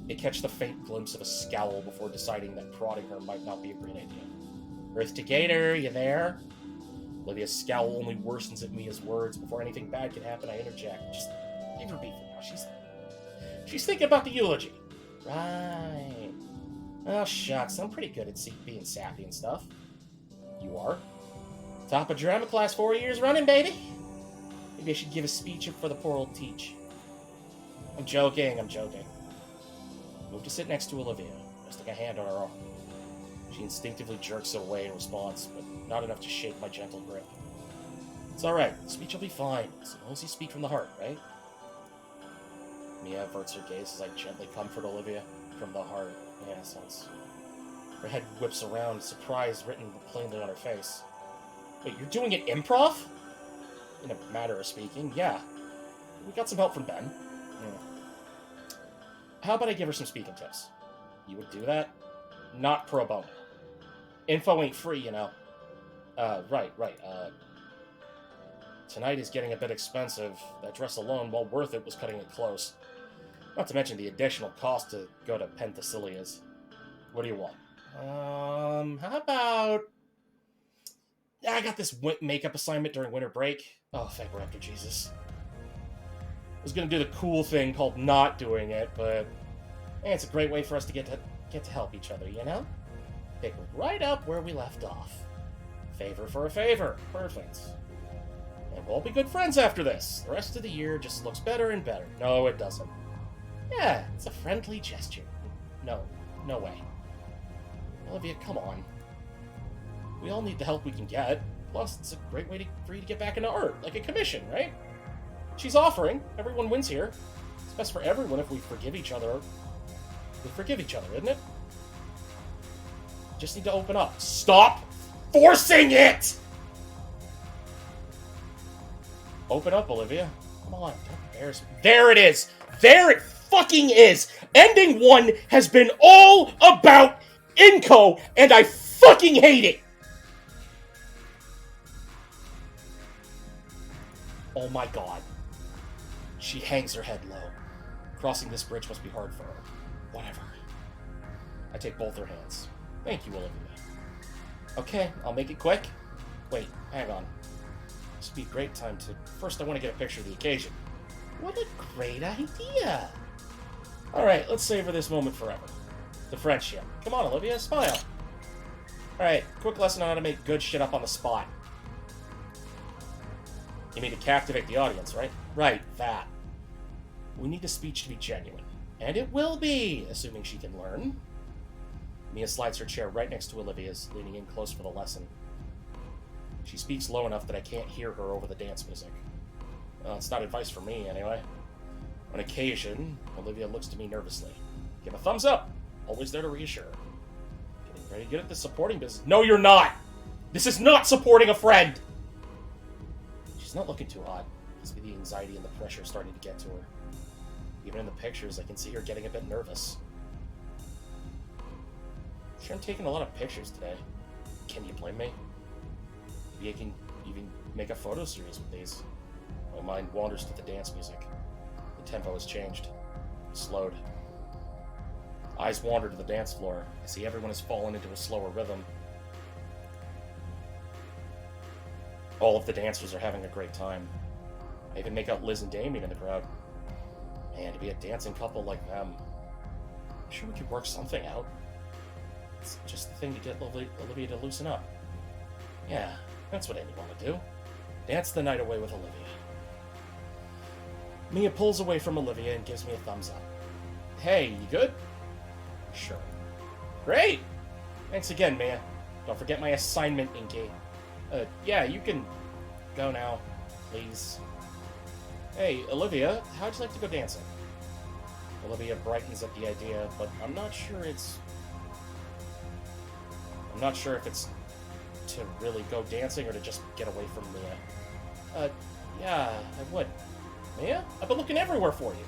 I catch the faint glimpse of a scowl before deciding that prodding her might not be a great idea. Earth to Gator, you there? Olivia's scowl only worsens at Mia's words. Before anything bad can happen, I interject. Just leave her be for now. She's thinking about the eulogy. Right. Oh, shucks. I'm pretty good at being sappy and stuff. You are? Top of drama class 4 years running, baby. Maybe I should give a speech for the poor old teach. I'm joking. Move to sit next to Olivia, resting a hand on her arm. She instinctively jerks it away in response, but not enough to shake my gentle grip. It's alright, the speech will be fine, as long as you speak from the heart, right? Mia averts her gaze as I gently comfort Olivia. From the heart, yeah, sounds... Her head whips around, surprise written plainly on her face. Wait, you're doing it improv? In a matter of speaking, yeah. We got some help from Ben. How about I give her some speaking tips? You would do that? Not pro bono. Info ain't free, you know. Right. Tonight is getting a bit expensive. That dress alone, while worth it, was cutting it close. Not to mention the additional cost to go to Penthesilia's. What do you want? How about... I got this makeup assignment during winter break. Oh, thank Raptor Jesus. I was gonna do the cool thing called not doing it, but it's a great way for us to get to help each other, you know? Pick right up where we left off. Favor for a favor. Perfect. And we'll be good friends after this. The rest of the year just looks better and better. No, it doesn't. Yeah, it's a friendly gesture. No way. Olivia, come on. We all need the help we can get. Plus, it's a great way for you to get back into art, like a commission, right? She's offering. Everyone wins here. It's best for everyone if we forgive each other. We forgive each other, isn't it? Just need to open up. Stop forcing it! Open up, Olivia. Come on, don't embarrass me. There it is! There it fucking is! Ending 1 has been all about Inko, and I fucking hate it! Oh my god. She hangs her head low. Crossing this bridge must be hard for her. Whatever. I take both her hands. Thank you, Olivia. Okay, I'll make it quick. Wait, hang on. This would be a great time to... First, I want to get a picture of the occasion. What a great idea! Alright, let's savor this moment forever. The friendship. Come on, Olivia, smile. Alright, quick lesson on how to make good shit up on the spot. You mean to captivate the audience, right? Right, that. We need the speech to be genuine. And it will be, assuming she can learn. Mia slides her chair right next to Olivia's, leaning in close for the lesson. She speaks low enough that I can't hear her over the dance music. Well, it's not advice for me, anyway. On occasion, Olivia looks to me nervously. Give a thumbs up. Always there to reassure. Getting very good at this supporting business. No, you're not! This is not supporting a friend! She's not looking too hot. Must be the anxiety and the pressure starting to get to her. Even in the pictures, I can see her getting a bit nervous. Sure, I'm taking a lot of pictures today. Can you blame me? Maybe I can even make a photo series with these. My mind wanders to the dance music. The tempo has changed. Slowed. Eyes wander to the dance floor. I see everyone has fallen into a slower rhythm. All of the dancers are having a great time. I even make out Liz and Damien in the crowd. Man, to be a dancing couple like them. I'm sure we could work something out. It's just the thing to get Olivia to loosen up. Yeah, that's what anyone would do. Dance the night away with Olivia. Mia pulls away from Olivia and gives me a thumbs up. Hey, you good? Sure. Great! Thanks again, Mia. Don't forget my assignment, Inky. Yeah, you can go now, please. Hey, Olivia, how'd you like to go dancing? Olivia brightens at the idea, but I'm not sure if it's to really go dancing or to just get away from Mia. Yeah, I would. Mia? I've been looking everywhere for you.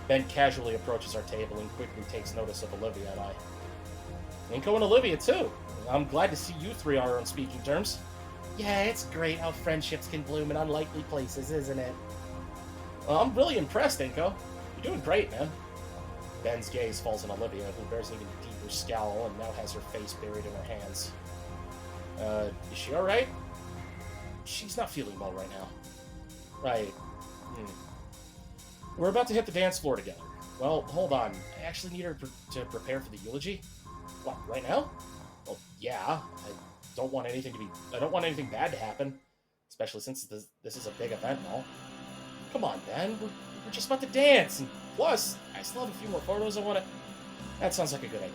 Ben casually approaches our table and quickly takes notice of Olivia and I. Inko and Olivia, too. I'm glad to see you three are on speaking terms. Yeah, it's great how friendships can bloom in unlikely places, isn't it? Well, I'm really impressed, Inko. You're doing great, man. Ben's gaze falls on Olivia, who bears an even deeper scowl and now has her face buried in her hands. Is she alright? She's not feeling well right now. Right. We're about to hit the dance floor together. Well, hold on. I actually need her to prepare for the eulogy. What, right now? Well, yeah. I don't want anything bad to happen. Especially since this is a big event and all. Come on, Ben. We're just about to dance. And plus, I still have a few more photos I want to... That sounds like a good idea.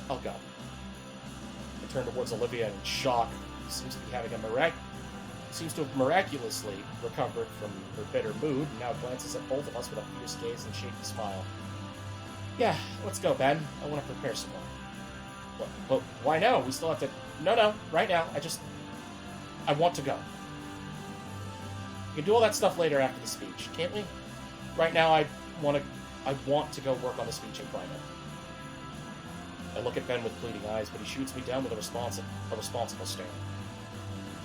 I'll go. I turn towards Olivia in shock. She seems to have miraculously recovered from her bitter mood, and now glances at both of us with a fierce gaze and shaky smile. Yeah, let's go, Ben. I want to prepare some more. What? But why now? We still have to... No, right now. I want to go. We can do all that stuff later after the speech, can't we? Right now, I want to go work on the speech in private. I look at Ben with pleading eyes, but he shoots me down with a responsible stare.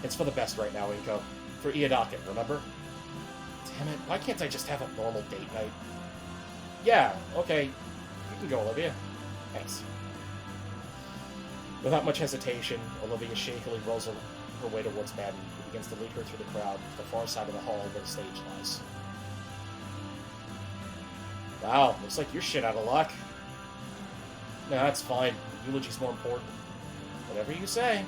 It's for the best right now, Inko. For Iadaka, remember? Damn it, why can't I just have a normal date night? Yeah, okay. You can go, Olivia. Thanks. Without much hesitation, Olivia shakily rolls her way towards Madden, who begins to lead her through the crowd to the far side of the hall where the stage lies. Wow, looks like you're shit out of luck. No, that's fine. The eulogy's more important. Whatever you say.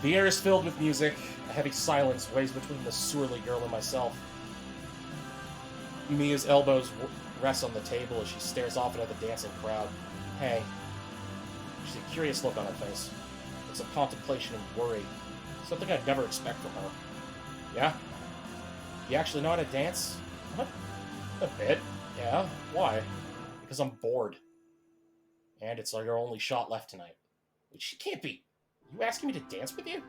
The air is filled with music. A heavy silence weighs between the surly girl and myself. Mia's elbows rest on the table as she stares off into the dancing crowd. Hey. She's a curious look on her face. It's a contemplation and worry. Something I'd never expect from her. Yeah? You actually know how to dance? What? A bit. Yeah? Why? Because I'm bored. And it's your only shot left tonight. Which she can't be. You asking me to dance with you?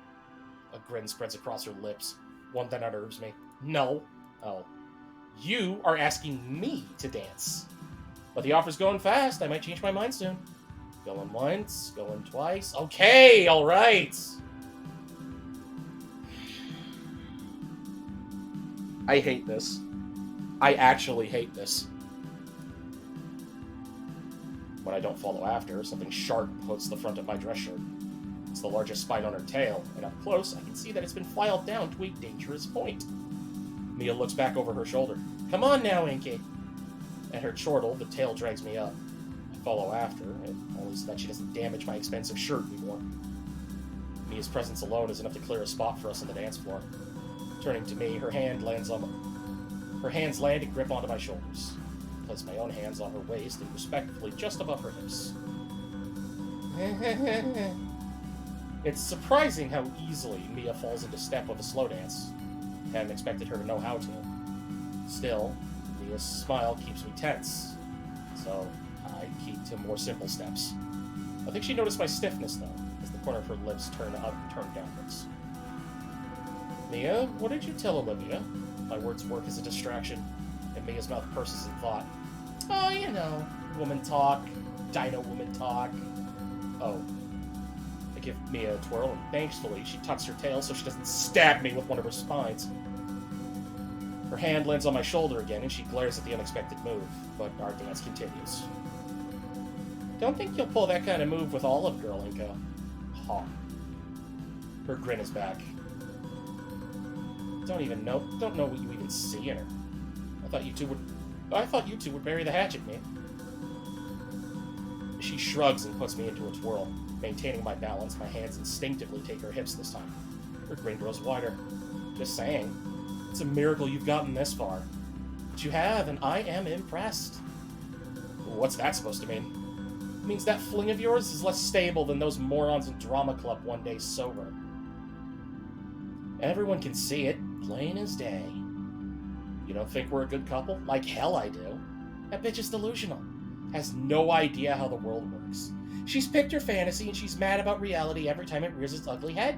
A grin spreads across her lips. One that unnerves me. No. Oh. You are asking me to dance. But the offer's going fast. I might change my mind soon. Going once, going twice. Okay, alright. I hate this. I actually hate this. When I don't follow after, something sharp hooks the front of my dress shirt. It's the largest spine on her tail, and up close, I can see that it's been filed down to a dangerous point. Mia looks back over her shoulder. Come on now, Inky. At her chortle, the tail drags me up. I follow after, only so that she doesn't damage my expensive shirt anymore. Mia's presence alone is enough to clear a spot for us on the dance floor. Turning to me, her hands land and grip onto my shoulders. I place my own hands on her waist and respectfully just above her hips. It's surprising how easily Mia falls into step with a slow dance. I hadn't expected her to know how to. Still, Mia's smile keeps me tense, so I keep to more simple steps. I think she noticed my stiffness, though, as the corner of her lips turned downwards. Mia, what did you tell Olivia? My words work as a distraction, and Mia's mouth purses in thought. Oh, you know, woman talk, dino woman talk. Oh. I give Mia a twirl, and thankfully she tucks her tail so she doesn't stab me with one of her spines. Her hand lands on my shoulder again, and she glares at the unexpected move, but our dance continues. Don't think you'll pull that kind of move with Olive Girl, Inko. Ha. Her grin is back. Don't know what you even see in her. I thought you two would bury the hatchet, man. She shrugs and puts me into a twirl. Maintaining my balance, my hands instinctively take her hips this time. Her grin grows wider. Just saying. It's a miracle you've gotten this far. But you have, and I am impressed. What's that supposed to mean? It means that fling of yours is less stable than those morons in drama club one day sober. Everyone can see it, plain as day. You don't think we're a good couple? Like hell I do. That bitch is delusional. Has no idea how the world works. She's picked her fantasy and she's mad about reality every time it rears its ugly head.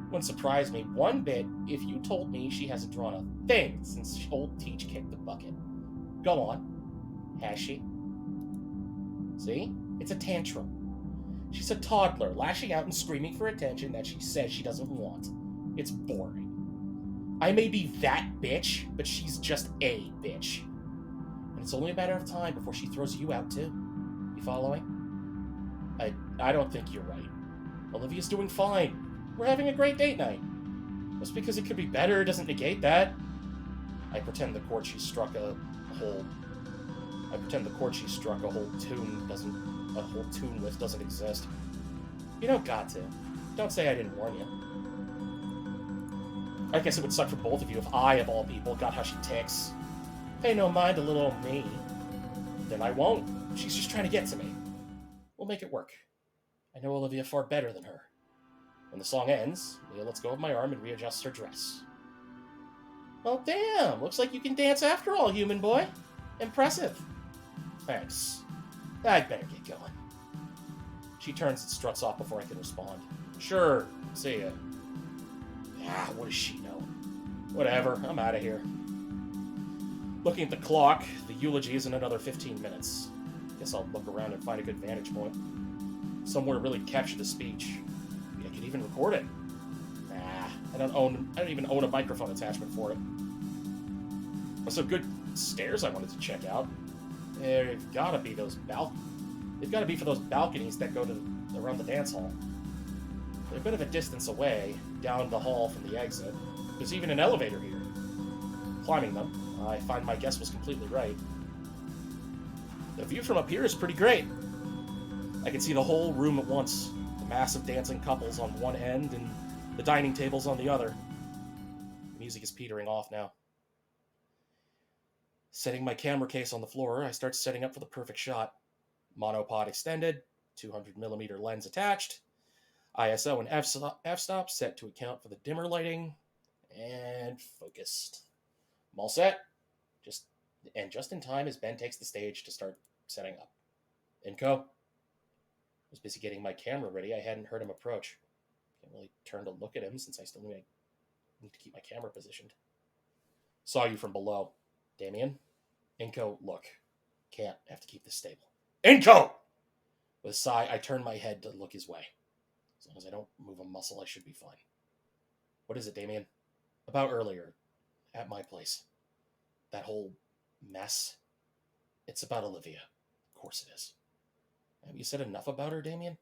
Wouldn't surprise me one bit if you told me she hasn't drawn a thing since old Teach kicked the bucket. Go on. Has she? See? It's a tantrum. She's a toddler, lashing out and screaming for attention that she says she doesn't want. It's boring. I may be that bitch, but she's just a bitch. And it's only a matter of time before she throws you out too. You following? I don't think you're right. Olivia's doing fine. We're having a great date night. Just because it could be better doesn't negate that. I pretend the chord she struck a whole tune with doesn't exist. You don't got to. Don't say I didn't warn you. I guess it would suck for both of you if I, of all people, got how she ticks. Pay no mind to little old me. Then I won't. She's just trying to get to me. We'll make it work. I know Olivia far better than her. When the song ends, Mia lets go of my arm and readjusts her dress. Well, damn! Looks like you can dance after all, human boy. Impressive. Thanks. I'd better get going. She turns and struts off before I can respond. Sure, see ya. Ah, what does she know? Whatever, I'm out of here. Looking at the clock, the eulogy is in another 15 minutes. Guess I'll look around and find a good vantage point. Somewhere to really capture the speech. Maybe I could even record it. Nah, I don't even own a microphone attachment for it. There's some good stairs I wanted to check out. They've gotta be They've gotta be for those balconies that go to around the dance hall. They're a bit of a distance away, down the hall from the exit. There's even an elevator here. Climbing them, I find my guess was completely right. The view from up here is pretty great. I can see the whole room at once. The massive dancing couples on one end and the dining tables on the other. The music is petering off now. Setting my camera case on the floor, I start setting up for the perfect shot. Monopod extended, 200mm lens attached, ISO and f-stop set to account for the dimmer lighting, and focused. I'm all set. Just in time as Ben takes the stage to start setting up. Inko? I was busy getting my camera ready. I hadn't heard him approach. Can't really turn to look at him since I still need to keep my camera positioned. Saw you from below. Damien? Inko, look. Can't. Have to keep this stable. Inko! With a sigh, I turn my head to look his way. As long as I don't move a muscle, I should be fine. What is it, Damien? About earlier. At my place. That whole mess. It's about Olivia. Of course it is. Have you said enough about her, Damien?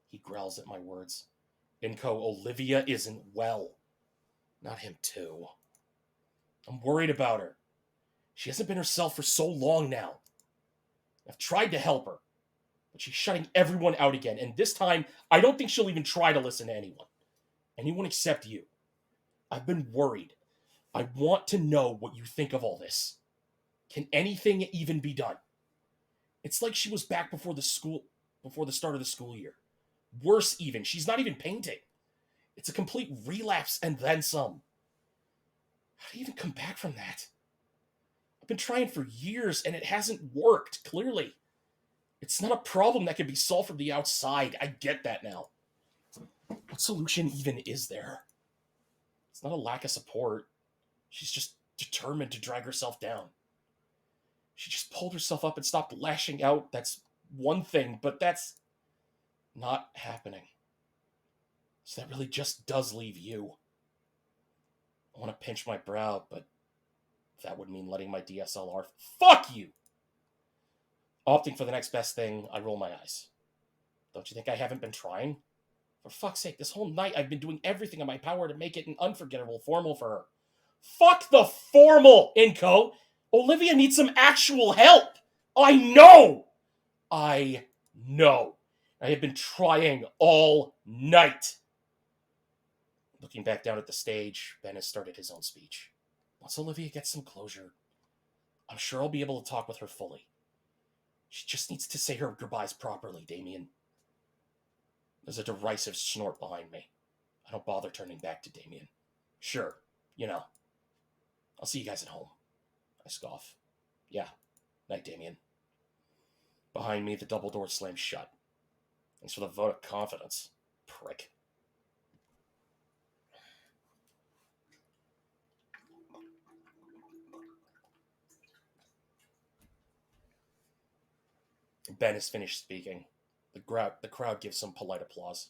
He growls at my words. Inko, Olivia isn't well. Not him, too. I'm worried about her. She hasn't been herself for so long now. I've tried to help her, but she's shutting everyone out again, and this time, I don't think she'll even try to listen to anyone. Anyone except you. I've been worried. I want to know what you think of all this. Can anything even be done? It's like she was back before the start of the school year. Worse even, she's not even painting. It's a complete relapse and then some. How do you even come back from that? I've been trying for years and it hasn't worked, clearly. It's not a problem that can be solved from the outside. I get that now. What solution even is there? It's not a lack of support. She's just determined to drag herself down. She just pulled herself up and stopped lashing out. That's one thing, but that's not happening. So that really just does leave you. I want to pinch my brow, but that would mean letting my DSLR... Fuck you! Opting for the next best thing, I roll my eyes. Don't you think I haven't been trying? For fuck's sake, this whole night I've been doing everything in my power to make it an unforgettable formal for her. Fuck the formal, Inko! Olivia needs some actual help! I know! I have been trying all night. Looking back down at the stage, Ben has started his own speech. Once Olivia gets some closure, I'm sure I'll be able to talk with her fully. She just needs to say her goodbyes properly, Damien. There's a derisive snort behind me. I don't bother turning back to Damien. Sure, I'll see you guys at home. I scoff. Yeah, night, Damien. Behind me, the double door slams shut. Thanks for the vote of confidence, prick. Ben has finished speaking. The crowd gives some polite applause.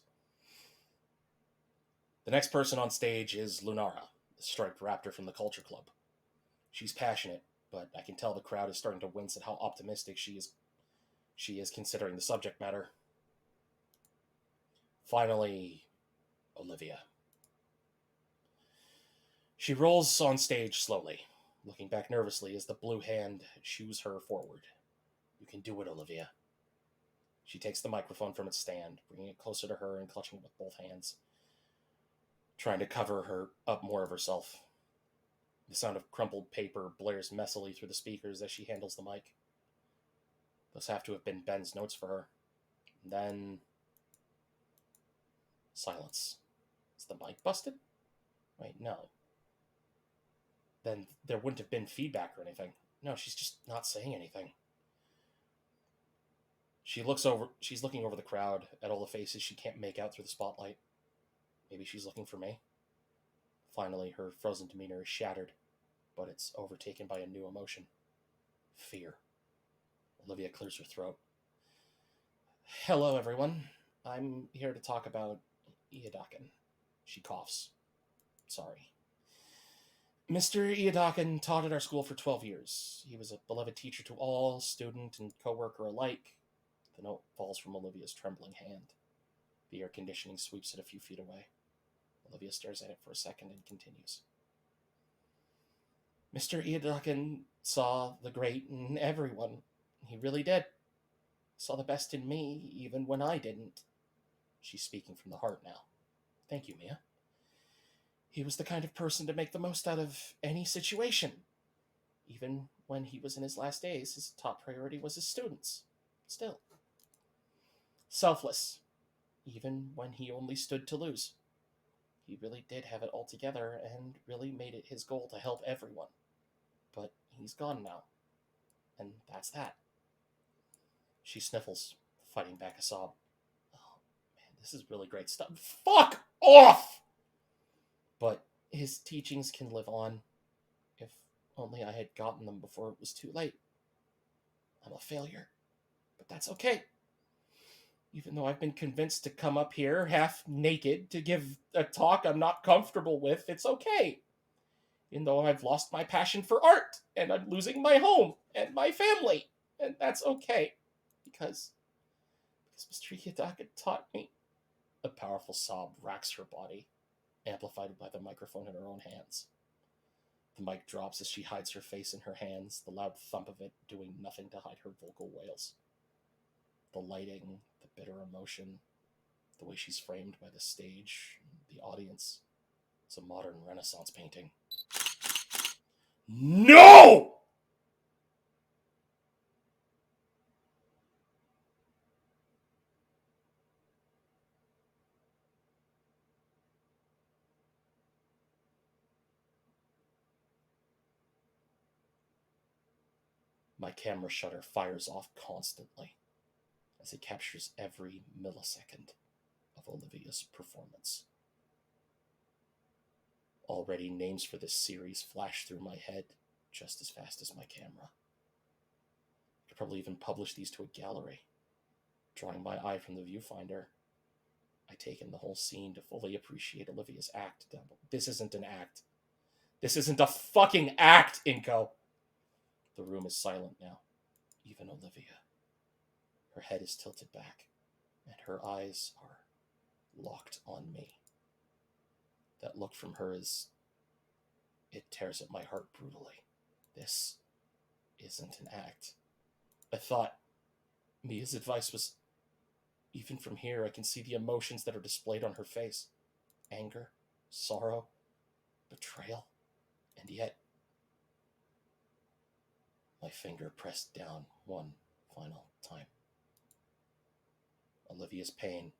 The next person on stage is Lunara, the striped raptor from the Culture Club. She's passionate, but I can tell the crowd is starting to wince at how optimistic she is considering the subject matter. Finally, Olivia. She rolls on stage slowly, looking back nervously as the blue hand shoos her forward. You can do it, Olivia. She takes the microphone from its stand, bringing it closer to her and clutching it with both hands, trying to cover her up more of herself. The sound of crumpled paper blares messily through the speakers as she handles the mic. Those have to have been Ben's notes for her. And then... silence. Is the mic busted? Wait, no. Then there wouldn't have been feedback or anything. No, she's just not saying anything. She's looking over the crowd at all the faces she can't make out through the spotlight. Maybe she's looking for me. Finally, her frozen demeanor is shattered, but it's overtaken by a new emotion. Fear. Olivia clears her throat. Hello, everyone. I'm here to talk about Iedaken. She coughs. Sorry. Mr. Iedaken taught at our school for 12 years. He was a beloved teacher to all, student and co-worker alike. The note falls from Olivia's trembling hand. The air conditioning sweeps it a few feet away. Olivia stares at it for a second and continues. Mr. Iedaken saw the great in everyone. He really did. Saw the best in me, even when I didn't. She's speaking from the heart now. Thank you, Mia. He was the kind of person to make the most out of any situation. Even when he was in his last days, his top priority was his students. Still. Selfless. Even when he only stood to lose. He really did have it all together and really made it his goal to help everyone. But he's gone now. And that's that. She sniffles, fighting back a sob. Oh, man, this is really great stuff. Fuck off! But his teachings can live on. If only I had gotten them before it was too late. I'm a failure. But that's okay. Even though I've been convinced to come up here half naked to give a talk I'm not comfortable with, it's okay. Even though I've lost my passion for art, and I'm losing my home and my family, and that's okay. Because Mr. Iedaken taught me. A powerful sob racks her body, amplified by the microphone in her own hands. The mic drops as she hides her face in her hands, the loud thump of it doing nothing to hide her vocal wails. The lighting, the bitter emotion, the way she's framed by the stage, the audience. It's a modern Renaissance painting. No! My camera shutter fires off constantly as it captures every millisecond of Olivia's performance. Already names for this series flash through my head just as fast as my camera. I could probably even publish these to a gallery. Drawing my eye from the viewfinder, I take in the whole scene to fully appreciate Olivia's act. This isn't an act. This isn't a fucking act, Inko! The room is silent now. Even Olivia. Her head is tilted back, and her eyes are locked on me. That look from her it tears at my heart brutally. This isn't an act. I thought Mia's advice was, even from here, I can see the emotions that are displayed on her face. Anger, sorrow, betrayal, and yet my finger pressed down one final time. Olivia's pain,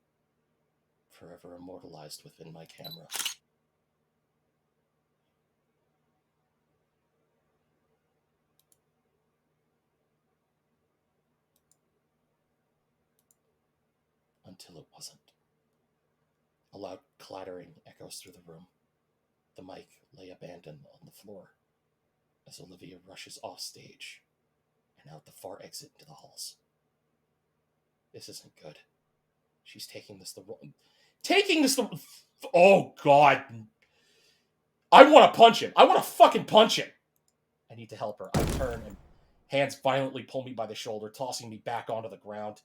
forever immortalized within my camera. Until it wasn't. A loud clattering echoes through the room. The mic lay abandoned on the floor as Olivia rushes off stage and out the far exit into the halls. This isn't good. She's taking this the wrong... Oh, God. I want to punch him. I want to fucking punch him. I need to help her. I turn and hands violently pull me by the shoulder, tossing me back onto the ground.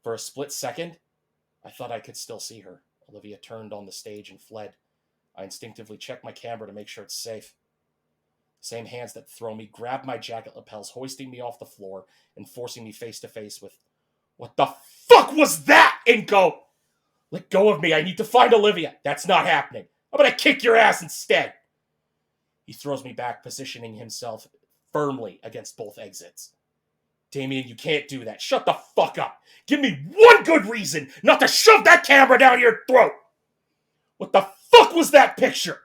For a split second, I thought I could still see her. Olivia turned on the stage and fled. I instinctively checked my camera to make sure it's safe. Same hands that throw me grabbed my jacket lapels, hoisting me off the floor and forcing me face to face with, what the fuck was that, Inko? Let go of me. I need to find Olivia. That's not happening. I'm going to kick your ass instead. He throws me back, positioning himself firmly against both exits. Damien, you can't do that. Shut the fuck up. Give me one good reason not to shove that camera down your throat. What the fuck was that picture?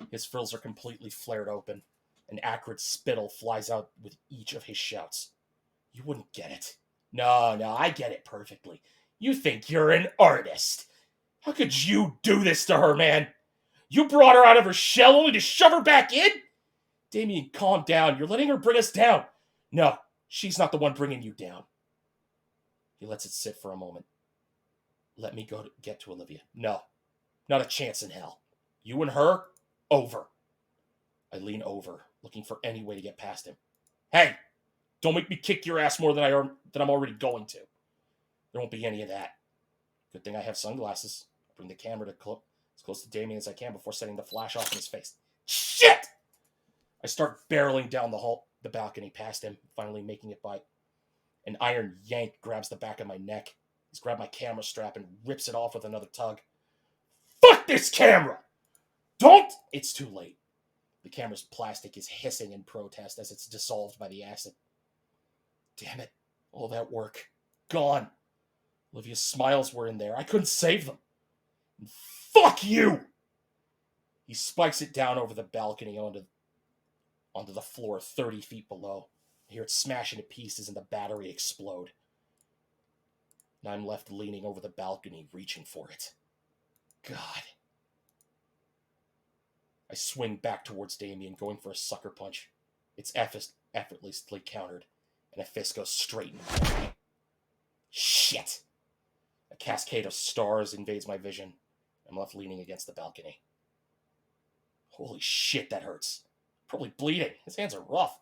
His frills are completely flared open. An acrid spittle flies out with each of his shouts. You wouldn't get it. No, no, I get it perfectly. You think you're an artist. How could you do this to her, man? You brought her out of her shell only to shove her back in? Damien, calm down. You're letting her bring us down. No, she's not the one bringing you down. He lets it sit for a moment. Let me get to Olivia. No, not a chance in hell. You and her, over. I lean over, looking for any way to get past him. Hey, don't make me kick your ass more than I'm already going to. There won't be any of that. Good thing I have sunglasses. I bring the camera as close to Damien as I can before setting the flash off in his face. Shit! I start barreling down the balcony past him, finally making it by. An iron yank grabs the back of my neck. He's grabbed my camera strap and rips it off with another tug. Fuck this camera! Don't! It's too late. The camera's plastic is hissing in protest as it's dissolved by the acid. Damn it. All that work. Gone. Olivia's smiles were in there. I couldn't save them. And fuck you! He spikes it down over the balcony onto the floor 30 feet below. I hear it smash into pieces and the battery explode. And I'm left leaning over the balcony, reaching for it. God. I swing back towards Damien, going for a sucker punch. It's effortlessly countered, and a fist goes straight in my eye. Shit! A cascade of stars invades my vision. I'm left leaning against the balcony. Holy shit, that hurts. Probably bleeding. His hands are rough.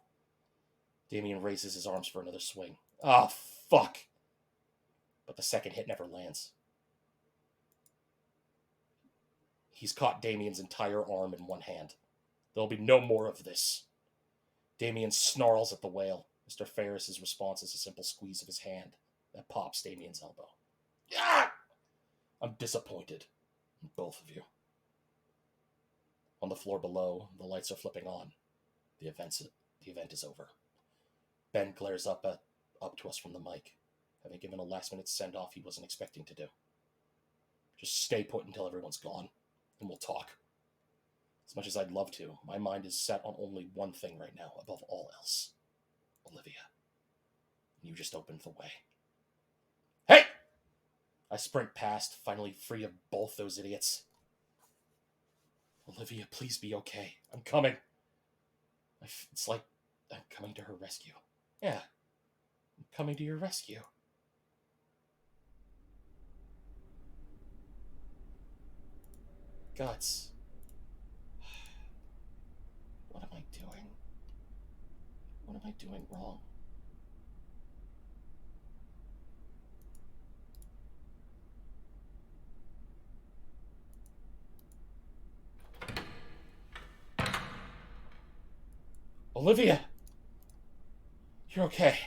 Damien raises his arms for another swing. Oh, fuck. But the second hit never lands. He's caught Damien's entire arm in one hand. There'll be no more of this. Damien snarls at the whale. Mr. Ferris's response is a simple squeeze of his hand that pops Damien's elbow. Ah! I'm disappointed in both of you. On the floor below, the lights are flipping on. The event is over. Ben glares up to us from the mic, having given a last-minute send-off he wasn't expecting to do. Just stay put until everyone's gone, and we'll talk. As much as I'd love to, my mind is set on only one thing right now, above all else. Olivia. You just opened the way. Hey! I sprint past, finally free of both those idiots. Olivia, please be okay. I'm coming. It's like I'm coming to her rescue. Yeah, I'm coming to your rescue. Guts. What am I doing? What am I doing wrong? Olivia! You're okay.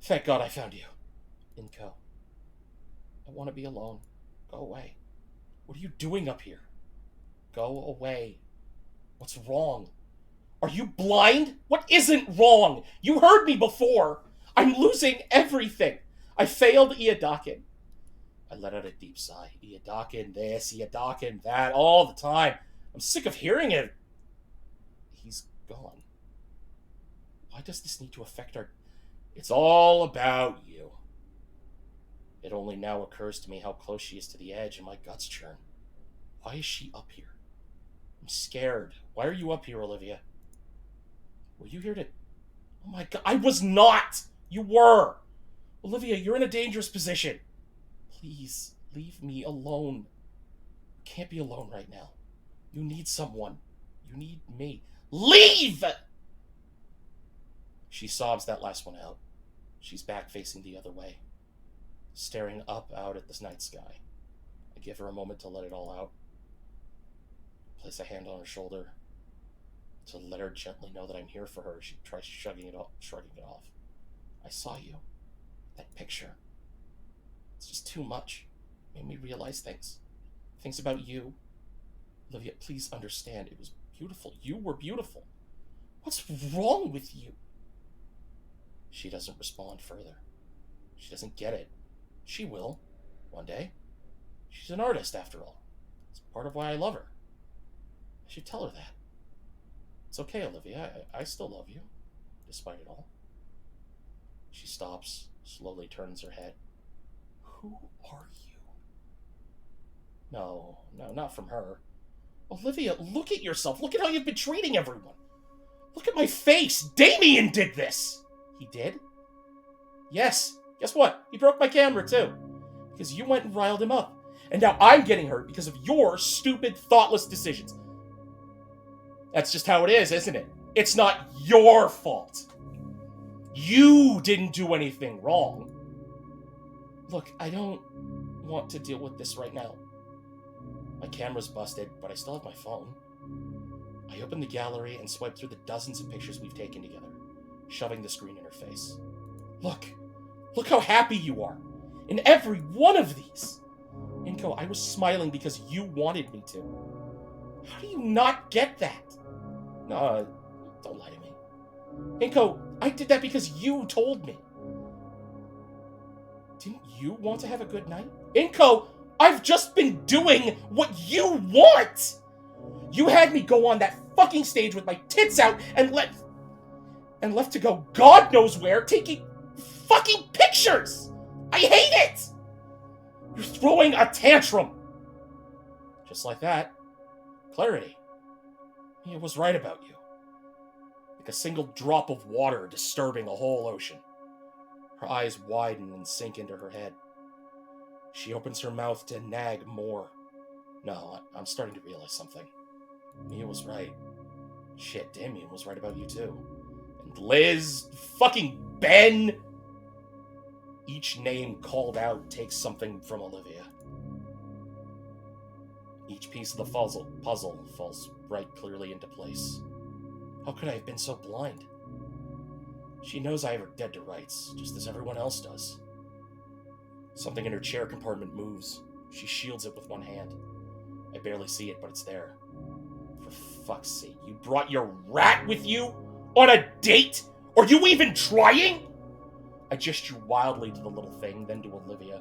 Thank God I found you. Inco. I want to be alone. Go away. What are you doing up here? Go away. What's wrong? Are you blind? What isn't wrong? You heard me before. I'm losing everything. I failed Iadakin. I let out a deep sigh. Iadakin this, Iadakin that, all the time. I'm sick of hearing it. He's gone. Why does this need to affect our... It's all about you. It only now occurs to me how close she is to the edge and my guts churn. Why is she up here? I'm scared. Why are you up here, Olivia? Were you here to... Oh my God, I was not! You were! Olivia, you're in a dangerous position. Please, leave me alone. You can't be alone right now. You need someone. You need me. Leave! She sobs that last one out. She's back facing the other way, staring up out at the night sky. I give her a moment to let it all out. Place a hand on her shoulder to let her gently know that I'm here for her. She tries shrugging it off. I saw you. That picture. It's just too much. It made me realize things. Things about you. Olivia, please understand. It was beautiful. You were beautiful. What's wrong with you? She doesn't respond further. She doesn't get it. She will. One day. She's an artist, after all. It's part of why I love her. I should tell her that. It's okay, Olivia. I still love you, despite it all. She stops, slowly turns her head. Who are you? No, not from her. Olivia, look at yourself. Look at how you've been treating everyone. Look at my face. Damien did this. He did? Yes. Guess what? He broke my camera too. Because you went and riled him up. And now I'm getting hurt because of your stupid, thoughtless decisions. That's just how it is, isn't it? It's not your fault. You didn't do anything wrong. Look, I don't want to deal with this right now. My camera's busted, but I still have my phone. I open the gallery and swipe through the dozens of pictures we've taken together, shoving the screen in her face. Look how happy you are. In every one of these. Inko, I was smiling because you wanted me to. How do you not get that? No, don't lie to me. Inko, I did that because you told me. Didn't you want to have a good night? Inko, I've just been doing what you want! You had me go on that fucking stage with my tits out and left to go God knows where, taking fucking pictures! I hate it! You're throwing a tantrum! Just like that. Clarity. Mia was right about you. Like a single drop of water disturbing a whole ocean. Her eyes widen and sink into her head. She opens her mouth to nag more. No, I'm starting to realize something. Mia was right. Shit, Damien was right about you too. And Liz, fucking Ben. Each name called out takes something from Olivia. Each piece of the puzzle falls right clearly into place. How could I have been so blind? She knows I have her dead to rights, just as everyone else does. Something in her chair compartment moves. She shields it with one hand. I barely see it, but it's there. For fuck's sake, you brought your rat with you? On a date? Are you even trying? I gesture wildly to the little thing, then to Olivia.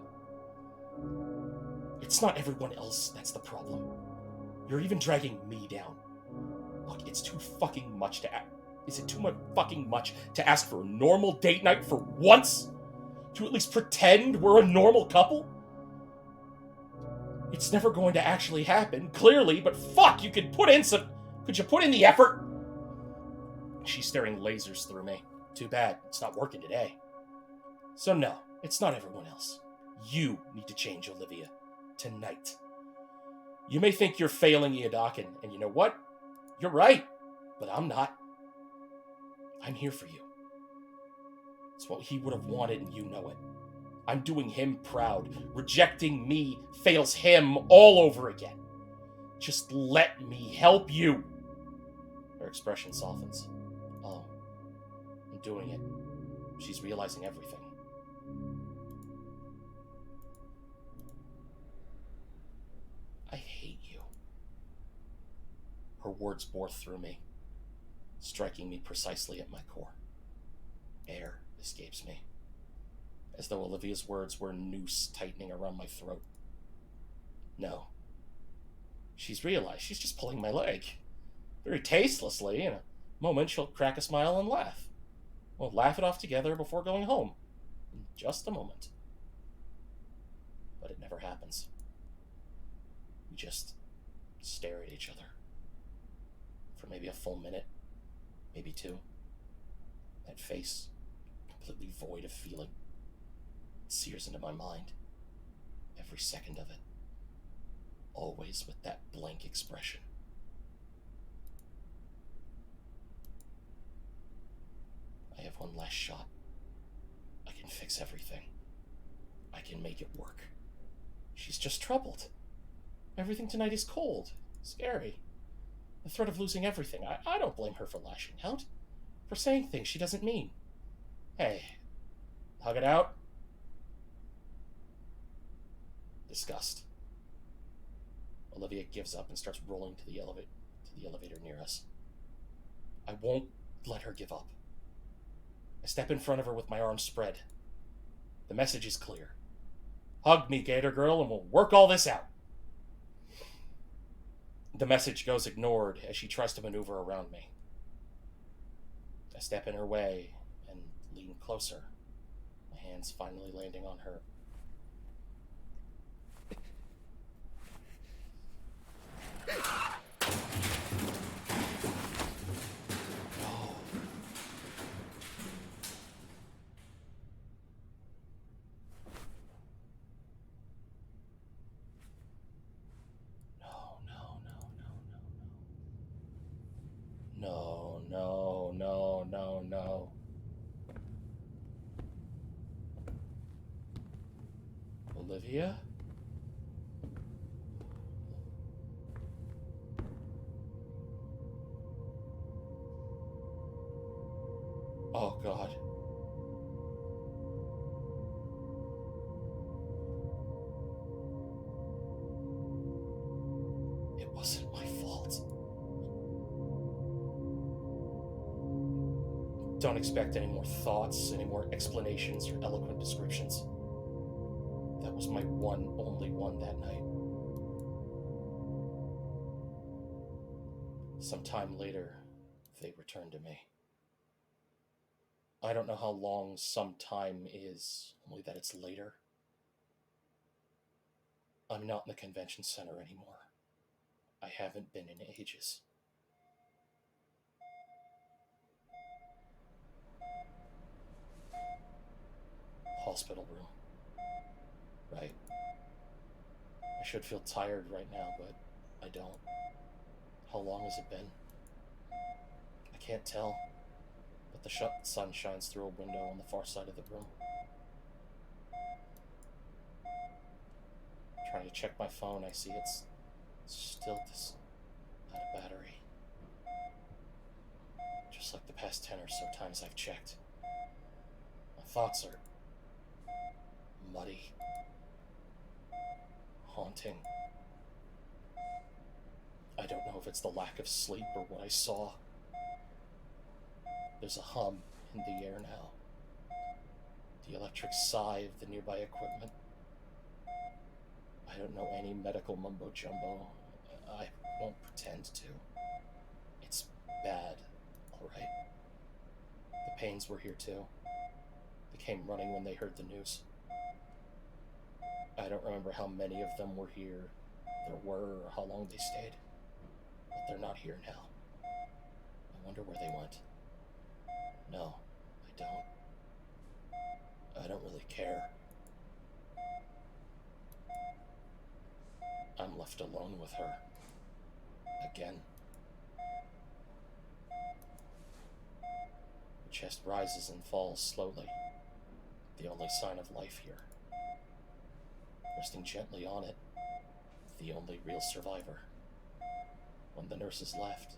It's not everyone else that's the problem. You're even dragging me down. Look, it's too fucking much to ask. Is it too much fucking much to ask for a normal date night for once? To at least pretend we're a normal couple? It's never going to actually happen, clearly, but fuck, could you put in the effort? She's staring lasers through me. Too bad, it's not working today. So no, it's not everyone else. You need to change, Olivia. Tonight. You may think you're failing Iodakin, and you know what? You're right, but I'm not. I'm here for you. It's what he would have wanted, and you know it. I'm doing him proud. Rejecting me fails him all over again. Just let me help you. Her expression softens. Oh, I'm doing it. She's realizing everything. I hate you. Her words bore through me, striking me precisely at my core. Air escapes me, as though Olivia's words were a noose tightening around my throat. No. She's realized she's just pulling my leg. Very tastelessly. In a moment, she'll crack a smile and laugh. We'll laugh it off together before going home. In just a moment. But it never happens. We just stare at each other. For maybe a full minute. Maybe two. That face, completely void of feeling. It sears into my mind. Every second of it. Always with that blank expression. I have one last shot. I can fix everything. I can make it work. She's just troubled. Everything tonight is cold. Scary. The threat of losing everything. I don't blame her for lashing out. For saying things she doesn't mean. Hey, hug it out. Disgust. Olivia gives up and starts rolling to the elevator near us. I won't let her give up. I step in front of her with my arms spread. The message is clear. Hug me, Gator Girl, and we'll work all this out. The message goes ignored as she tries to maneuver around me. I step in her way and lean closer. My hands finally landing on her. No, no, no, no, no. Olivia? Oh, God. It wasn't my fault. Don't expect any more thoughts, any more explanations or eloquent descriptions. That was my one, only one that night. Some time later, they returned to me. I don't know how long some time is, only that it's later. I'm not in the convention center anymore. I haven't been in ages. Hospital room. Right. I should feel tired right now, but I don't. How long has it been? I can't tell, but the sun shines through a window on the far side of the room. Trying to check my phone, I see it's still out of battery. Just like the past 10 or so times I've checked. My thoughts are muddy, haunting. I don't know if it's the lack of sleep or what I saw. There's a hum in the air now. The electric sigh of the nearby equipment. I don't know any medical mumbo-jumbo. I won't pretend to. It's bad, alright? The Paynes were here too. They came running when they heard the news. I don't remember how many of them were here, there were, or how long they stayed. But they're not here now. I wonder where they went. No, I don't. I don't really care. I'm left alone with her. Again. Her chest rises and falls slowly. The only sign of life here. Resting gently on it. The only real survivor. When the nurses left,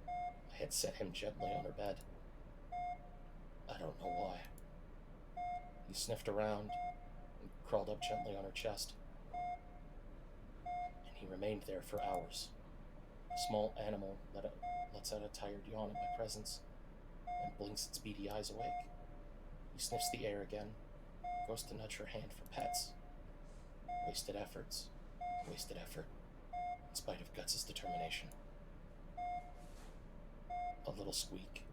I had set him gently on her bed. I don't know why. He sniffed around and crawled up gently on her chest. And he remained there for hours. The small animal lets out a tired yawn at my presence and blinks its beady eyes awake. He sniffs the air again, goes to nudge her hand for pets. Wasted efforts. Wasted effort, in spite of Guts' determination. A little squeak,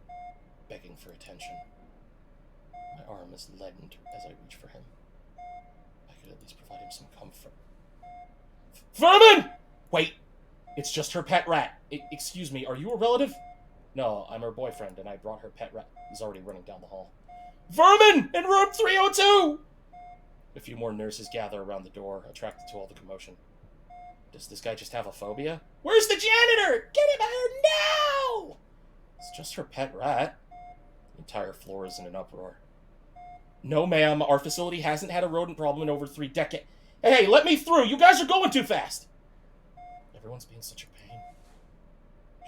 begging for attention. My arm is leadened as I reach for him. I could at least provide him some comfort. Vermin! Wait, it's just her pet rat. Excuse me, are you a relative? No, I'm her boyfriend, and I brought her pet rat. He's already running down the hall. Vermin! In room 302! A few more nurses gather around the door, attracted to all the commotion. Does this guy just have a phobia? Where's the janitor? Get him out now! It's just her pet rat. The entire floor is in an uproar. No, ma'am, our facility hasn't had a rodent problem in over 3 decades. Hey, let me through! You guys are going too fast! Everyone's being such a pain.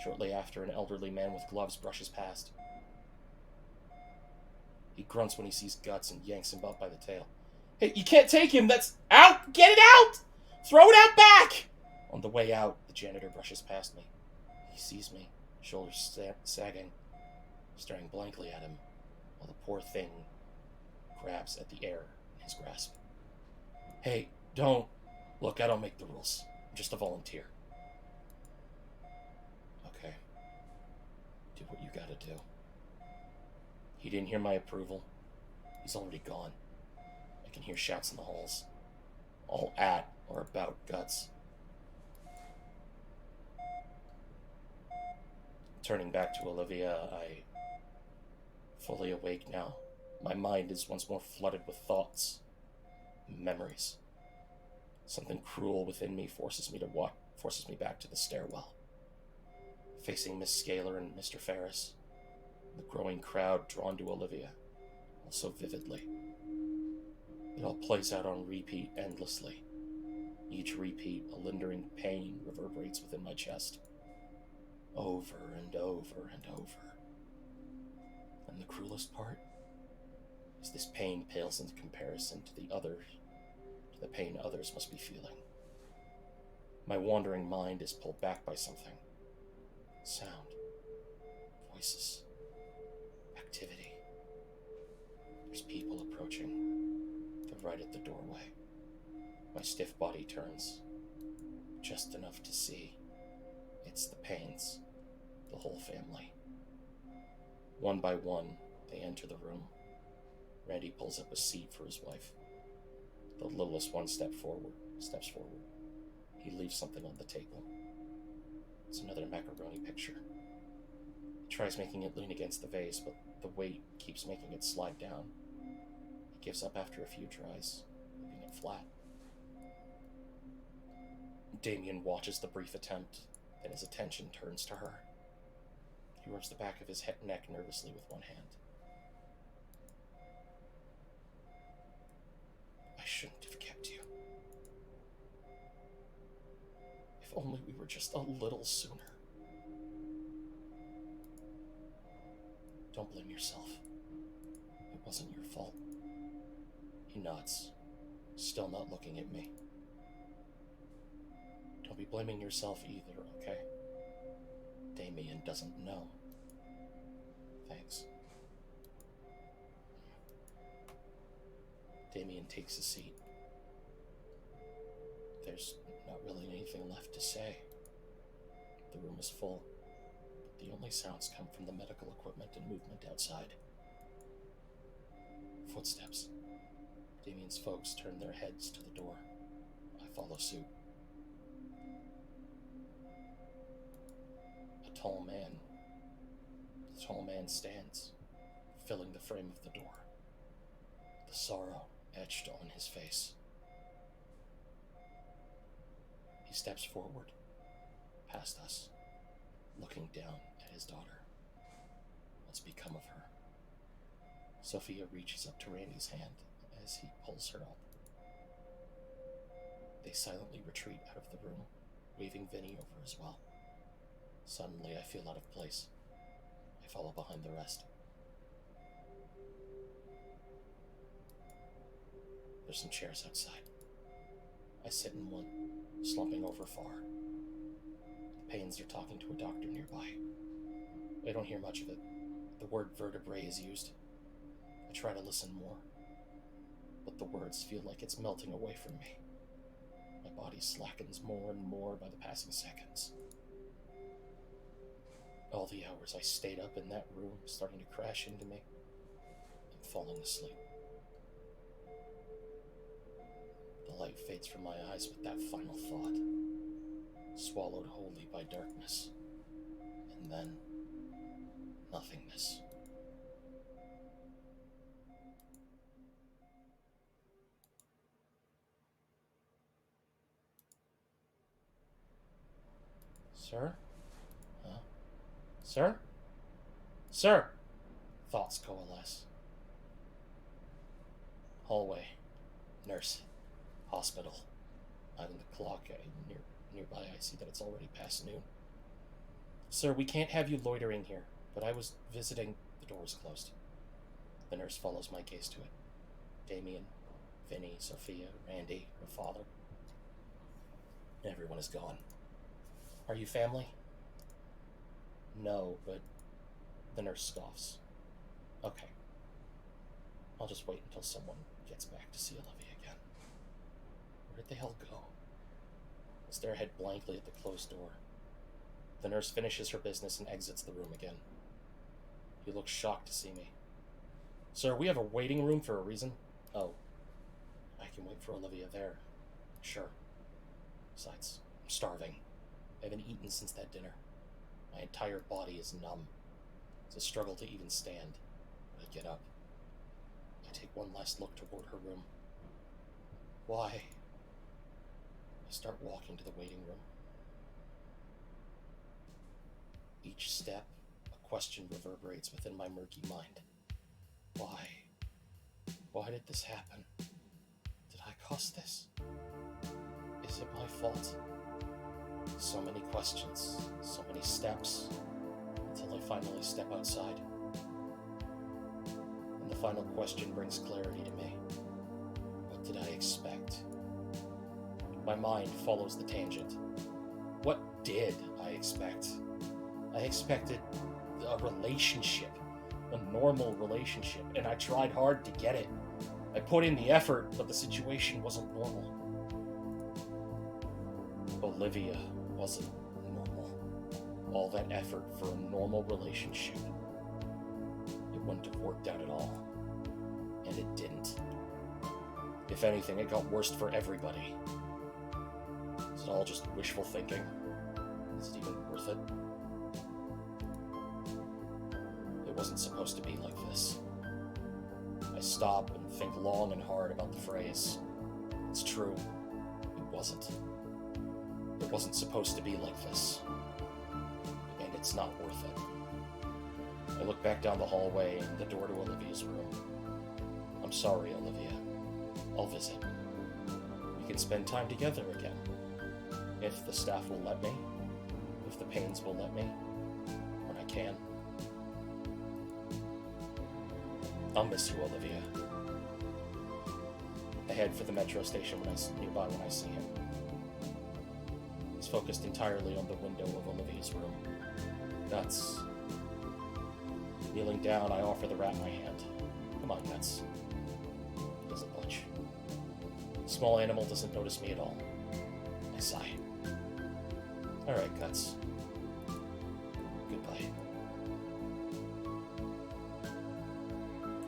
Shortly after, an elderly man with gloves brushes past. He grunts when he sees Guts and yanks him up by the tail. Hey, you can't take him! That's... Out! Get it out! Throw it out back! On the way out, the janitor brushes past me. He sees me, shoulders sagging, staring blankly at him, while the poor thing grabs at the air in his grasp. Hey, don't. Look, I don't make the rules. I'm just a volunteer. Okay. Do what you gotta do. He didn't hear my approval. He's already gone. I can hear shouts in the halls, all at or about Guts. Turning back to Olivia, I fully awake now. My mind is once more flooded with thoughts, memories. Something cruel within me forces me back to the stairwell, facing Miss Scaler and Mr. Ferris, the growing crowd drawn to Olivia, all so vividly. It all plays out on repeat endlessly. Each repeat, a lingering pain reverberates within my chest, over and over and over. And the cruelest part is this pain pales in comparison to the pain others must be feeling. My wandering mind is pulled back by something. Sound, voices, activity. There's people approaching. They're right at the doorway. My stiff body turns, just enough to see. It's the Paynes, the whole family. One by one, they enter the room. Randy pulls up a seat for his wife. The littlest one steps forward. He leaves something on the table. It's another macaroni picture. He tries making it lean against the vase, but the weight keeps making it slide down. He gives up after a few tries, leaving it flat. Damien watches the brief attempt, then his attention turns to her. He rubs the back of his neck nervously with one hand. I shouldn't have kept you. If only we were just a little sooner. Don't blame yourself. It wasn't your fault. He nods, still not looking at me. Don't be blaming yourself either, okay? Damien doesn't know. Thanks. Damien takes a seat. There's not really anything left to say. The room is full. The only sounds come from the medical equipment and movement outside. Footsteps. Damien's folks turn their heads to the door. I follow suit. The tall man stands, filling the frame of the door. The sorrow etched on his face. He steps forward, past us, looking down at his daughter. What's become of her? Sophia reaches up to Randy's hand as he pulls her up. They silently retreat out of the room, waving Vinny over as well. Suddenly, I feel out of place. I follow behind the rest. There's some chairs outside. I sit in one, slumping over far. The Paynes are talking to a doctor nearby. I don't hear much of it. The word vertebrae is used. I try to listen more, but the words feel like it's melting away from me. My body slackens more and more by the passing seconds. All the hours I stayed up in that room starting to crash into me. I'm falling asleep. The light fades from my eyes with that final thought, swallowed wholly by darkness, and then nothingness. Sir? Huh? Sir? Sir! Thoughts coalesce. Hallway. Nurse. Hospital. On the clock nearby, I see that it's already past noon. Sir, we can't have you loitering here, but I was visiting. The door is closed. The nurse follows my gaze to it. Damien, Vinny, Sophia, Randy, her father. Everyone is gone. Are you family? No, but the nurse scoffs. Okay. I'll just wait until someone gets back to see Olivia again. Where'd the hell go? I stare ahead blankly at the closed door. The nurse finishes her business and exits the room again. He looks shocked to see me. Sir, we have a waiting room for a reason. Oh, I can wait for Olivia there. Sure. Besides, I'm starving. I haven't eaten since that dinner. My entire body is numb. It's a struggle to even stand. I get up. I take one last look toward her room. Why? I start walking to the waiting room. Each step, a question reverberates within my murky mind. Why? Why did this happen? Did I cause this? Is it my fault? So many questions, so many steps, until I finally step outside. And the final question brings clarity to me. What did I expect? My mind follows the tangent. What did I expect? I expected a relationship, a normal relationship, and I tried hard to get it. I put in the effort, but the situation wasn't normal. Olivia wasn't normal. All that effort for a normal relationship, it wouldn't have worked out at all. And it didn't. If anything, it got worse for everybody. Is it all just wishful thinking? Is it even worth it? It wasn't supposed to be like this. I stop and think long and hard about the phrase. It's true. It wasn't. It wasn't supposed to be like this. And it's not worth it. I look back down the hallway and the door to Olivia's room. I'm sorry, Olivia. I'll visit. We can spend time together again. If the staff will let me. If the pains will let me. When I can. I'll miss you, Olivia. I head for the metro station nearby when I see him. He's focused entirely on the window of Olivia's room. Guts. Kneeling down, I offer the rat my hand. Come on, Guts. He doesn't budge. The small animal doesn't notice me at all. I sigh. Alright, Guts. Goodbye.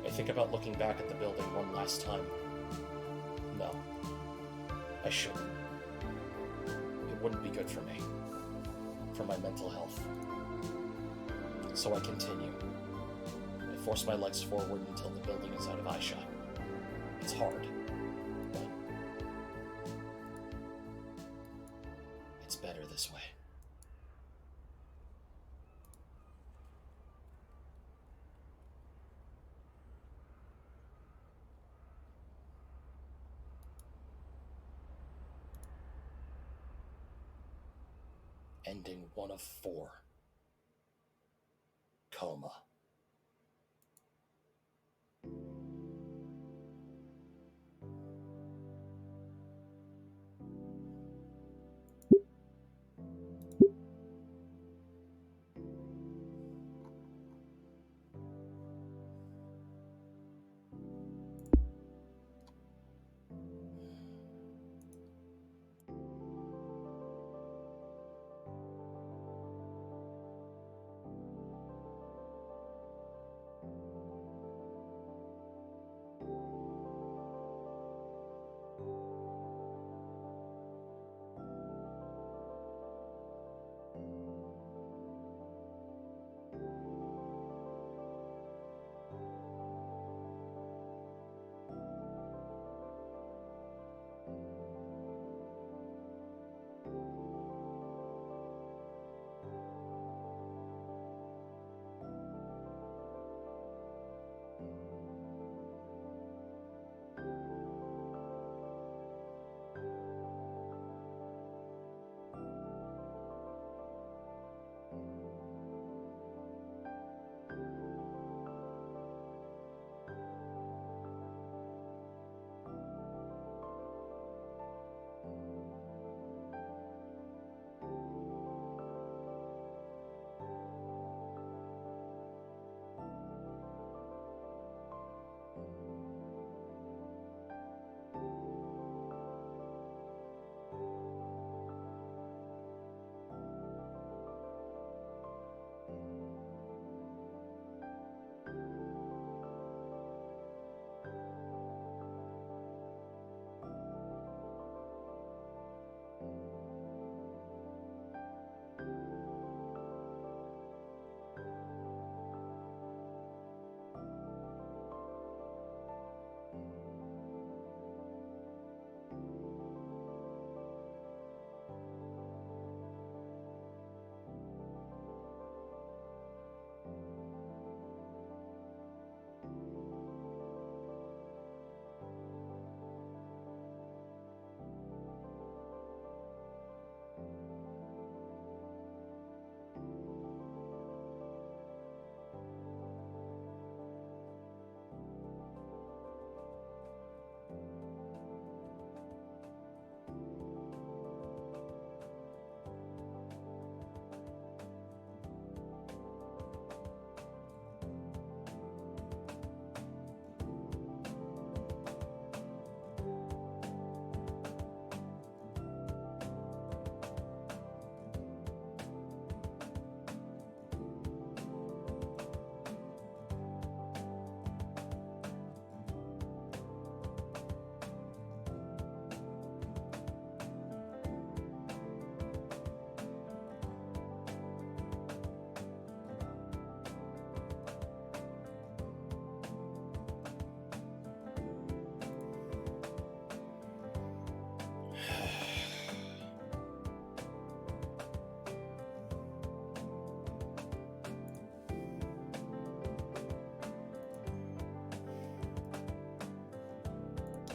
I think about looking back at the building one last time. No. I shouldn't. It wouldn't be good for me. For my mental health. So I continue. I force my legs forward until the building is out of eyeshot. It's hard. But it's better this way. Ending 1 of 4. Coma.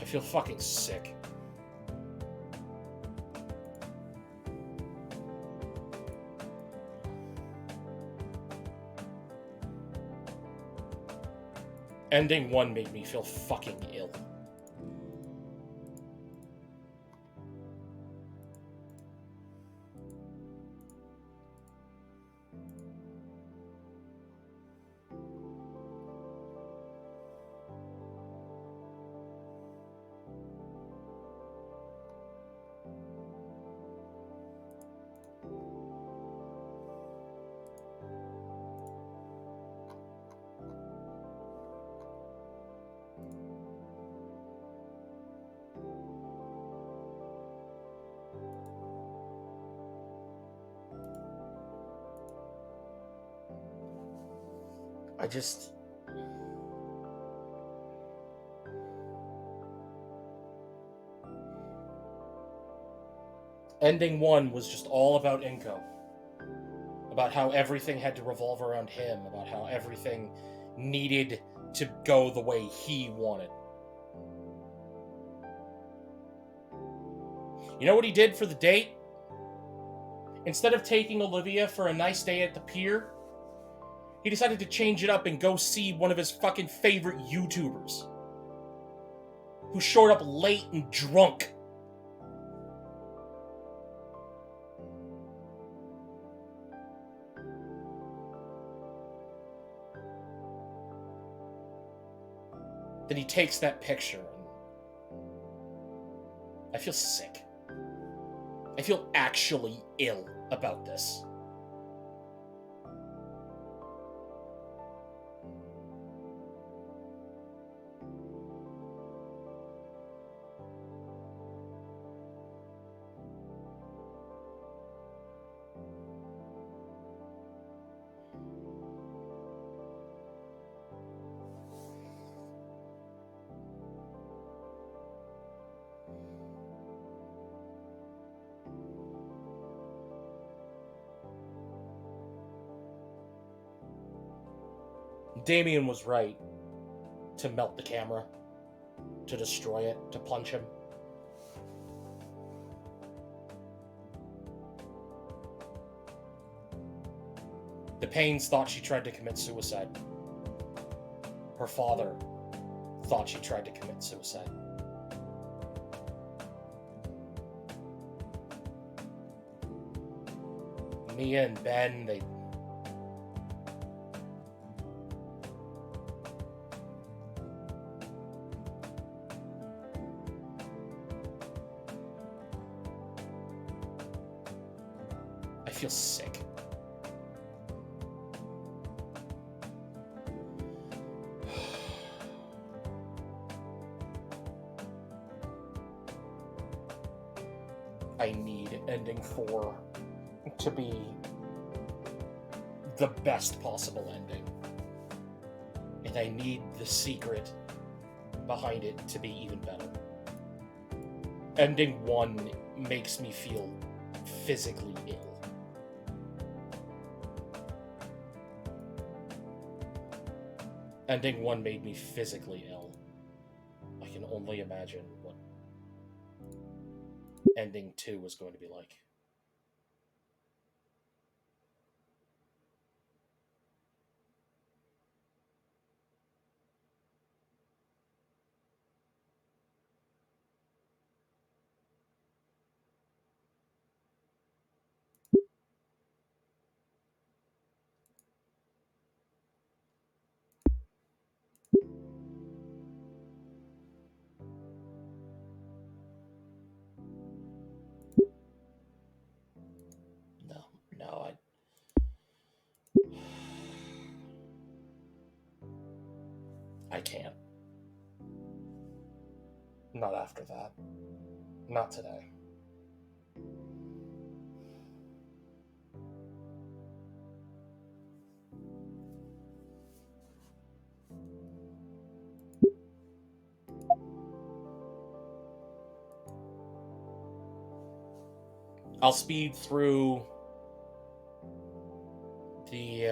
I feel fucking sick. Ending 1 made me feel fucking ill. I just... Ending 1 was just all about Inko. About how everything had to revolve around him. About how everything needed to go the way he wanted. You know what he did for the date? Instead of taking Olivia for a nice day at the pier, he decided to change it up and go see one of his fucking favorite YouTubers. Who showed up late and drunk. Then he takes that picture and... I feel sick. I feel actually ill about this. Damien was right to melt the camera, to destroy it, to punch him. The Paynes thought she tried to commit suicide. Her father thought she tried to commit suicide. Mia and Ben, they... I feel sick. I need ending 4 to be the best possible ending. And I need the secret behind it to be even better. Ending 1 makes me feel physically ill. Ending 1 made me physically ill. I can only imagine what ending 2 was going to be like. No, I can't. Not after that. Not today. I'll speed through the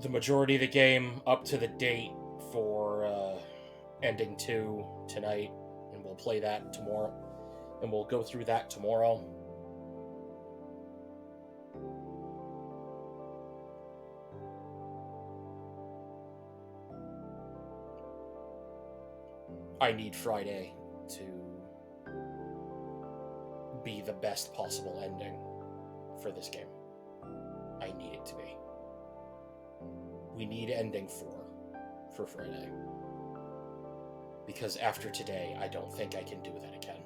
the majority of the game up to the date for Ending 2 tonight, and we'll play that tomorrow. And we'll go through that tomorrow. I need Friday to be the best possible ending for this game. I need it to be. We need ending 4 for Friday. Because after today, I don't think I can do that again.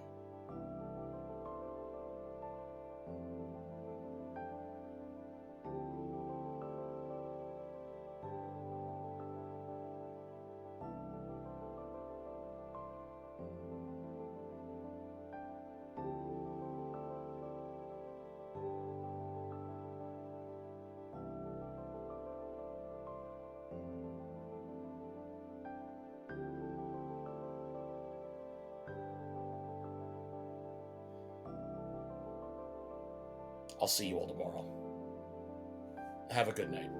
I'll see you all tomorrow. Have a good night.